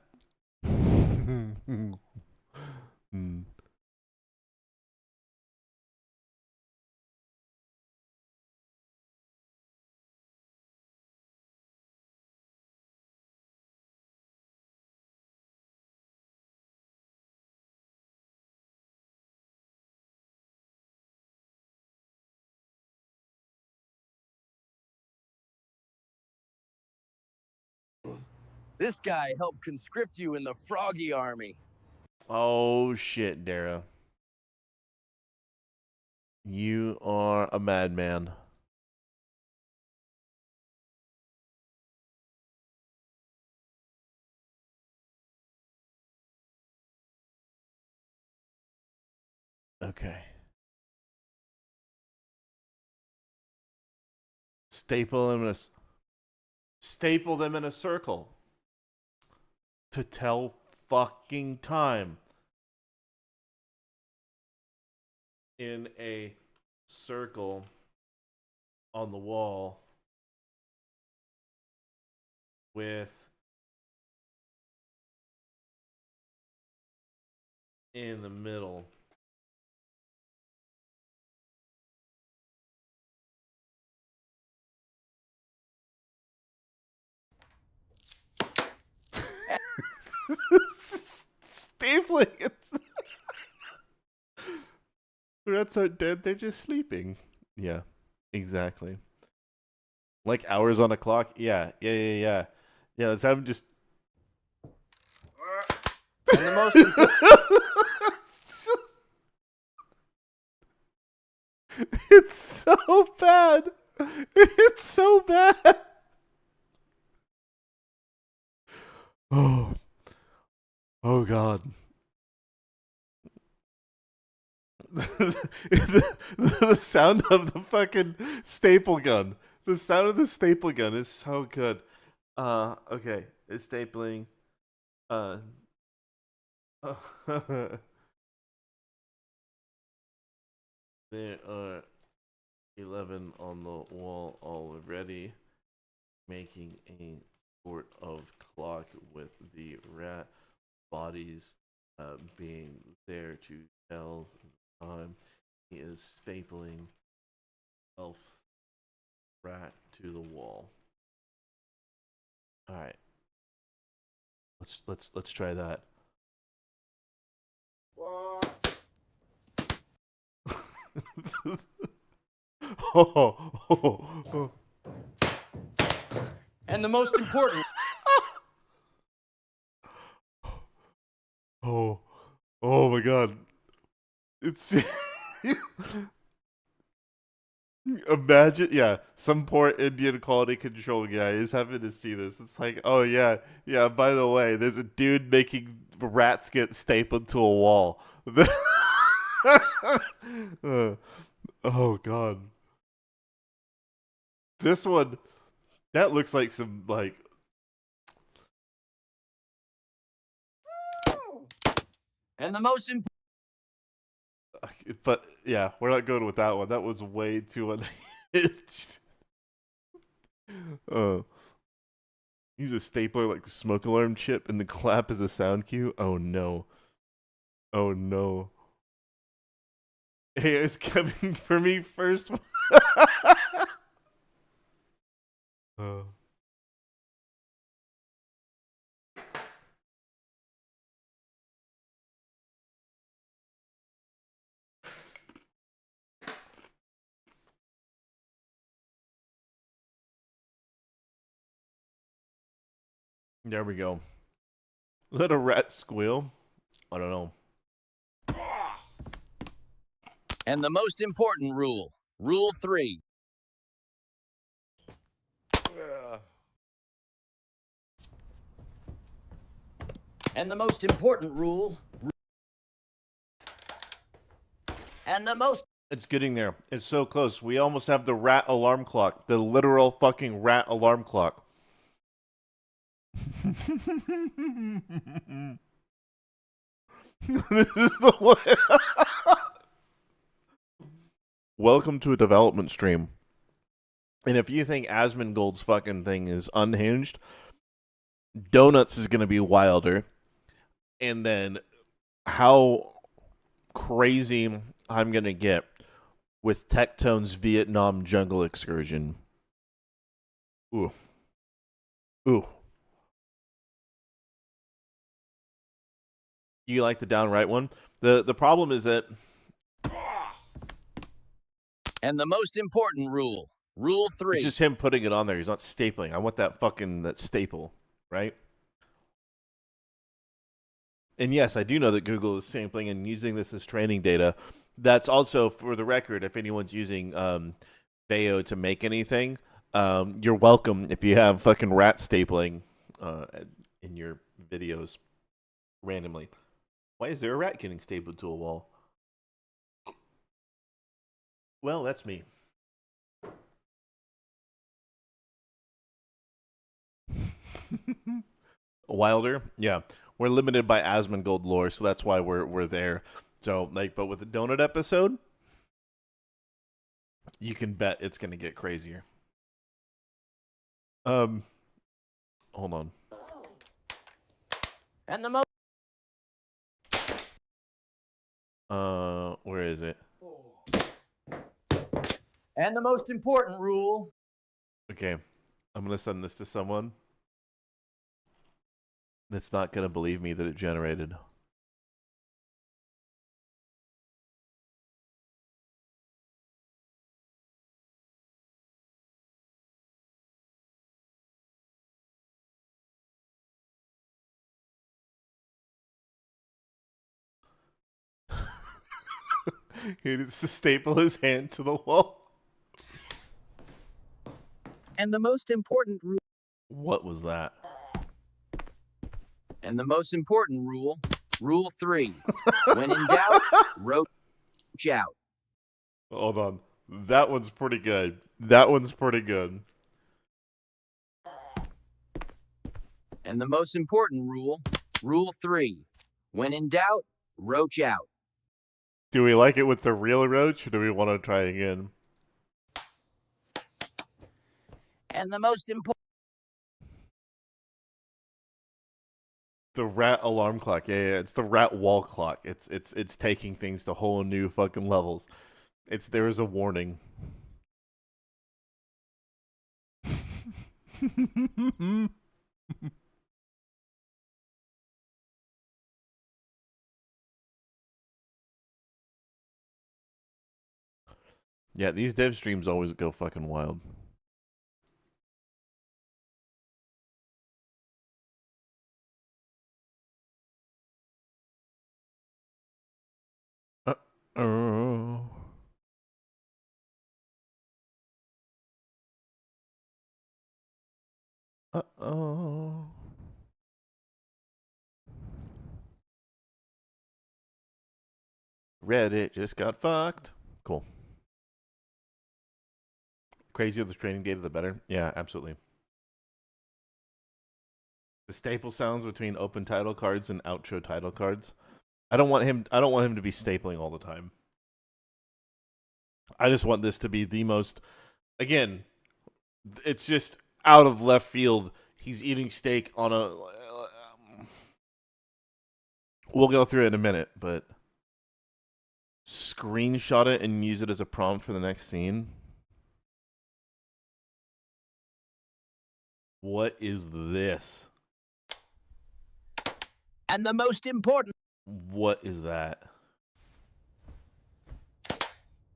This guy helped conscript you in the Froggy Army. Oh shit, Dara. You are a madman. Okay. Staple them in a circle to tell fucking time. In a circle on the wall with in the middle. Stapling. Rats aren't dead, they're just sleeping. Yeah, exactly. Like hours on a clock? Yeah, let's have them just. And the most It's so bad. It's so bad. Oh God. The sound of the fucking staple gun. The sound of the staple gun is so good. Okay. It's stapling. There are 11 on the wall already, making a sort of clock with the rat bodies being there to tell the time. He is stapling elf rat to the wall. All right. Let's try that. And the most important. Oh my God. It's imagine, yeah, some poor Indian quality control guy is having to see this. It's like, oh yeah, by the way, there's a dude making rats get stapled to a wall. Oh god. This one, that looks like some like. And the most important. But yeah, we're not going with that one. That was way too unhinged. Use a stapler like the smoke alarm chip, and the clap as a sound cue. Oh no. Oh no. Hey, it's coming for me first. uh. There we go. Let a rat squeal. I don't know. And the most important rule. Rule 3. And the most important rule. And the most. It's getting there. It's so close. We almost have the rat alarm clock. The literal fucking rat alarm clock. This is the one. Welcome to a development stream. And if you think Asmongold's fucking thing is unhinged, Donuts is going to be wilder. And then how crazy I'm going to get with Tectone's Vietnam jungle excursion. Ooh. Ooh. You like the downright one? The problem is that... And the most important rule. Rule 3. It's just him putting it on there. He's not stapling. I want that staple, right? And yes, I do know that Google is sampling and using this as training data. That's also, for the record, if anyone's using Veo to make anything, you're welcome if you have fucking rat stapling in your videos randomly. Why is there a rat getting stapled to a wall? Well, that's me. Wilder? Yeah. We're limited by Asmongold lore, so that's why we're there. So, like, but with the donut episode, you can bet it's gonna get crazier. Hold on. And the most. Where is it? And the most important rule. Okay. I'm gonna send this to someone that's not gonna believe me that it generated. He needs to staple his hand to the wall. And the most important rule. What was that? And the most important rule. Rule 3. When in doubt, roach out. Hold on. That one's pretty good. That one's pretty good. And the most important rule. Rule 3. When in doubt, roach out. Do we like it with the real roach, or do we want to try again? And the most important. The rat alarm clock. Yeah, it's the rat wall clock. It's taking things to whole new fucking levels. There is a warning. Yeah, these dev streams always go fucking wild. Uh-oh. Uh-oh. Reddit just got fucked. Cool. Crazier the training data, the better. Yeah, absolutely. The staple sounds between open title cards and outro title cards. I don't want him to be stapling all the time. I just want this to be the most, again, it's just out of left field. He's eating steak on a we'll go through it in a minute, but screenshot it and use it as a prompt for the next scene. What is this? And the most important. What is that?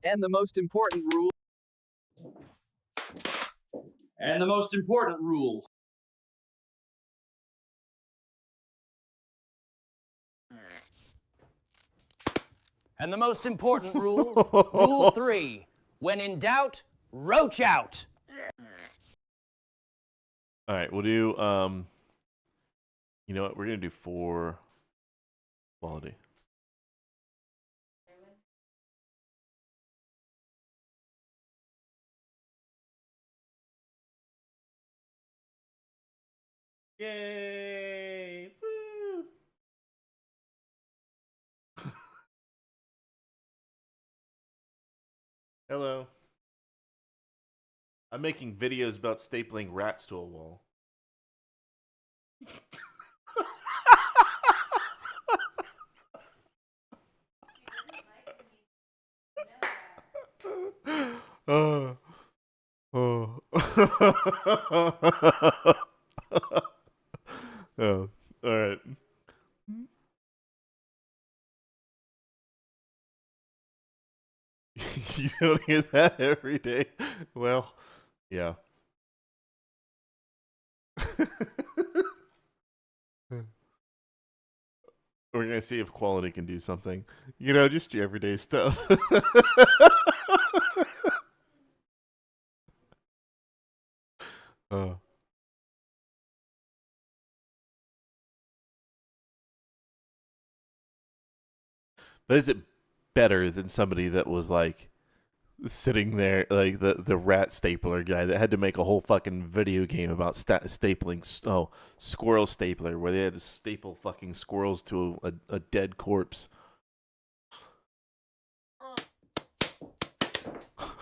And the most important rule. And the most important rule. And the most important rule, Rule 3. When in doubt, roach out. All right, we'll do, you know what? We're going to do 4 quality. Yay! Woo! Hello. I'm making videos about stapling rats to a wall. Oh. Oh. Oh. All right. You don't hear that every day. Well, yeah. We're gonna see if quality can do something. You know, just your everyday stuff. Oh. But is it better than somebody that was like sitting there, like the rat stapler guy that had to make a whole fucking video game about stapling, squirrel stapler, where they had to staple fucking squirrels to a dead corpse.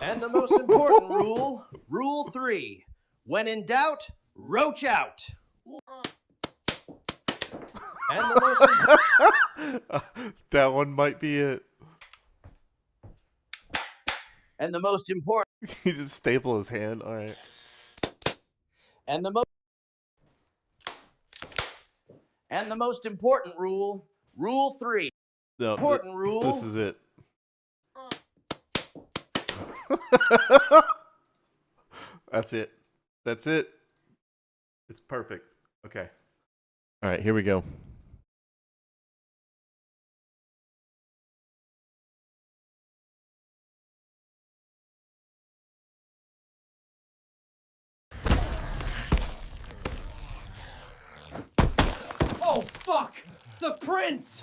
And the most important rule, Rule 3. When in doubt, roach out. And the most That one might be it. And the most important. He just staple his hand. All right. And the most important rule, Rule 3. No, Important rule. This is it. That's it. That's it. It's perfect. Okay. All right, here we go. Oh, fuck! The prince!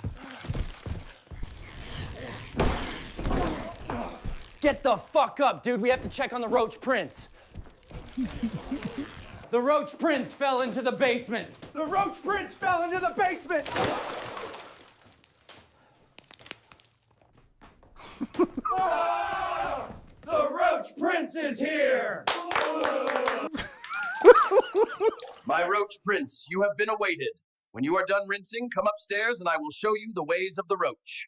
Get the fuck up, dude. We have to check on the Roach Prince. The Roach Prince fell into the basement. The Roach Prince fell into the basement! Ah! The Roach Prince is here! My Roach Prince, you have been awaited. When you are done rinsing, come upstairs and I will show you the ways of the roach.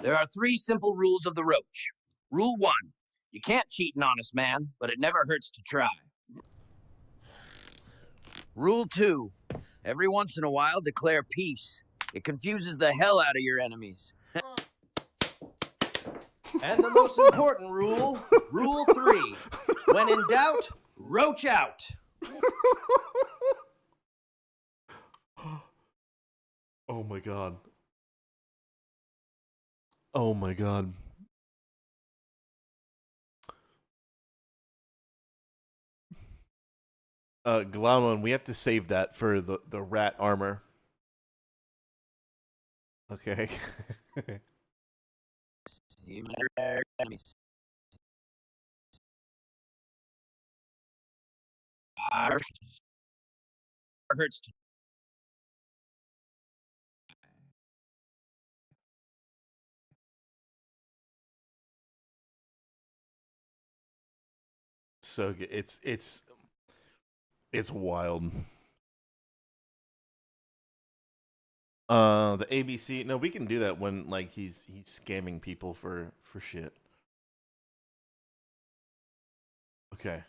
There are 3 simple rules of the roach. Rule 1. You can't cheat an honest man, but it never hurts to try. Rule 2. Every once in a while, declare peace. It confuses the hell out of your enemies. And the most important rule, Rule 3. When in doubt, roach out. Oh my god. Oh my god. Glamour, we have to save that for the rat armor. Okay. Enemies. Hurts to So good. It's wild. The ABC. No, we can do that when like he's scamming people for shit. Okay.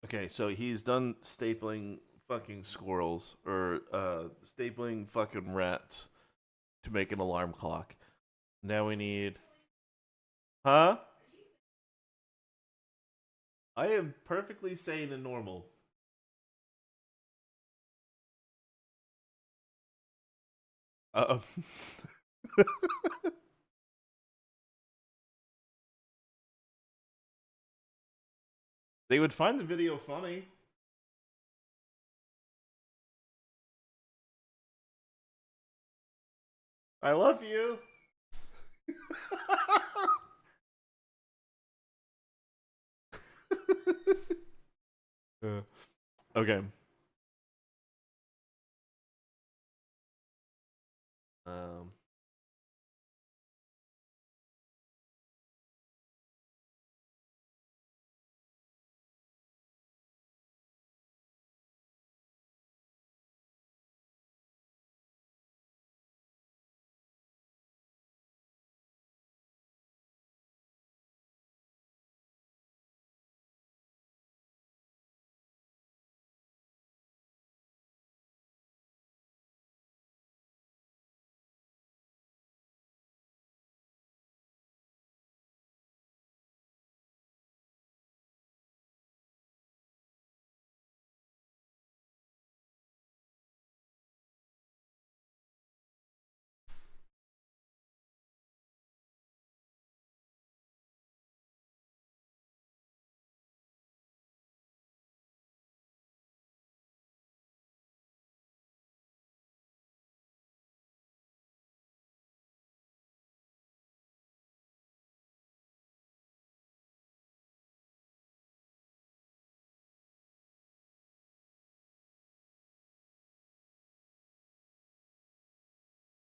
Okay, so he's done stapling fucking squirrels or stapling fucking rats to make an alarm clock. Now we need Huh? I am perfectly sane and normal. Uh They would find the video funny. I love you. Okay. Um.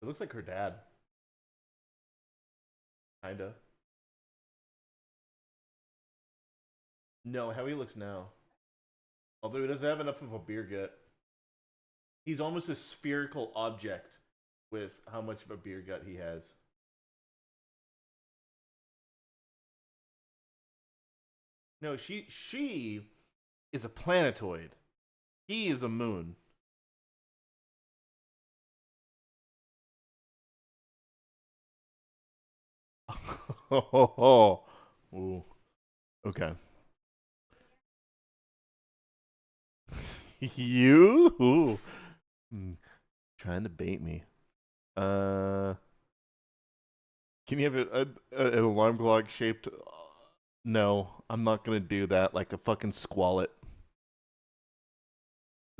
It looks like her dad. Kinda. No, how he looks now. Although he doesn't have enough of a beer gut. He's almost a spherical object with how much of a beer gut he has. No, she is a planetoid. He is a moon. Ooh. Okay. You? Ooh. Trying to bait me. Can you have an alarm clock shaped? No, I'm not gonna do that. Like a fucking squalet.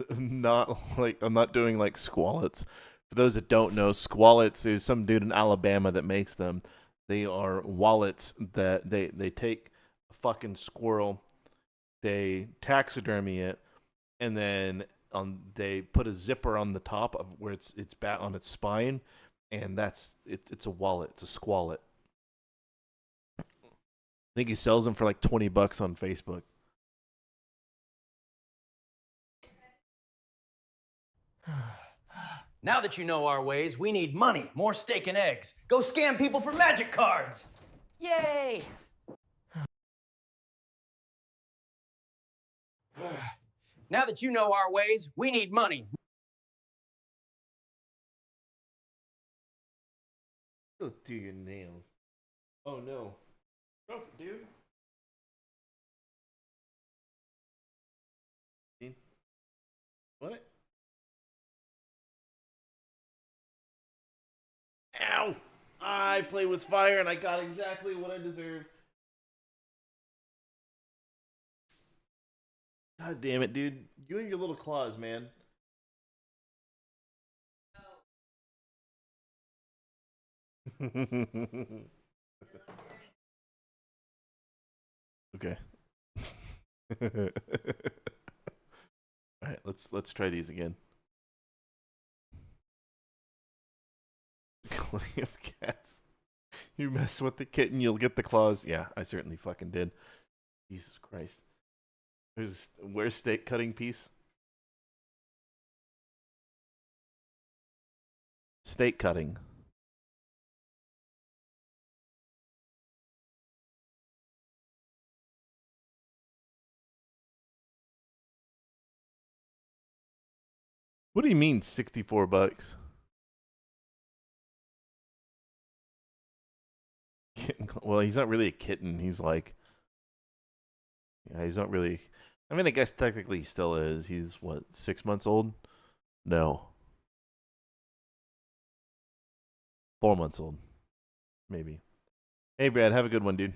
Not like I'm not doing like squalets. For those that don't know, squalets is some dude in Alabama that makes them. They are wallets that they take a fucking squirrel, they taxidermy it, and then they put a zipper on the top of where it's bat on its spine, and that's it's a wallet. It's a squalet. I think he sells them for like $20 on Facebook. Now that you know our ways, we need money, more steak and eggs. Go scam people for magic cards. Yay! Now that you know our ways, we need money. Go do your nails. Oh no. Oh, dude. What? Ow! I play with fire and I got exactly what I deserved. God damn it, dude. You and your little claws, man. Okay. All right, let's try these again. Clay of cats. You mess with the kitten, you'll get the claws. Yeah, I certainly fucking did. Jesus Christ. Where's steak cutting piece? Steak cutting. What do you mean 64 bucks? Well, he's not really a kitten. He's like, yeah, he's not really. I mean, I guess technically he still is. He's what, 6 months old? No, 4 months old, maybe. Hey, Brad, have a good one, dude.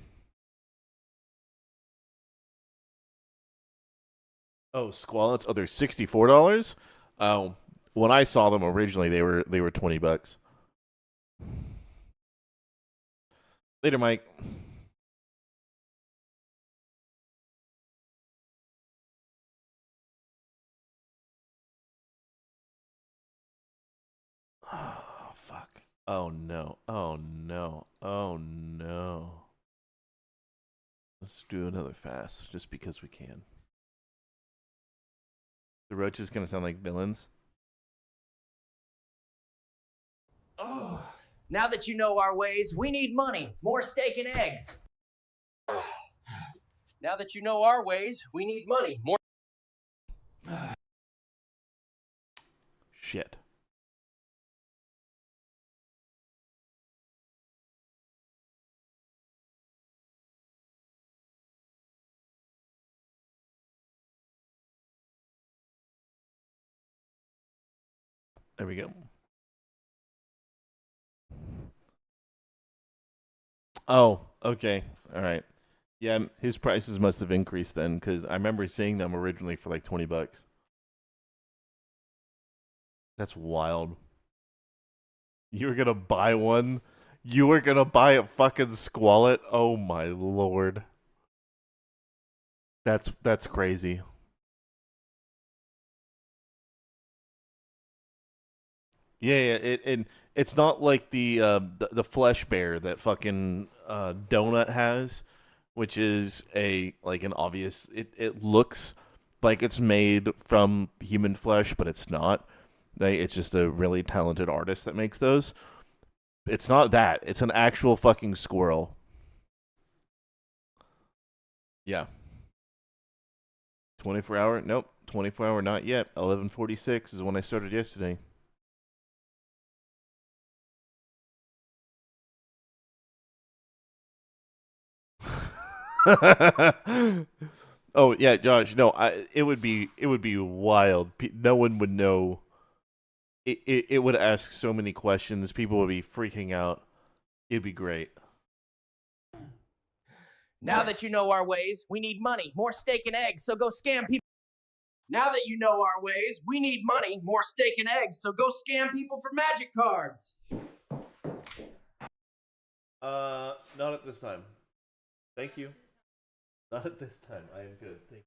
Oh, squallets. Oh, they're $64. Oh, when I saw them originally, they were $20. Later, Mike. Oh, fuck. Oh, no. Oh, no. Oh, no. Let's do another fast, just because we can. The roach is going to sound like villains. Oh. Now that you know our ways, we need money, more steak and eggs. Now that you know our ways, we need money, more. Shit. There we go. Oh, okay. All right. Yeah, his prices must have increased then, because I remember seeing them originally for like $20. That's wild. You were gonna buy one? You were gonna buy a fucking squallet? Oh my lord. That's crazy. Yeah, it's not like the flesh bear that fucking Donut has, which is an obvious. It looks like it's made from human flesh, but it's not. It's just a really talented artist that makes those. It's not that. It's an actual fucking squirrel. Yeah. 24-hour? Nope. 24-hour not yet. 11:46 is when I started yesterday. Oh yeah, Josh. No, it would be wild. No one would know. It would ask so many questions. People would be freaking out. It'd be great. Now that you know our ways, we need money, more steak and eggs, so go scam people. Now that you know our ways, we need money, more steak and eggs, so go scam people for magic cards. Not at this time. Thank you. Not at this time. I am good. Thank you.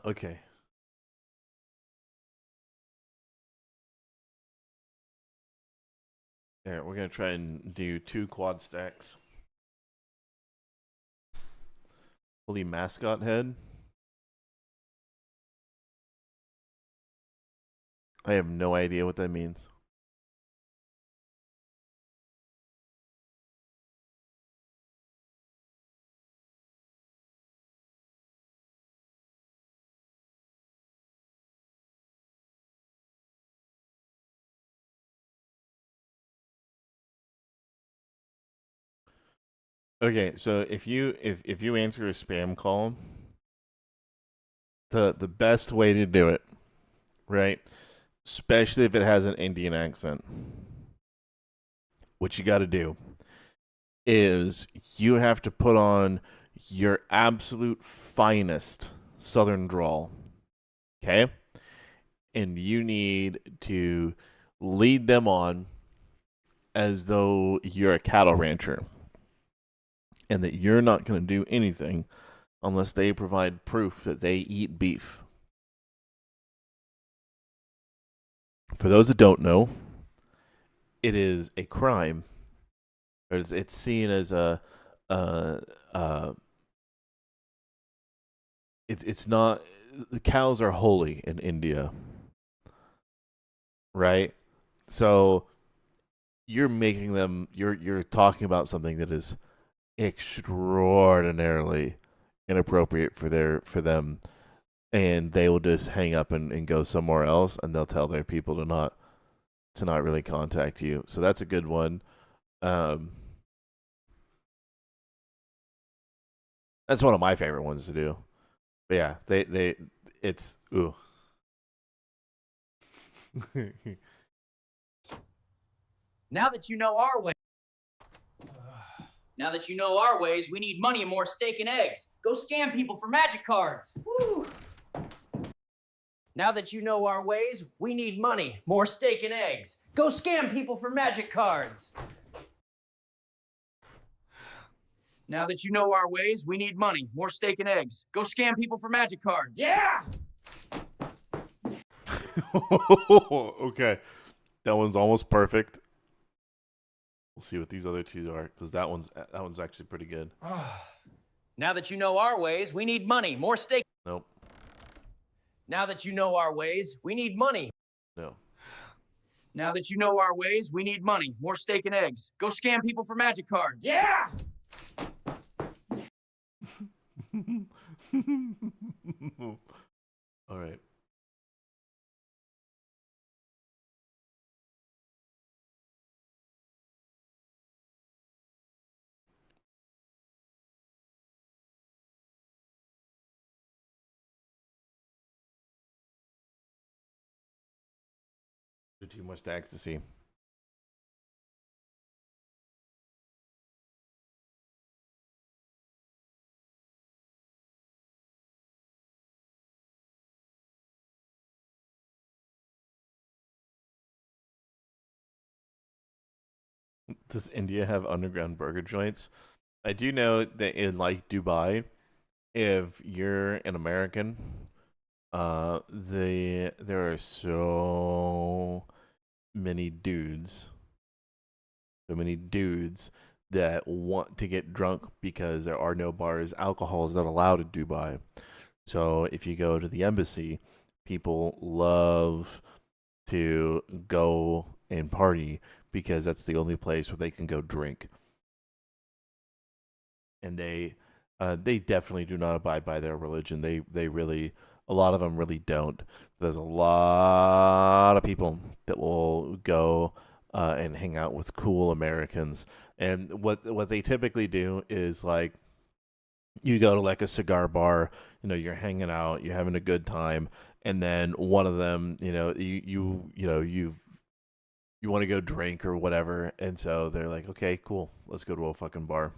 Okay. Alright, we're gonna try and do 2 quad stacks. Holy mascot head. I have no idea what that means. Okay, so if you answer a spam call, the best way to do it, right? Especially if it has an Indian accent. What you got to do is you have to put on your absolute finest southern drawl. Okay? And you need to lead them on as though you're a cattle rancher and that you're not going to do anything unless they provide proof that they eat beef. For those that don't know, it is a crime. Or it's seen as it's not, the cows are holy in India, right? So you're making them, you're talking about something that is extraordinarily inappropriate for them, and they will just hang up and go somewhere else, and they'll tell their people to not really contact you. So that's a good one. That's one of my favorite ones to do. But yeah, it's ooh. Now that you know our way. Now that you know our ways, we need money and more steak and eggs. Go scam people for magic cards. Woo. Now that you know our ways, we need money, more steak and eggs. Go scam people for magic cards. Now that you know our ways, we need money, more steak and eggs. Go scam people for magic cards. Yeah! Okay. That one's almost perfect. We'll see what these other two are, because that one's actually pretty good. Now that you know our ways, we need money, more steak. Nope. Now that you know our ways, we need money. No. Now that you know our ways, we need money, more steak and eggs. Go scam people for magic cards. Yeah! All right. Too much to ecstasy. Does India have underground burger joints? I do know that in like Dubai, if you're an American, there are so many dudes that want to get drunk because there are no bars. Alcohol is not allowed in Dubai. So if you go to the embassy, people love to go and party because that's the only place where they can go drink. And they definitely do not abide by their religion. They really, a lot of them really don't. There's a lot of people that will go and hang out with cool Americans. And what they typically do is, like, you go to like a cigar bar, you're hanging out, you're having a good time, and then one of them, you want to go drink or whatever, and so they're like, okay, cool, let's go to a fucking bar.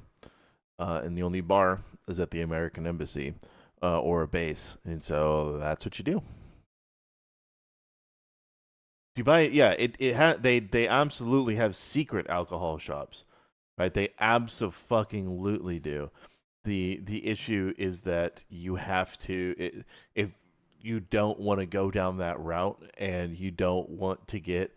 And the only bar is at the American Embassy or a base, and so that's what you do. Dubai, yeah, they absolutely have secret alcohol shops, right? They abso-fucking-lutely do. The issue is that you have to, if you don't want to go down that route and you don't want to get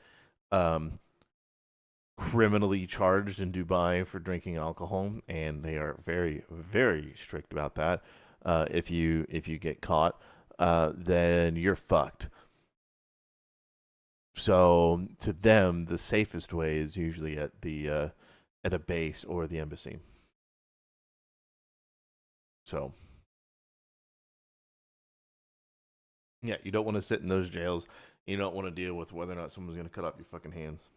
criminally charged in Dubai for drinking alcohol, and they are very, very strict about that. If you get caught, then you're fucked. So to them, the safest way is usually at a base or the embassy. So yeah, you don't want to sit in those jails. You don't want to deal with whether or not someone's going to cut off your fucking hands.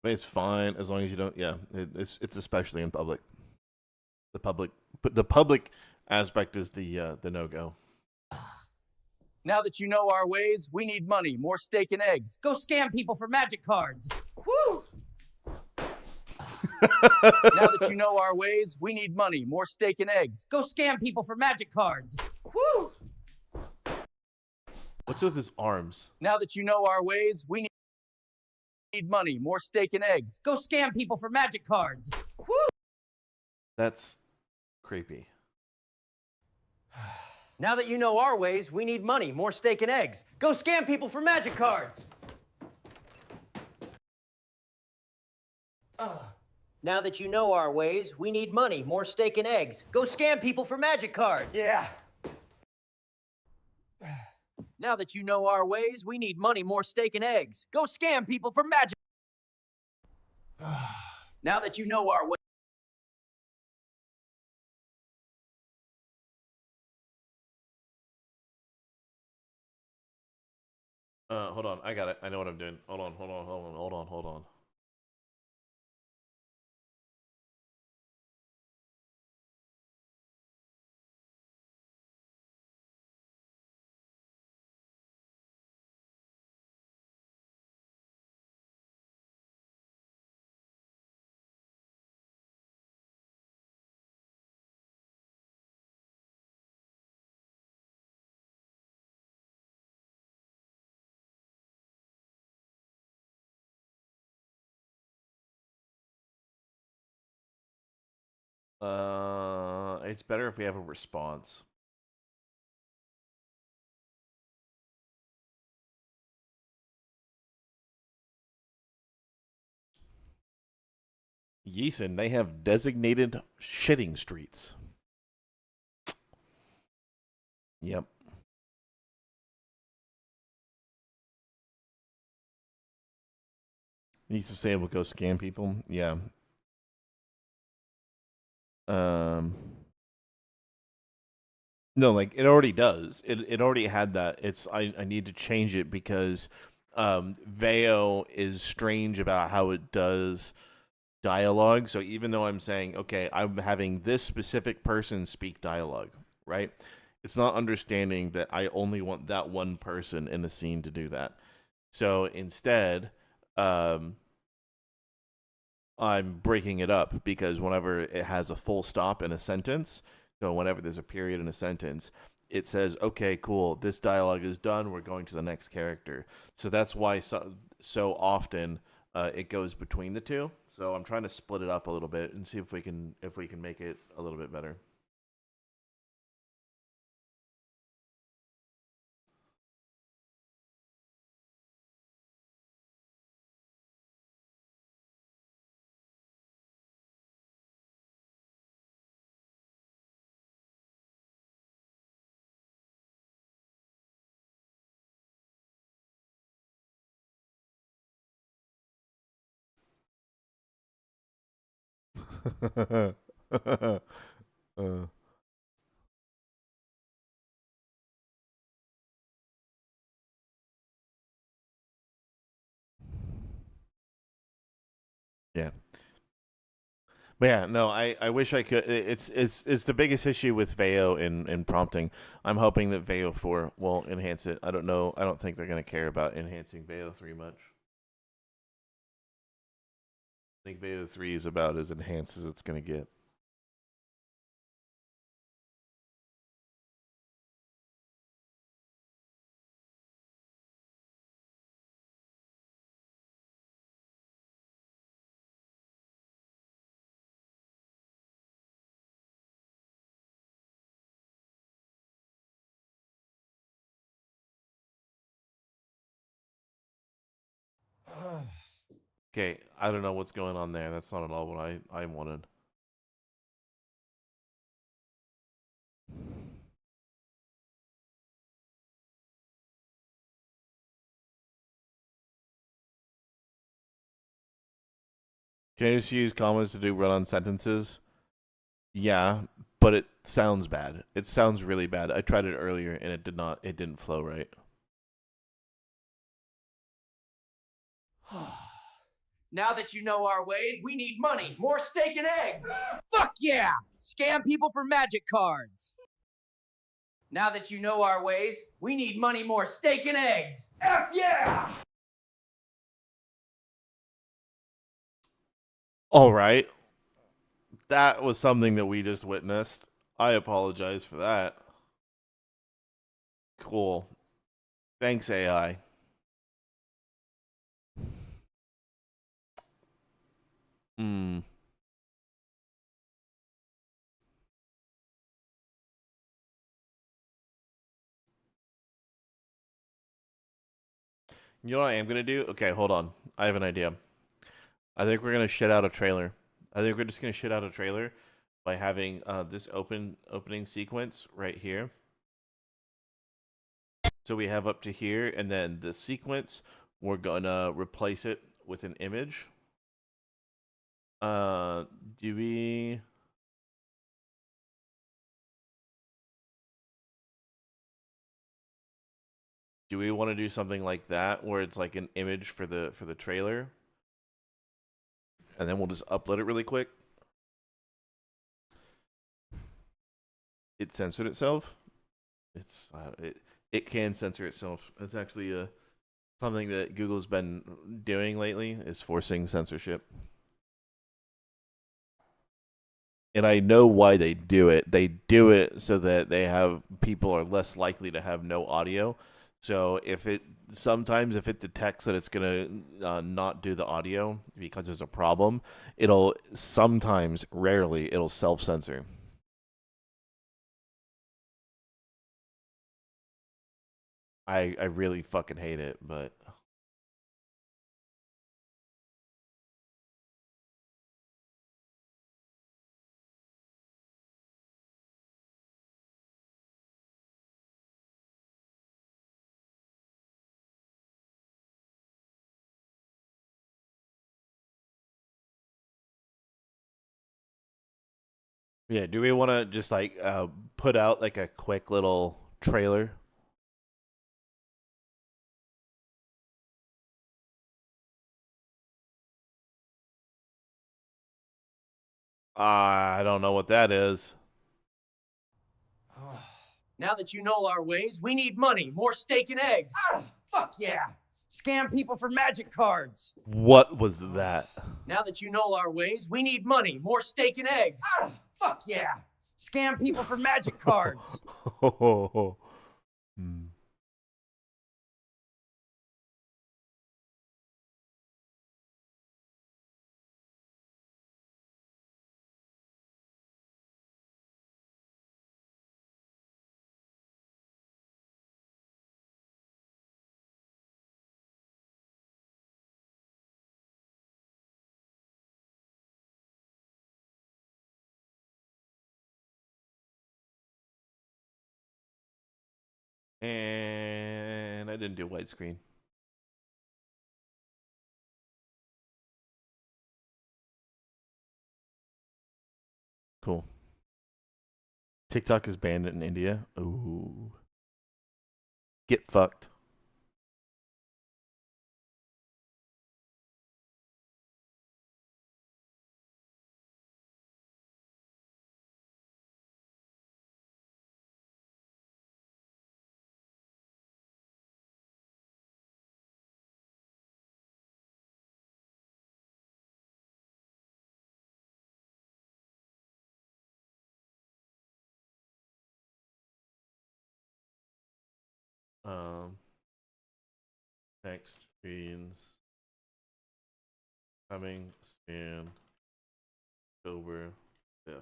I mean, it's fine as long as you don't. Yeah, it's especially in public. The public aspect is the no go. Now that you know our ways, we need money, more steak and eggs. Go scam people for magic cards. Woo! Now that you know our ways, we need money, more steak and eggs. Go scam people for magic cards. Woo! What's with his arms? Now that you know our ways, we need money, more steak and eggs. Go scam people for magic cards. Woo! That's creepy. Now that you know our ways, we need money, more steak and eggs. Go scam people for magic cards. Now that you know our ways, we need money, more steak and eggs. Go scam people for magic cards. Yeah. Now that you know our ways, we need money, more steak and eggs. Go scam people for magic. Now that you know our ways. Hold on. I got it. I know what I'm doing. Hold on. It's better if we have a response. Yeeson, they have designated shitting streets. Yep. Needs to say it will go scam people. Yeah. No, like it already does. It already had that. I need to change it because Veo is strange about how it does dialogue. So even though I'm saying, okay, I'm having this specific person speak dialogue, right? It's not understanding that I only want that one person in the scene to do that. So instead, I'm breaking it up because whenever it has a full stop in a sentence, so whenever there's a period in a sentence, it says, okay, cool, this dialogue is done, we're going to the next character. So that's why so often it goes between the two. So I'm trying to split it up a little bit and see if we can make it a little bit better. Yeah. But yeah, no, I wish I could. It's the biggest issue with Veo in prompting. I'm hoping that Veo 4 will enhance it. I don't know. I don't think they're going to care about enhancing Veo 3 much. I think Veo 3 is about as enhanced as it's going to get. Okay, I don't know what's going on there. That's not at all what I wanted. Can I just use commas to do run-on sentences? Yeah, but it sounds bad. It sounds really bad. I tried it earlier and it didn't flow right. Now that you know our ways, we need money, more steak and eggs. Fuck yeah! Scam people for magic cards. Now that you know our ways, we need money, more steak and eggs. F yeah! All right. That was something that we just witnessed. I apologize for that. Cool. Thanks, AI. Hmm. You know what I am going to do? Okay, hold on. I have an idea. I think we're going to shit out a trailer. I think we're just going to shit out a trailer by having this opening sequence right here. So we have up to here, and then the sequence, we're going to replace it with an image. Do we... Do we want to do something like that, where it's like an image for the trailer, and then we'll just upload it really quick? It censored itself. It can censor itself. It's actually something that Google's been doing lately, is forcing censorship. And I know why they do it. They do it so that people are less likely to have no audio. So sometimes if it detects that it's gonna not do the audio because there's a problem, it'll sometimes, rarely, it'll self-censor. I really fucking hate it, but yeah, do we want to just like put out like a quick little trailer? I don't know what that is. Now that you know our ways, we need money, more steak and eggs. Fuck yeah! Scam people for magic cards. What was that? Now that you know our ways, we need money, more steak and eggs. Fuck yeah! Scam people for magic cards. Hmm. And I didn't do widescreen. Cool. TikTok is banned in India. Ooh. Get fucked. Next screens coming soon, October 5th.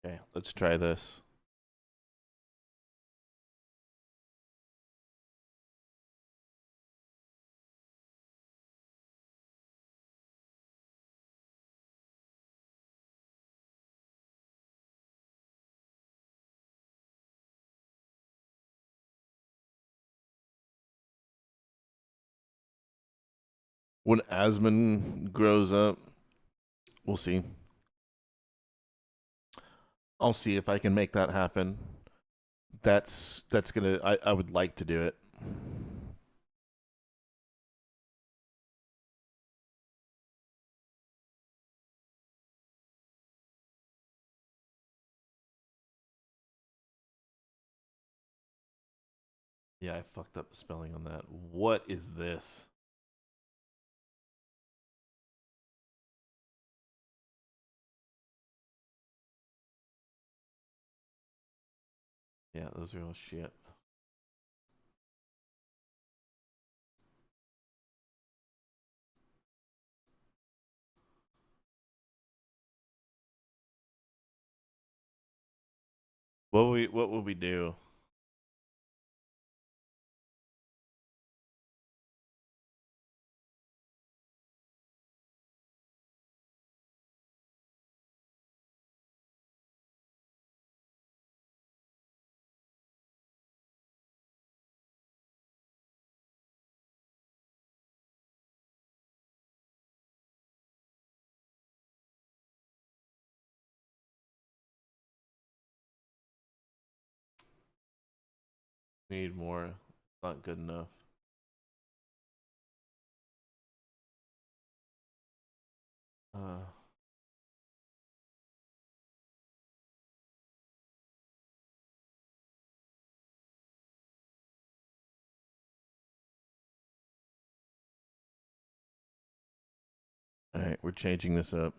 Okay, let's try this. When Asmund grows up, we'll see. I'll see if I can make that happen. That's gonna. I would like to do it. Yeah, I fucked up the spelling on that. What is this? Yeah, those are all shit. What will we do? We need more. Not good enough. Uh, all right, we're changing this up.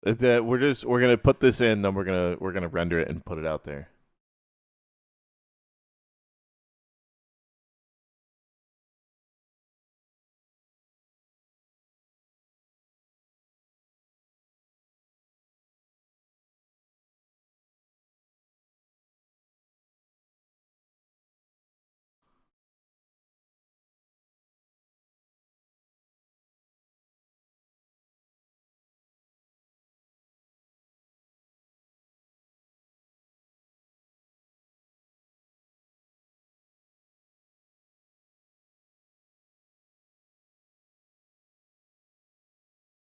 That we're gonna put this in, then we're gonna render it and put it out there.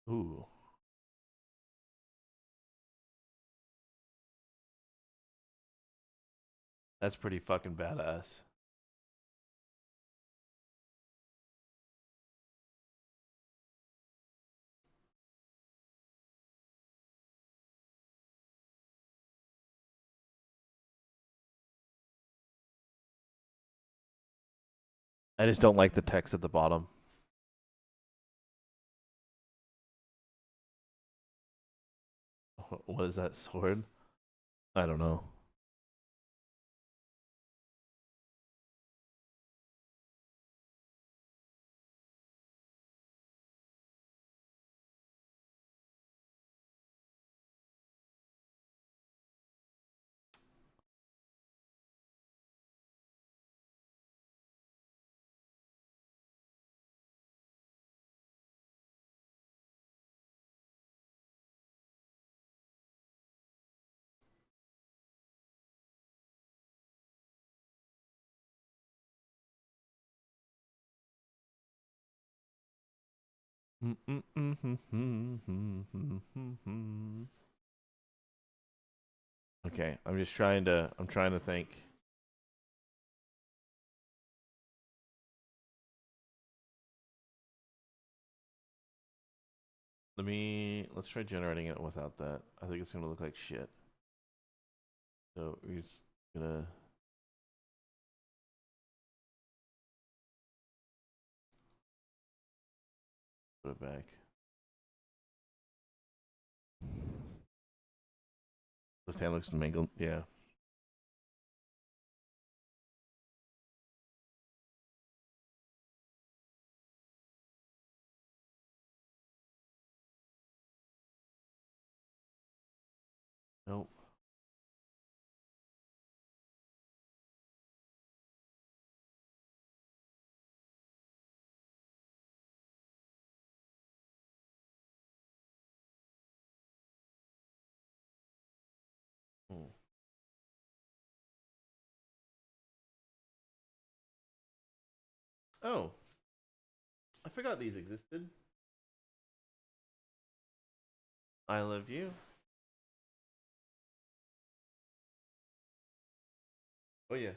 Ooh. That's pretty fucking badass. I just don't like the text at the bottom. What is that sword? I don't know. Okay, I'm trying to think. Let's try generating it without that. I think it's gonna look like shit. So we're just gonna put it back. The fan looks mangled. Yeah. Nope. Oh. Oh. forgot these existed. I love you. Oh yeah.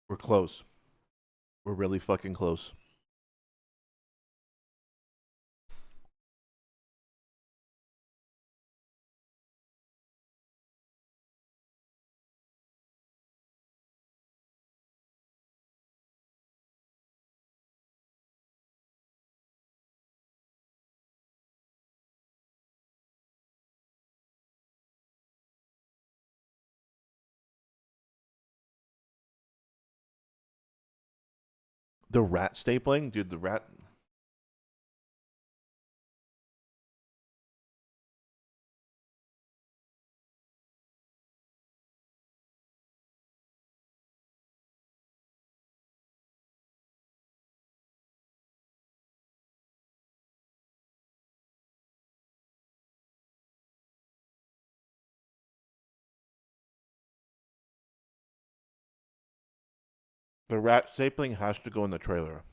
We're close. We're really fucking close. The rat stapling, dude. The rat. The rat stapling has to go in the trailer.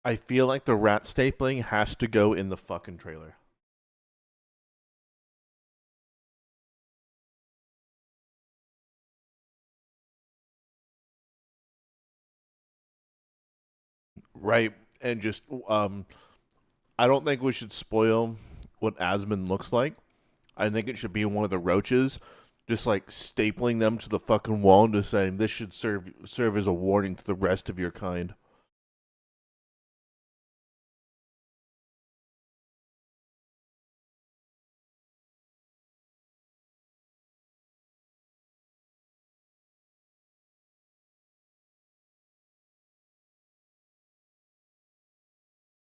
I feel like the rat stapling has to go in the fucking trailer. Right. And just I don't think we should spoil what Asmund looks like. I think it should be one of the roaches, just like stapling them to the fucking wall and just saying this should serve as a warning to the rest of your kind.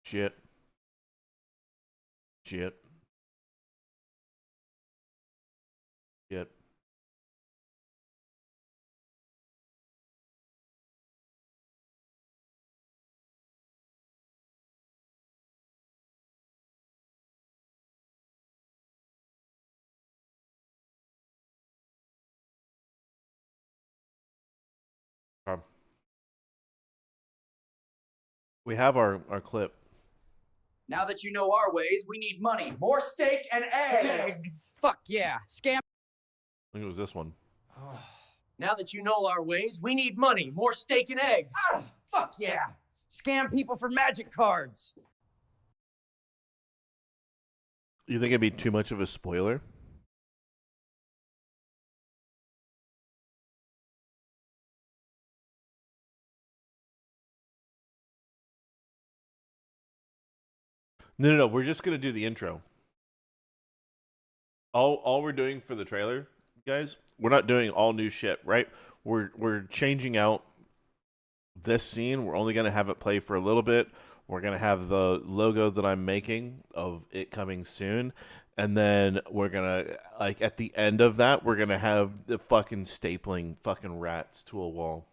Shit. Shit. Shit. We have our clip. Now that you know our ways, we need money, more steak and eggs. Fuck yeah. Scam. I think it was this one. Now that you know our ways, we need money, more steak and eggs. Fuck yeah! Scam people for magic cards. You think it'd be too much of a spoiler? No. We're just gonna do the intro. All we're doing for the trailer, guys, we're not doing all new shit, right? We're changing out this scene. We're only gonna have it play for a little bit. We're gonna have the logo that I'm making of it coming soon, and then we're gonna like at the end of that, we're gonna have the fucking stapling fucking rats to a wall.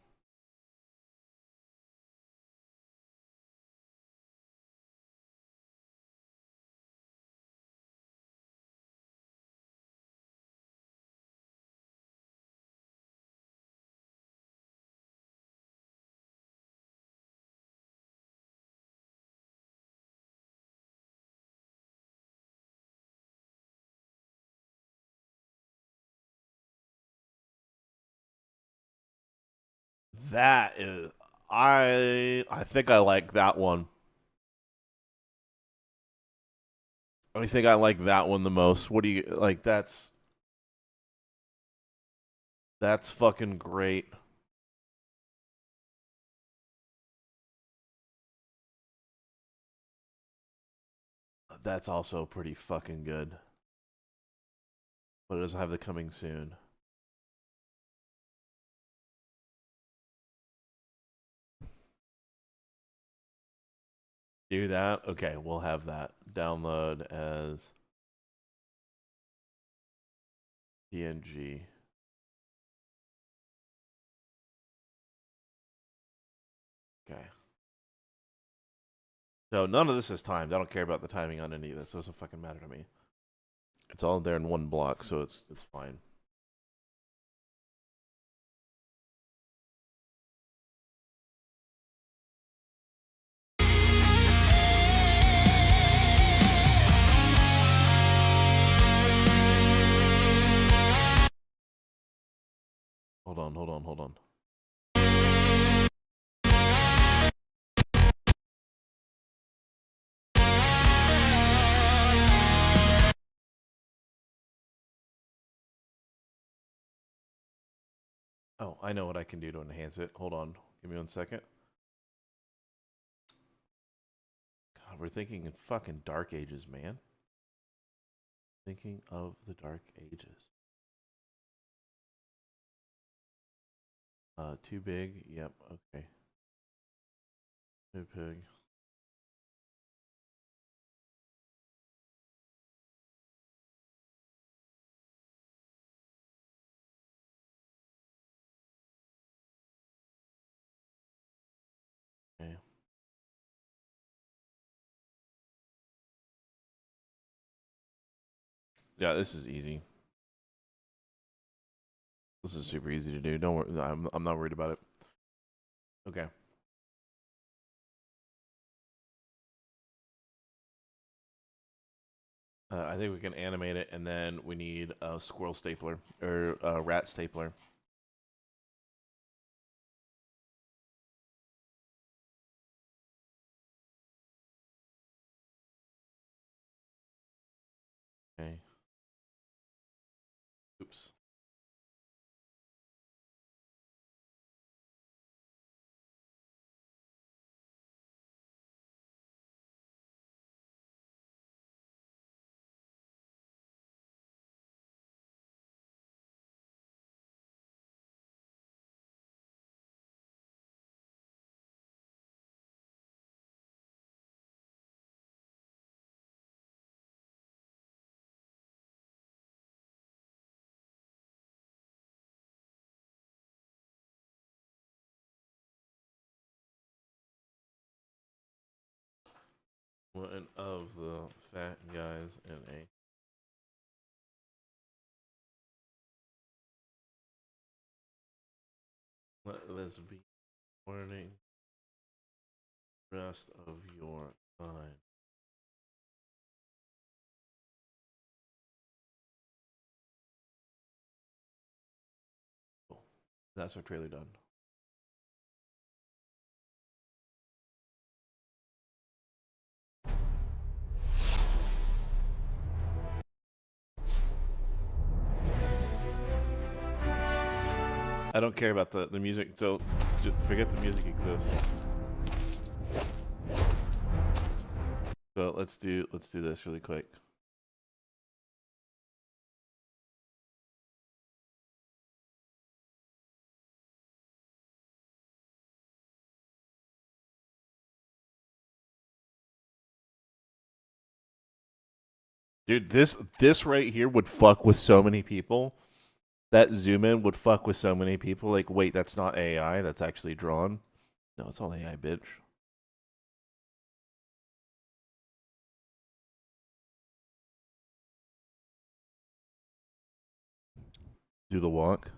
That is, I think I like that one. I think I like that one the most. What do you like? That's fucking great. That's also pretty fucking good. But it doesn't have the coming soon. Do that? Okay, we'll have that. Download as PNG. So none of this is timed. I don't care about the timing on any of this. It doesn't fucking matter to me. It's all there in one block, so it's fine. Hold on. Oh, I know what I can do to enhance it. Hold on. Give me 1 second. God, we're thinking in fucking Dark Ages, man. Thinking of the Dark Ages. Too big. Yep, okay. Too big. Okay. Yeah, this is easy. This is super easy to do. Don't worry. I'm not worried about it. Okay. I think we can animate it, and then we need a squirrel stapler or a rat stapler. Okay. Oops. One of the fat guys in a let this be warning rest of your time. Cool. That's our trailer done. I don't care about the music, so just forget the music exists. So let's do this really quick. Dude, this right here would fuck with so many people. That zoom in would fuck with so many people. Like, wait, that's not AI. That's actually drawn. No, it's all AI, bitch. Do the walk.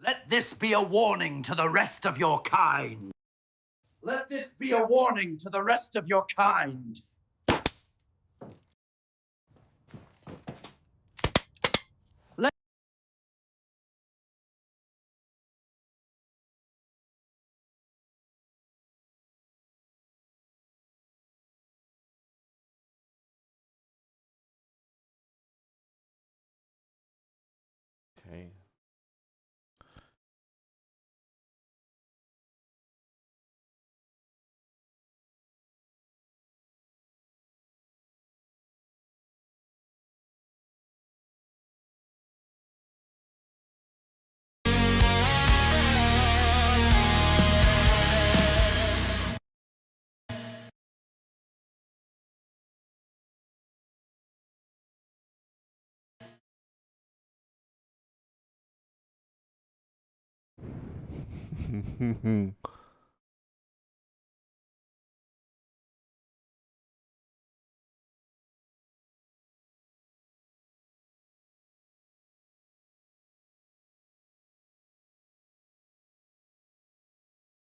Let this be a warning to the rest of your kind. Let this be a warning to the rest of your kind. Okay.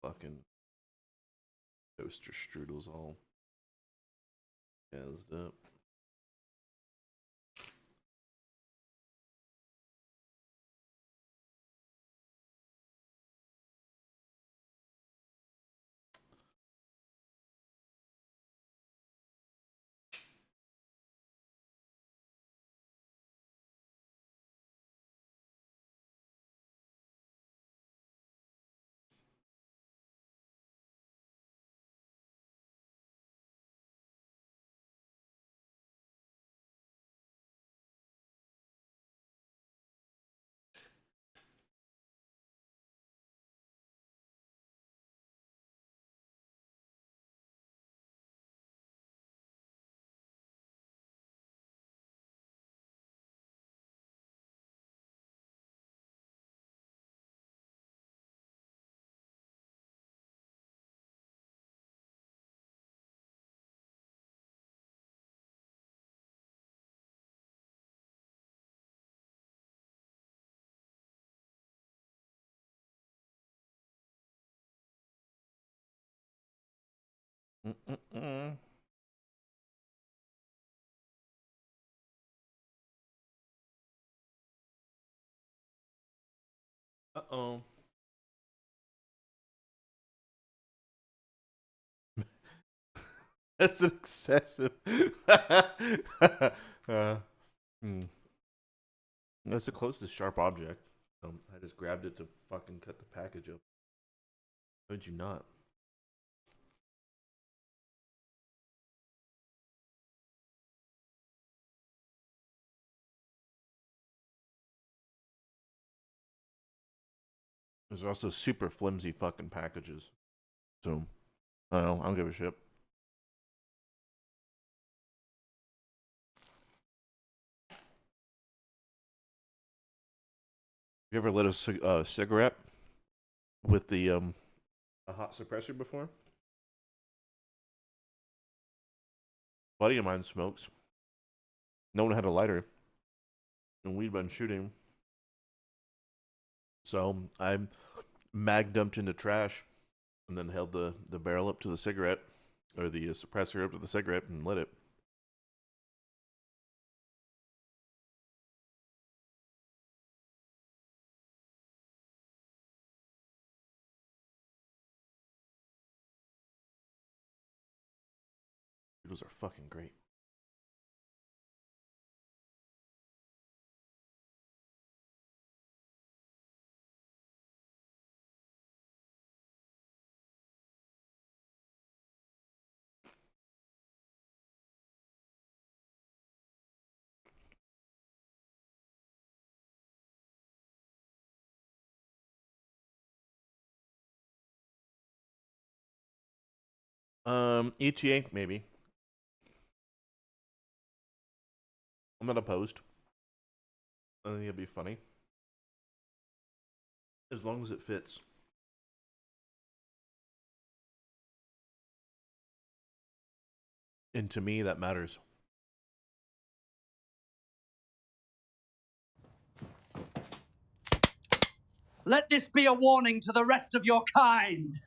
Fucking toaster strudels all jazzed up. Mm-mm-mm. Uh-oh. That's excessive. Hmm. That's the closest sharp object. I just grabbed it to fucking cut the package up. How would you not? There's also super flimsy fucking packages. So, I don't know. I don't give a shit. You ever lit a cigarette with the a hot suppressor before? A buddy of mine smokes. No one had a lighter, and we'd been shooting. So I mag dumped into trash, and then held the barrel up to the cigarette, or the suppressor up to the cigarette, and lit it. Those are fucking great. ETA maybe. I'm not opposed. I think it'd be funny. As long as it fits. And to me, that matters. Let this be a warning to the rest of your kind.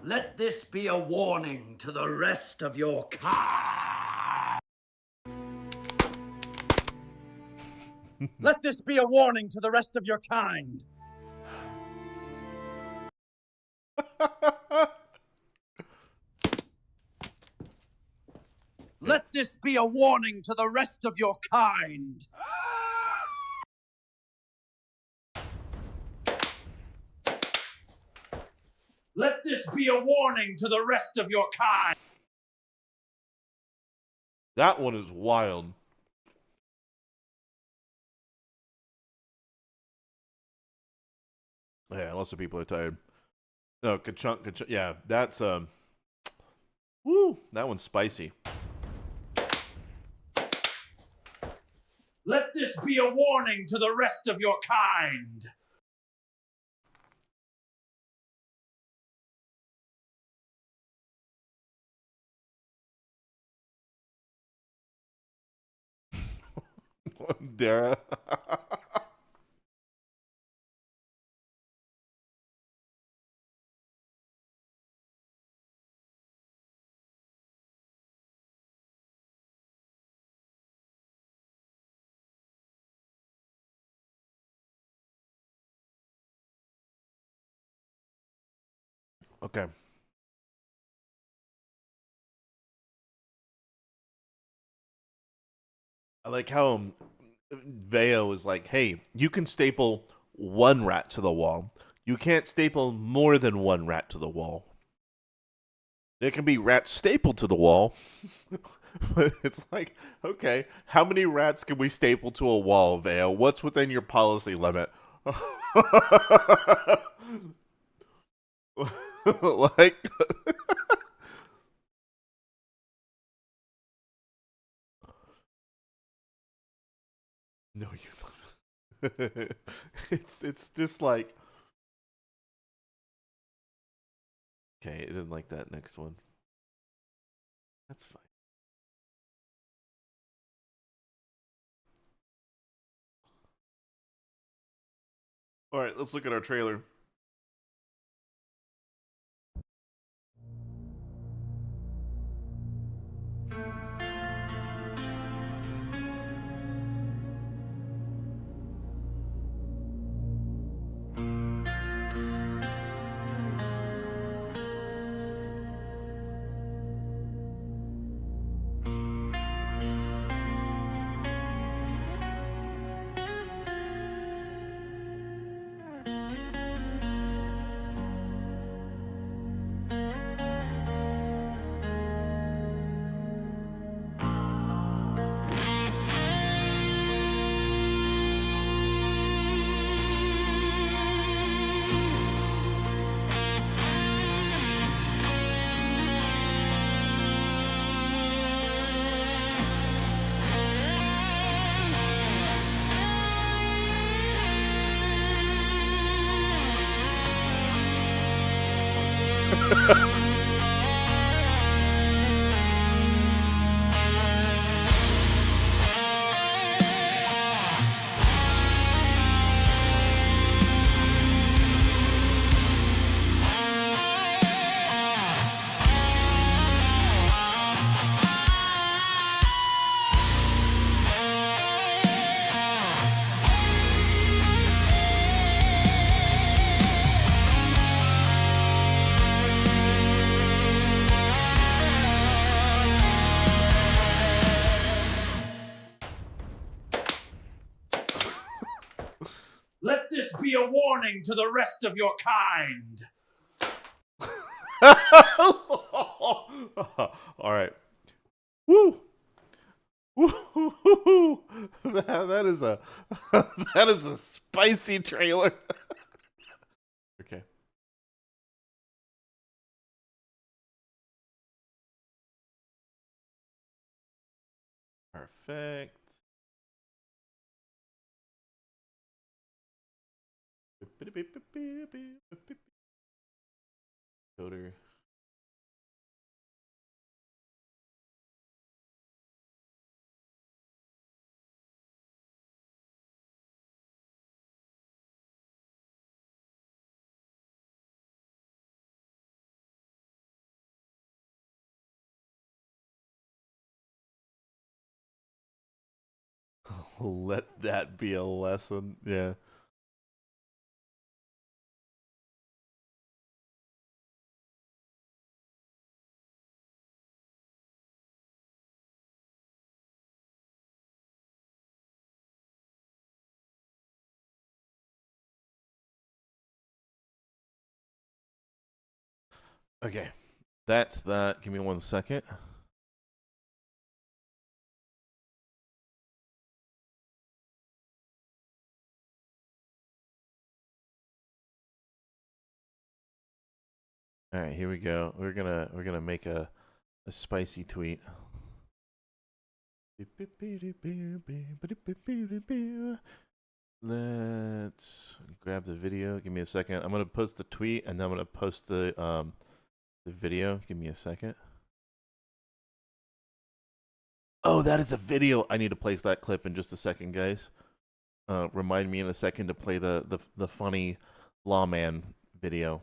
Let this be a warning to the rest of your kind. Let this be a warning to the rest of your kind. Let this be a warning to the rest of your kind. Let this be a warning to the rest of your kind. That one is wild. Yeah, lots of people are tired. No, ka-chunk. Yeah, that's woo, that one's spicy. Let this be a warning to the rest of your kind. Dara. Okay. I like how Veo is like, hey, you can staple one rat to the wall. You can't staple more than one rat to the wall. There can be rats stapled to the wall. But it's like, okay, how many rats can we staple to a wall, Veo? What's within your policy limit? Like... No, you're not. It's just like, okay, I didn't like that next one. That's fine. All right, let's look at our trailer. Let this be a warning to the rest of your kind. All right. Woo. Woo. That is a that is a spicy trailer. Okay. Perfect. Coder. Let that be a lesson. Yeah. Okay, that's that. Give me 1 second. All right, here we go. We're gonna make a spicy tweet. Let's grab the video. Give me a second. I'm gonna post the tweet and then I'm gonna post the video. Give me a second. Oh, that is a video. I need to place that clip in just a second, guys. Remind me in a second to play the funny lawman video.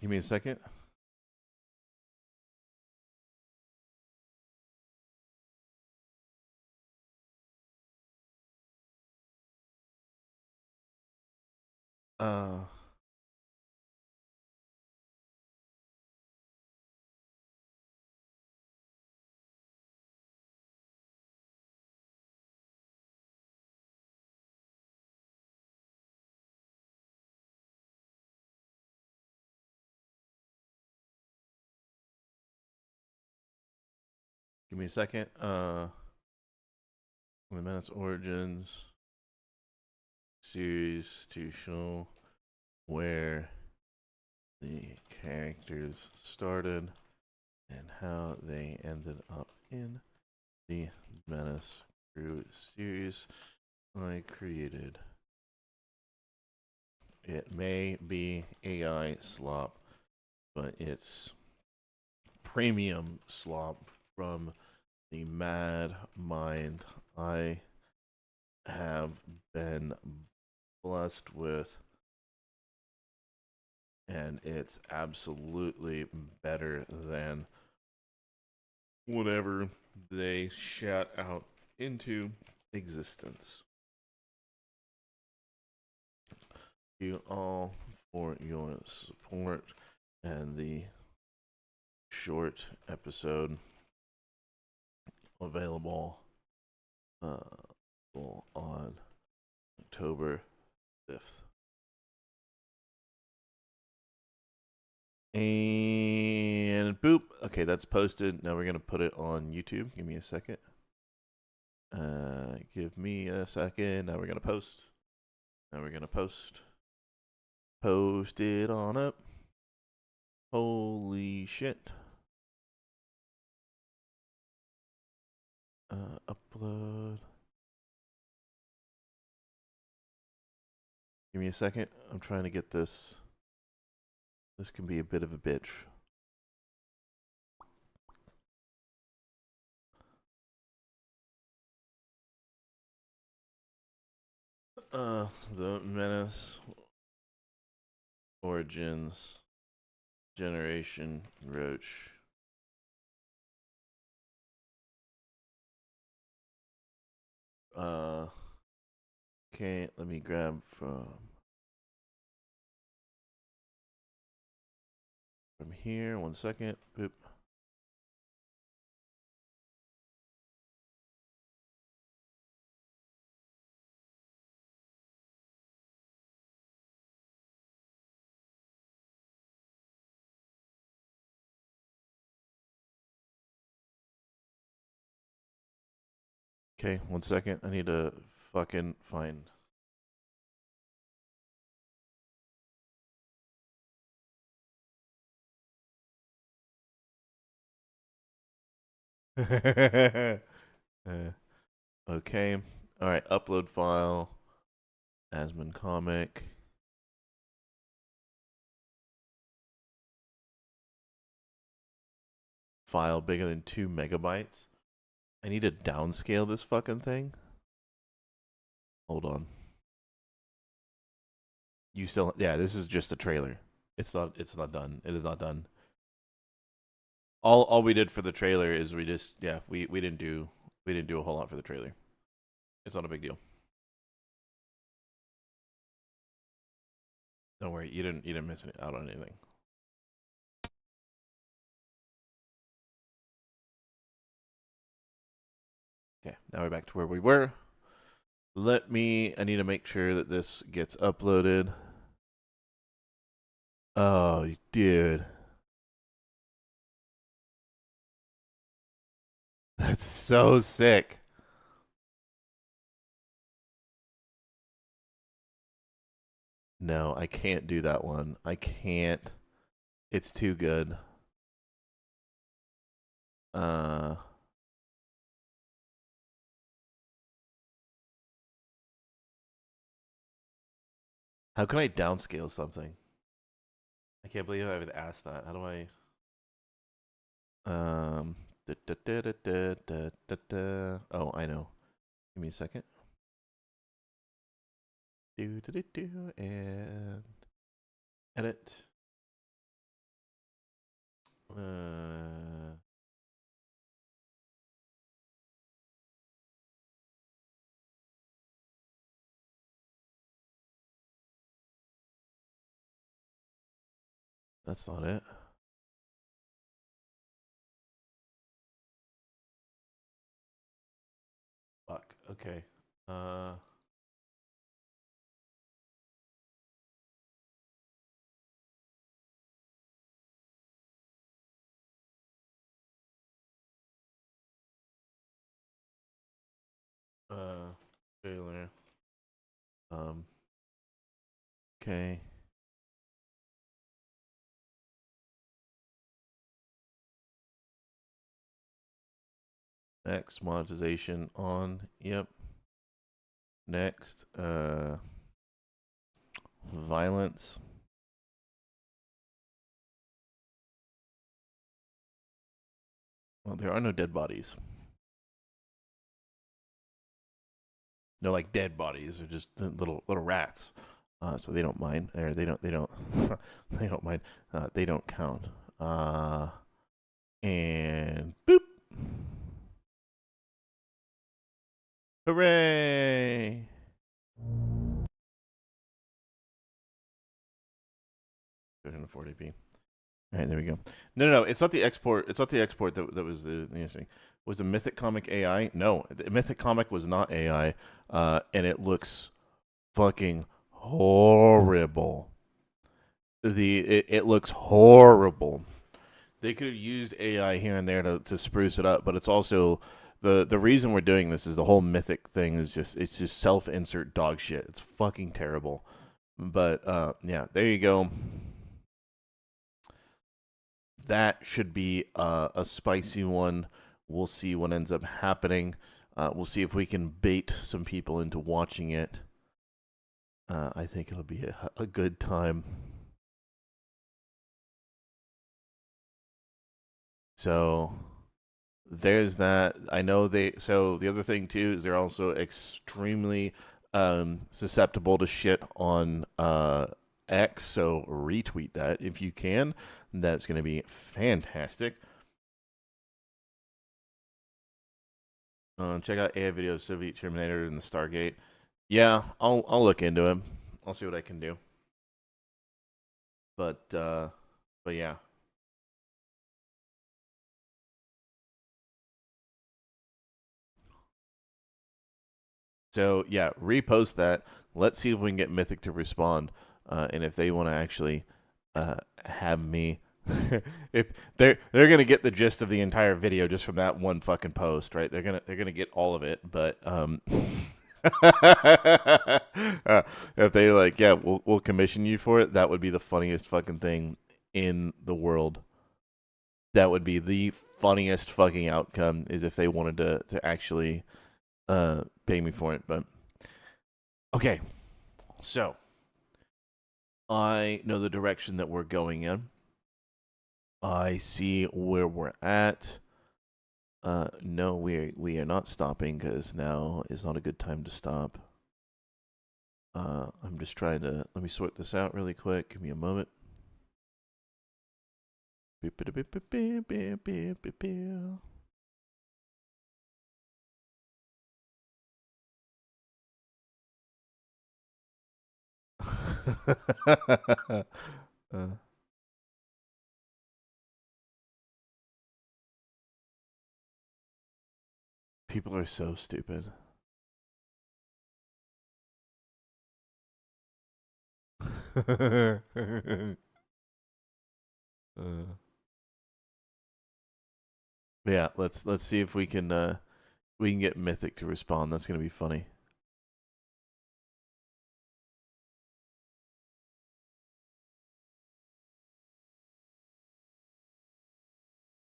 Give me a second. Give me a second. The Menace Origins series to show where the characters started and how they ended up in the Menace Crew series I created. It may be AI slop, but it's premium slop from the mad mind I have been blessed with, and it's absolutely better than whatever they shout out into existence. Thank you all for your support and the short episode available on October 5th. And boop. Okay, that's posted. Now we're going to put it on YouTube. Give me a second. Give me a second. Now we're going to post. Post it on up. Holy shit. Upload. Give me a second. I'm trying to get this. This can be a bit of a bitch. The Menace Origins Generation Roach. Okay, let me grab from here. 1 second. Boop. Okay, 1 second. I need to fucking find. Okay. All right. Upload file. Asmon comic. File bigger than 2 megabytes. I need to downscale this fucking thing. Hold on. You still, yeah. This is just a trailer. It's not done. It is not done. All we did for the trailer is we didn't do a whole lot for the trailer. It's not a big deal. Don't worry, you didn't miss out on anything. Okay, now we're back to where we were. I need to make sure that this gets uploaded. Oh, dude. That's so sick. No, I can't do that one. I can't. It's too good. How can I downscale something? I can't believe I haven't asked that. How do I? Oh, I know. Give me a second. And edit. That's not it. Fuck. Okay. Trailer. Okay. Next, monetization on. Yep. Next, violence. Well, there are no dead bodies. No, like dead bodies. They're just little rats. So they don't mind. Or they don't they don't mind. They don't count. And boop. Hooray! Go to 40p. All right, there we go. No. It's not the export. It's not the export that was the thing. Was the Mythic Comic AI? No, the Mythic Comic was not AI. And it looks fucking horrible. It looks horrible. They could have used AI here and there to spruce it up, but it's also the reason we're doing this is the whole Mythic thing is just self-insert dog shit. It's fucking terrible. But yeah, there you go. That should be a spicy one. We'll see what ends up happening. We'll see if we can bait some people into watching it. I think it'll be a good time. So there's that. I know so the other thing too is they're also extremely susceptible to shit on X, so retweet that if you can. That's going to be fantastic. Check out AI videos, Soviet Terminator and the Stargate. Yeah, I'll look into him. I'll see what I can do. But yeah. So yeah, repost that. Let's see if we can get Mythic to respond, and if they want to actually have me. If they're gonna get the gist of the entire video just from that one fucking post, right? They're gonna get all of it, but if they're like, yeah, we'll commission you for it, that would be the funniest fucking thing in the world. That would be the funniest fucking outcome, is if they wanted to actually pay me for it. But okay, so I know the direction that we're going in. I see where we're at. No, we are not stopping, because now is not a good time to stop. I'm just trying to let me sort this out really quick. Give me a moment. uh, people are so stupid. Yeah, let's see if we can get Mythic to respond. That's gonna be funny.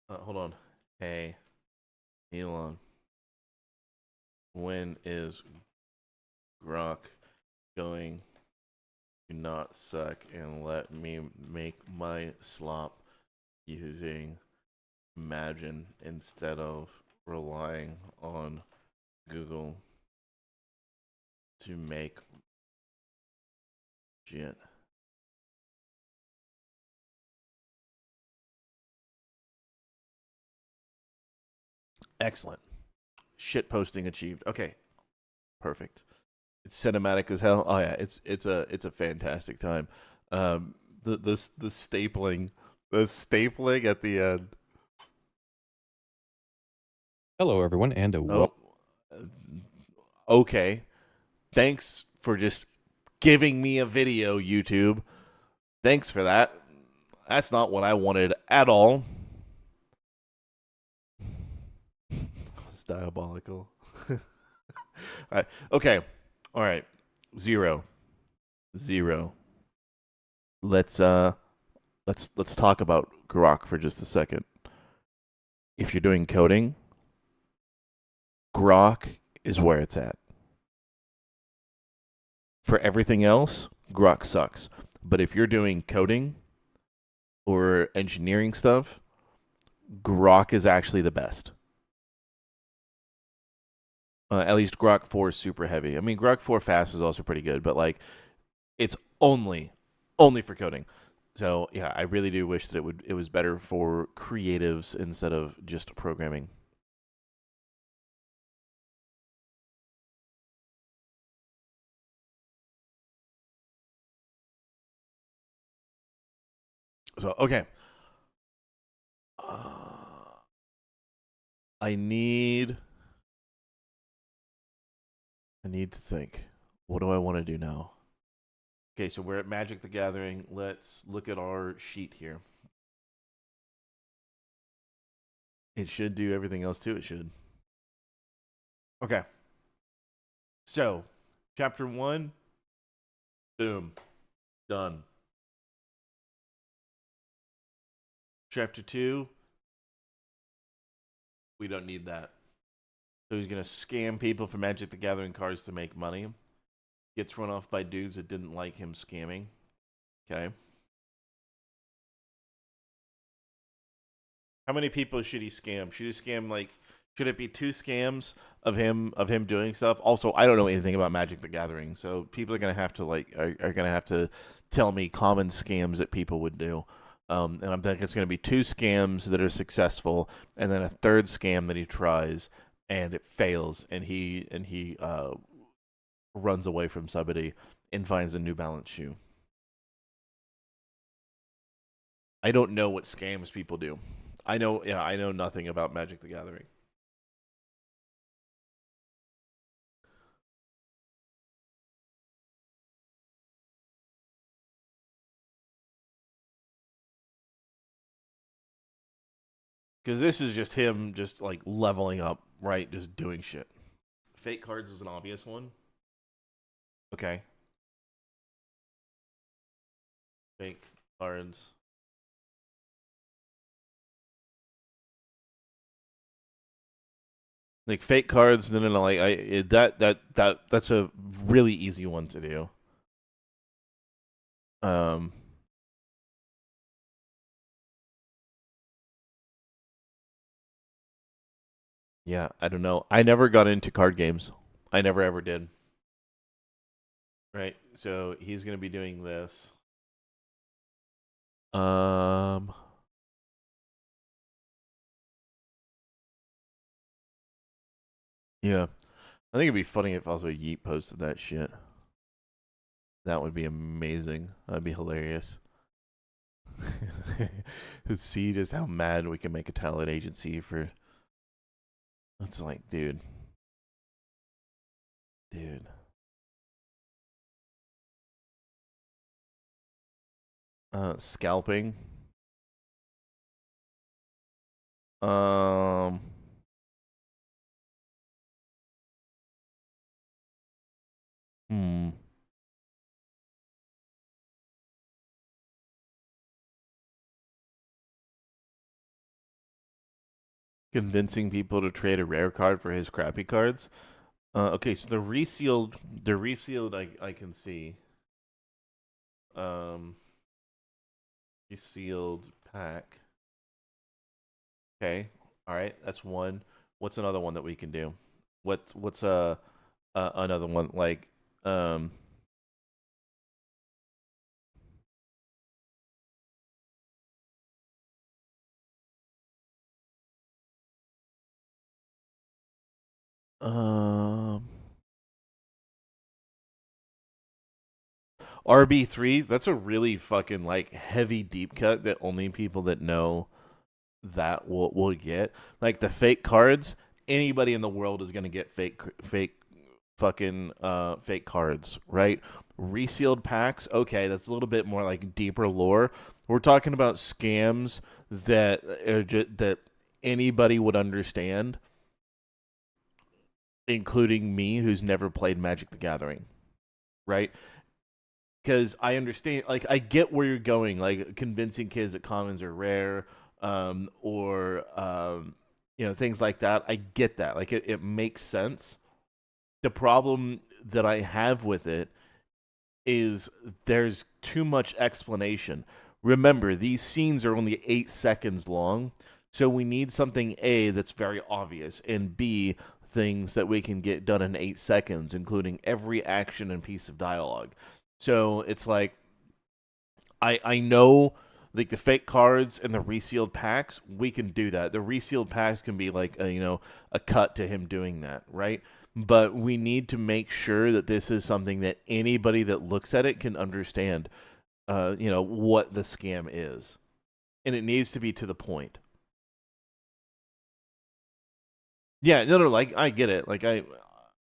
Hold on. Hey, Elon. When is Grok going to not suck and let me make my slop using Imagine instead of relying on Google to make shit? Excellent. Shit posting achieved. Okay. Perfect. It's cinematic as hell. Oh yeah, it's a fantastic time. The stapling at the end. Hello, everyone, and Okay. Thanks for just giving me a video, YouTube. Thanks for that. That's not what I wanted at all. It's diabolical. All right. Okay. All right. Zero. Let's talk about Grok for just a second. If you're doing coding, Grok is where it's at. For everything else, Grok sucks. But if you're doing coding or engineering stuff, Grok is actually the best. At least Grok 4 is super heavy. I mean, Grok 4 Fast is also pretty good, but like, it's only for coding. So yeah, I really do wish that it was better for creatives instead of just programming. So okay, I need to think. What do I want to do now? Okay, so we're at Magic the Gathering. Let's look at our sheet here. It should do everything else too. It should. Okay. So, chapter 1. Boom. Done. Chapter 2. We don't need that. So he's going to scam people for Magic the Gathering cards to make money. Gets run off by dudes that didn't like him scamming. Okay. How many people should he scam? Should he scam should it be 2 scams of him doing stuff? Also, I don't know anything about Magic the Gathering, so people are gonna have to are gonna have to tell me common scams that people would do. And I'm thinking it's gonna be 2 scams that are successful, and then a 3rd scam that he tries and it fails, and he runs away from somebody and finds a New Balance shoe. I don't know what scams people do. I know nothing about Magic the Gathering. Because this is just him just like leveling up, right? Just doing shit. Fake cards is an obvious one. Okay. Fake cards. Like fake cards, no, like that's a really easy one to do. Yeah, I don't know. I never got into card games. I never ever did. Right. So he's going to be doing this. Yeah. I think it'd be funny if also Yeet posted that shit. That would be amazing. That'd be hilarious. Let's see just how mad we can make a talent agency for. It's like, dude. Scalping. Hmm. Convincing people to trade a rare card for his crappy cards. Okay, so the resealed I can see. Resealed pack. Okay, all right, that's one. What's another one that we can do? What's another one like RB3, that's a really fucking like heavy deep cut that only people that know that will get. Like the fake cards, anybody in the world is gonna get fake fucking fake cards, right? Resealed packs, okay, that's a little bit more like deeper lore. We're talking about scams that that anybody would understand, including me, who's never played Magic the Gathering, right? Because I understand, like, I get where you're going, like convincing kids that commons are rare, or things like that. I get that, like it makes sense. The problem that I have with it is there's too much explanation. Remember, these scenes are only 8 seconds long, so we need something A that's very obvious, and B, things that we can get done in 8 seconds, including every action and piece of dialogue. So it's like, I know, like the fake cards and the resealed packs, we can do that. The resealed packs can be like a cut to him doing that, right? But we need to make sure that this is something that anybody that looks at it can understand, what the scam is, and it needs to be to the point. Yeah, no, like I get it. Like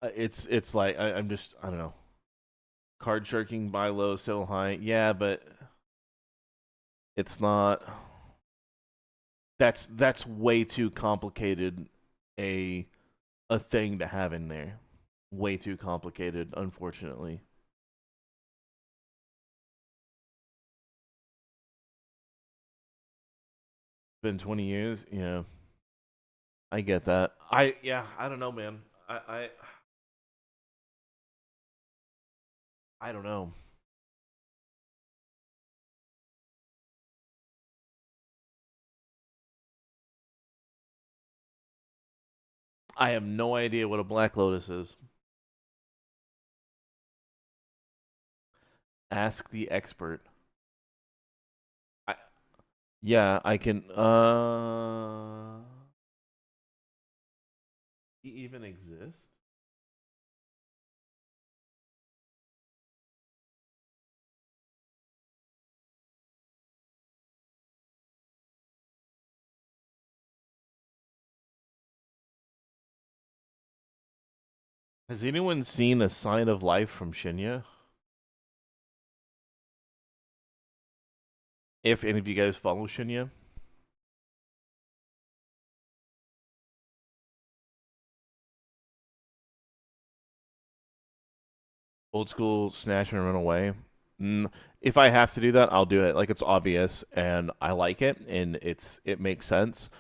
it's like I'm just, I don't know. Card sharking, buy low, sell high. Yeah, but it's not. That's way too complicated a thing to have in there. Way too complicated, unfortunately. Been 20 years, yeah. I get that. I don't know, man. I don't know. I have no idea what a Black Lotus is. Ask the expert. Yeah, I can. He even exist? Has anyone seen A Sign of Life from Shinya? If any of you guys follow Shinya? Old school snatch and run away. If I have to do that, I'll do it. Like, it's obvious and I like it and it makes sense.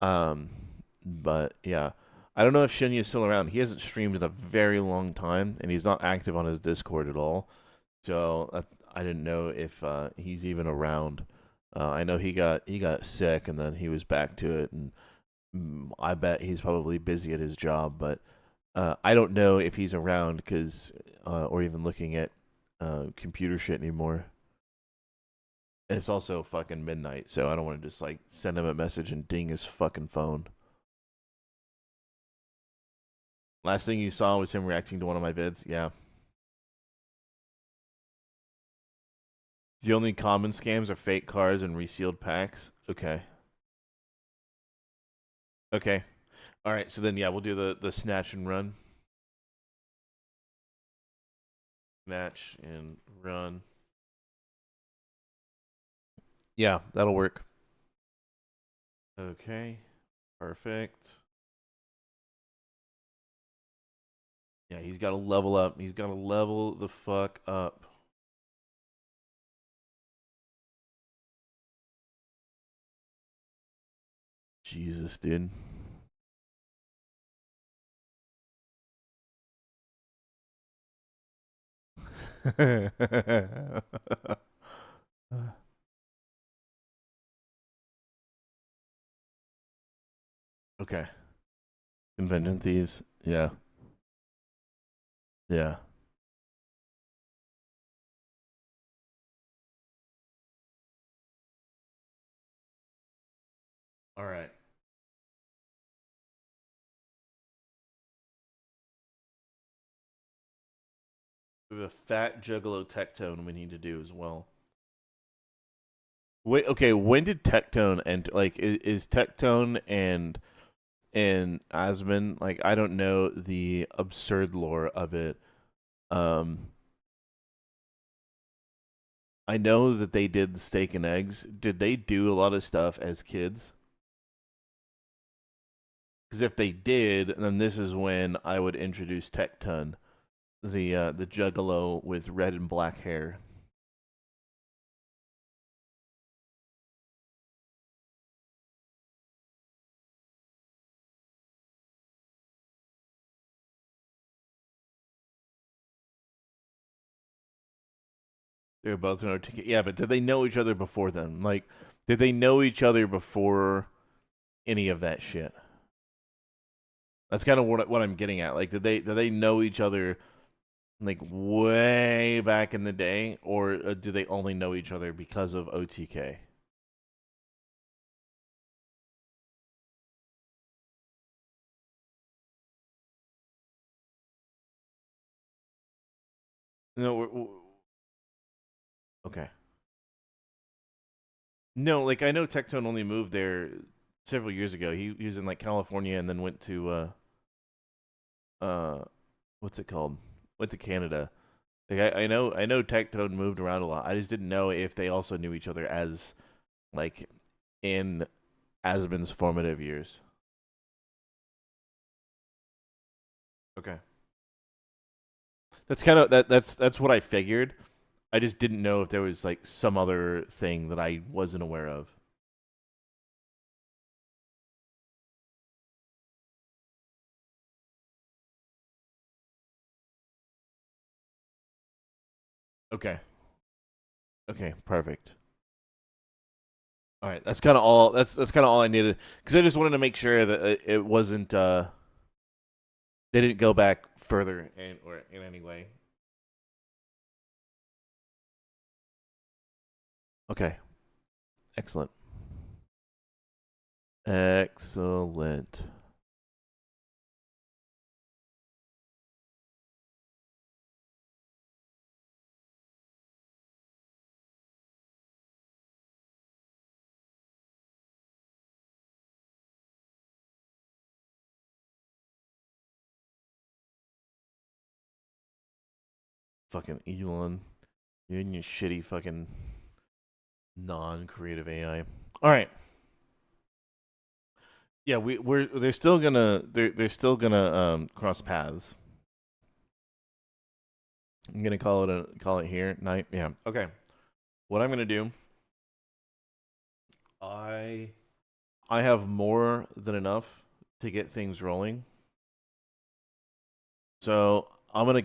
But yeah, I don't know if Shinya is still around. He hasn't streamed in a very long time and he's not active on his Discord at all. So I didn't know if he's even around. I know he got sick and then he was back to it, and I bet he's probably busy at his job. But I don't know if he's around, because or even looking at computer shit anymore. And it's also fucking midnight, so I don't want to just like send him a message and ding his fucking phone. Last thing you saw was him reacting to one of my vids. Yeah. The only common scams are fake cars and resealed packs. Okay. Okay. All right. So then, yeah, we'll do the snatch and run. Snatch and run. Yeah, that'll work. Okay. Perfect. Yeah, he's got to level up. He's got to level the fuck up. Jesus, dude. Okay. Convention thieves. Yeah. Yeah. All right. We have a fat juggalo Tectone we need to do as well. Wait, okay, when did Tectone enter? Like, is Tectone and Asmon, like, I don't know the absurd lore of it. I know that they did the steak and eggs. Did they do a lot of stuff as kids? Because if they did, then this is when I would introduce Tectone, the juggalo with red and black hair. They're both in OTK. Yeah, but did they know each other before then? Like, did they know each other before any of that shit? That's kind of what I'm getting at. Like, did they know each other like way back in the day, or do they only know each other because of OTK? No, okay. No, like, I know Tectone only moved there several years ago. He was in like California and then went to what's it called? Went to Canada. Like, I know Tectone moved around a lot. I just didn't know if they also knew each other as like in Asmon's formative years. Okay. That's kind of that's what I figured. I just didn't know if there was like some other thing that I wasn't aware of. Okay. Okay, perfect. All right, that's kind of all. That's kind of all I needed because I just wanted to make sure that it wasn't. They didn't go back further or in any way. Okay. Excellent. Excellent. Fucking Elon. You and your shitty fucking non-creative AI. All right. Yeah, they're still gonna cross paths. I'm gonna call it here night. Yeah. Okay. What I'm gonna do. I have more than enough to get things rolling. So I'm gonna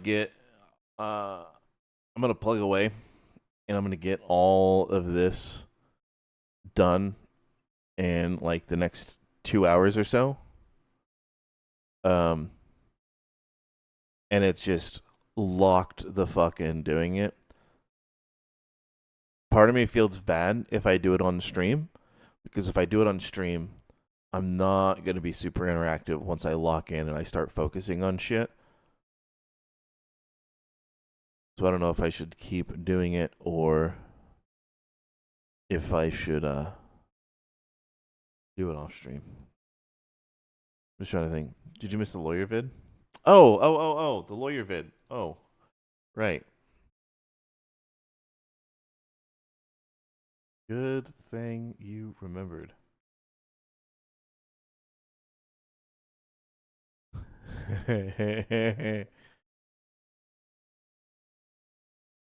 plug away, and I'm gonna get all of this done in like the next 2 hours or so. And it's just locked the fuck in doing it. part of me feels bad if I do it on stream, because if I do it on stream, I'm not going to be super interactive once I lock in and I start focusing on shit. So I don't know if I should keep doing it or if I should do it off stream. I'm just trying to think. Did you miss the lawyer vid? Oh, the lawyer vid. Oh, right. Good thing you remembered.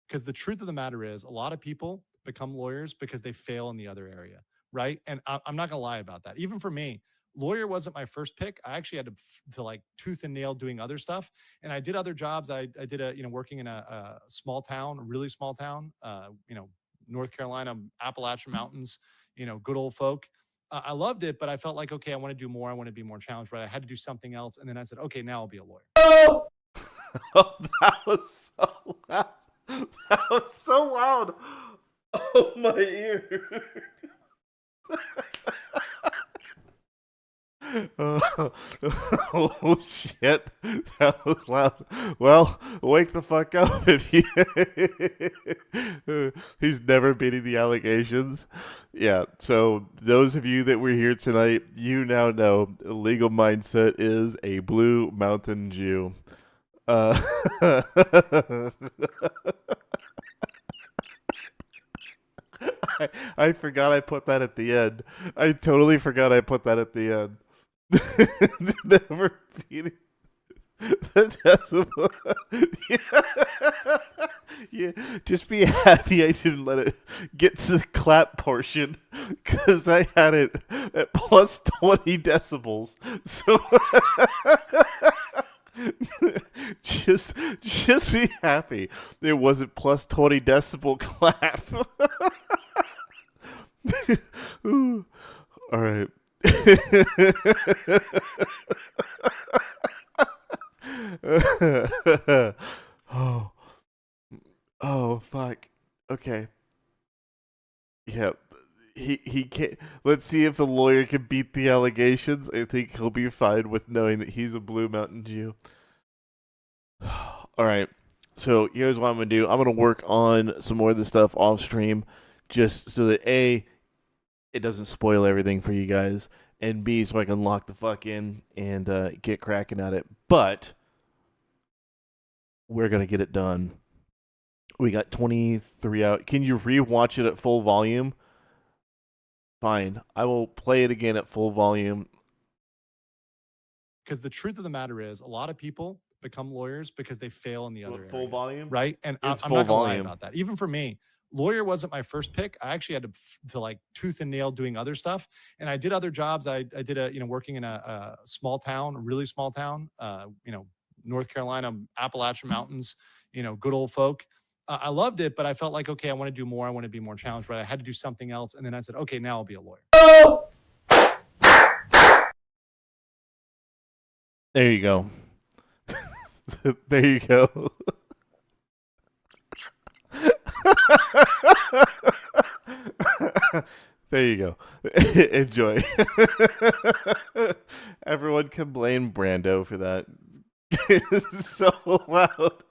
Because the truth of the matter is, a lot of people become lawyers because they fail in the other area, right? And I'm not gonna lie about that. Even for me, lawyer wasn't my first pick. I actually had to like tooth and nail doing other stuff, and I did other jobs. I did working in a small town, a really small town, North Carolina, Appalachian Mountains, good old folk. I loved it, but I felt like, okay, I want to do more. I want to be more challenged, right? I had to do something else. And then I said, okay, now I'll be a lawyer. Oh, that was so loud. That was so loud. Oh, my ear. Oh, shit. That was loud. Well, wake the fuck up if you... He's never beating the allegations. Yeah, so those of you that were here tonight, you now know Legal Mindset is a Blue Mountain Jew. I forgot I put that at the end. I totally forgot I put that at the end. Never beating the decibel. Yeah, just be happy I didn't let it get to the clap portion, because I had it at plus 20 decibels. So just be happy it wasn't plus 20 decibel clap. Ooh. All right. Oh fuck. Okay. Yeah. He can't. Let's see if the lawyer can beat the allegations. I think he'll be fine with knowing that he's a Blue Mountain Jew. All right. So here's what I'm gonna do. I'm gonna work on some more of the stuff off stream, just so that A, it doesn't spoil everything for you guys, and B, so I can lock the fuck in and get cracking at it. But we're gonna get it done. We got 23 out. Can you rewatch it at full volume? Fine. I will play it again at full volume. Because the truth of the matter is, a lot of people become lawyers because they fail in the other Full area, volume? right? And I'm It's not full gonna lie volume. about that. Even for me, lawyer wasn't my first pick. I actually had to like tooth and nail doing other stuff, and I did other jobs. I did working in a small town, a really small town, North Carolina, Appalachian Mountains, good old folk. I loved it, but I felt like, okay, I want to do more. I want to be more challenged, right? I had to do something else, and then I said, okay, now I'll be a lawyer. There you go. There you go. There you go. Enjoy. Everyone can blame Brando for that. It's so loud.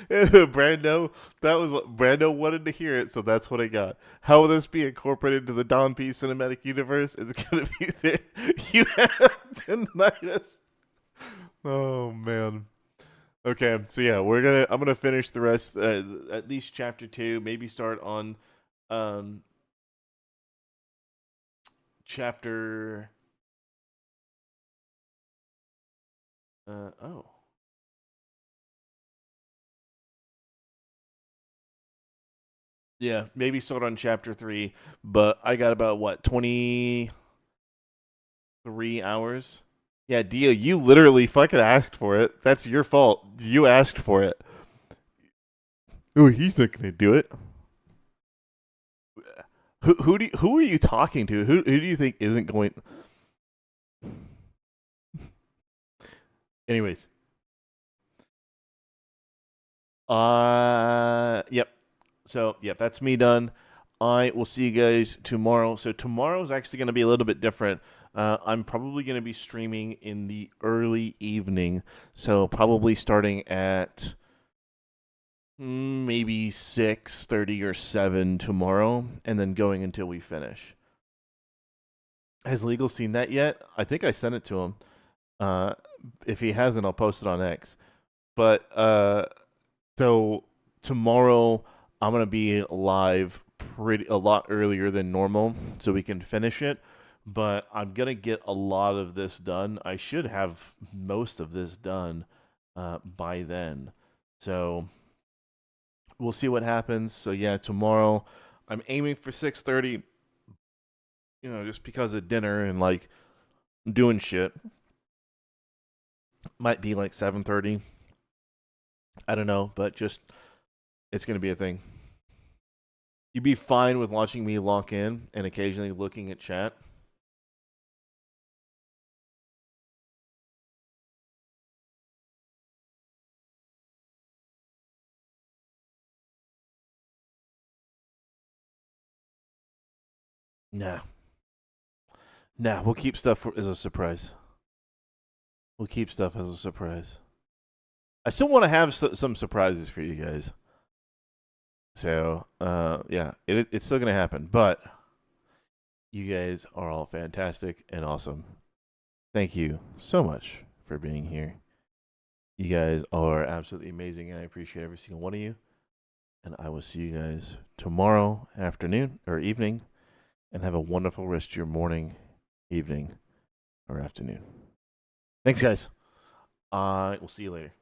Brando, that was what Brando wanted to hear it, so that's what I got. How will this be incorporated into the Don P cinematic universe? It's gonna be there. You have tinnitus. Oh man. Okay, so yeah, I'm gonna finish the rest, at least chapter 2, maybe start on chapter oh. Yeah, maybe start on chapter 3, but I got about 23 hours. Yeah, Dio, you literally fucking asked for it. That's your fault. You asked for it. Oh, he's not gonna do it. Who are you talking to? Who do you think isn't going? Anyways, Yep. So, yep, that's me done. I will see you guys tomorrow. So tomorrow is actually going to be a little bit different. I'm probably going to be streaming in the early evening. So probably starting at maybe 6:30 or 7 tomorrow, and then going until we finish. Has Legal seen that yet? I think I sent it to him. If he hasn't, I'll post it on X. But so tomorrow I'm gonna be live a lot earlier than normal, so we can finish it. But I'm gonna get a lot of this done. I should have most of this done by then. So we'll see what happens. So yeah, tomorrow I'm aiming for 6:30. You know, just because of dinner and like doing shit. Might be like 7:30. I don't know, but just it's gonna be a thing. You'd be fine with watching me lock in and occasionally looking at chat. Nah. Nah, we'll keep stuff as a surprise. We'll keep stuff as a surprise. I still want to have some surprises for you guys. So, yeah, it's still going to happen. But you guys are all fantastic and awesome. Thank you so much for being here. You guys are absolutely amazing, and I appreciate every single one of you. And I will see you guys tomorrow afternoon or evening. And have a wonderful rest of your morning, evening, or afternoon. Thanks, guys. We'll see you later.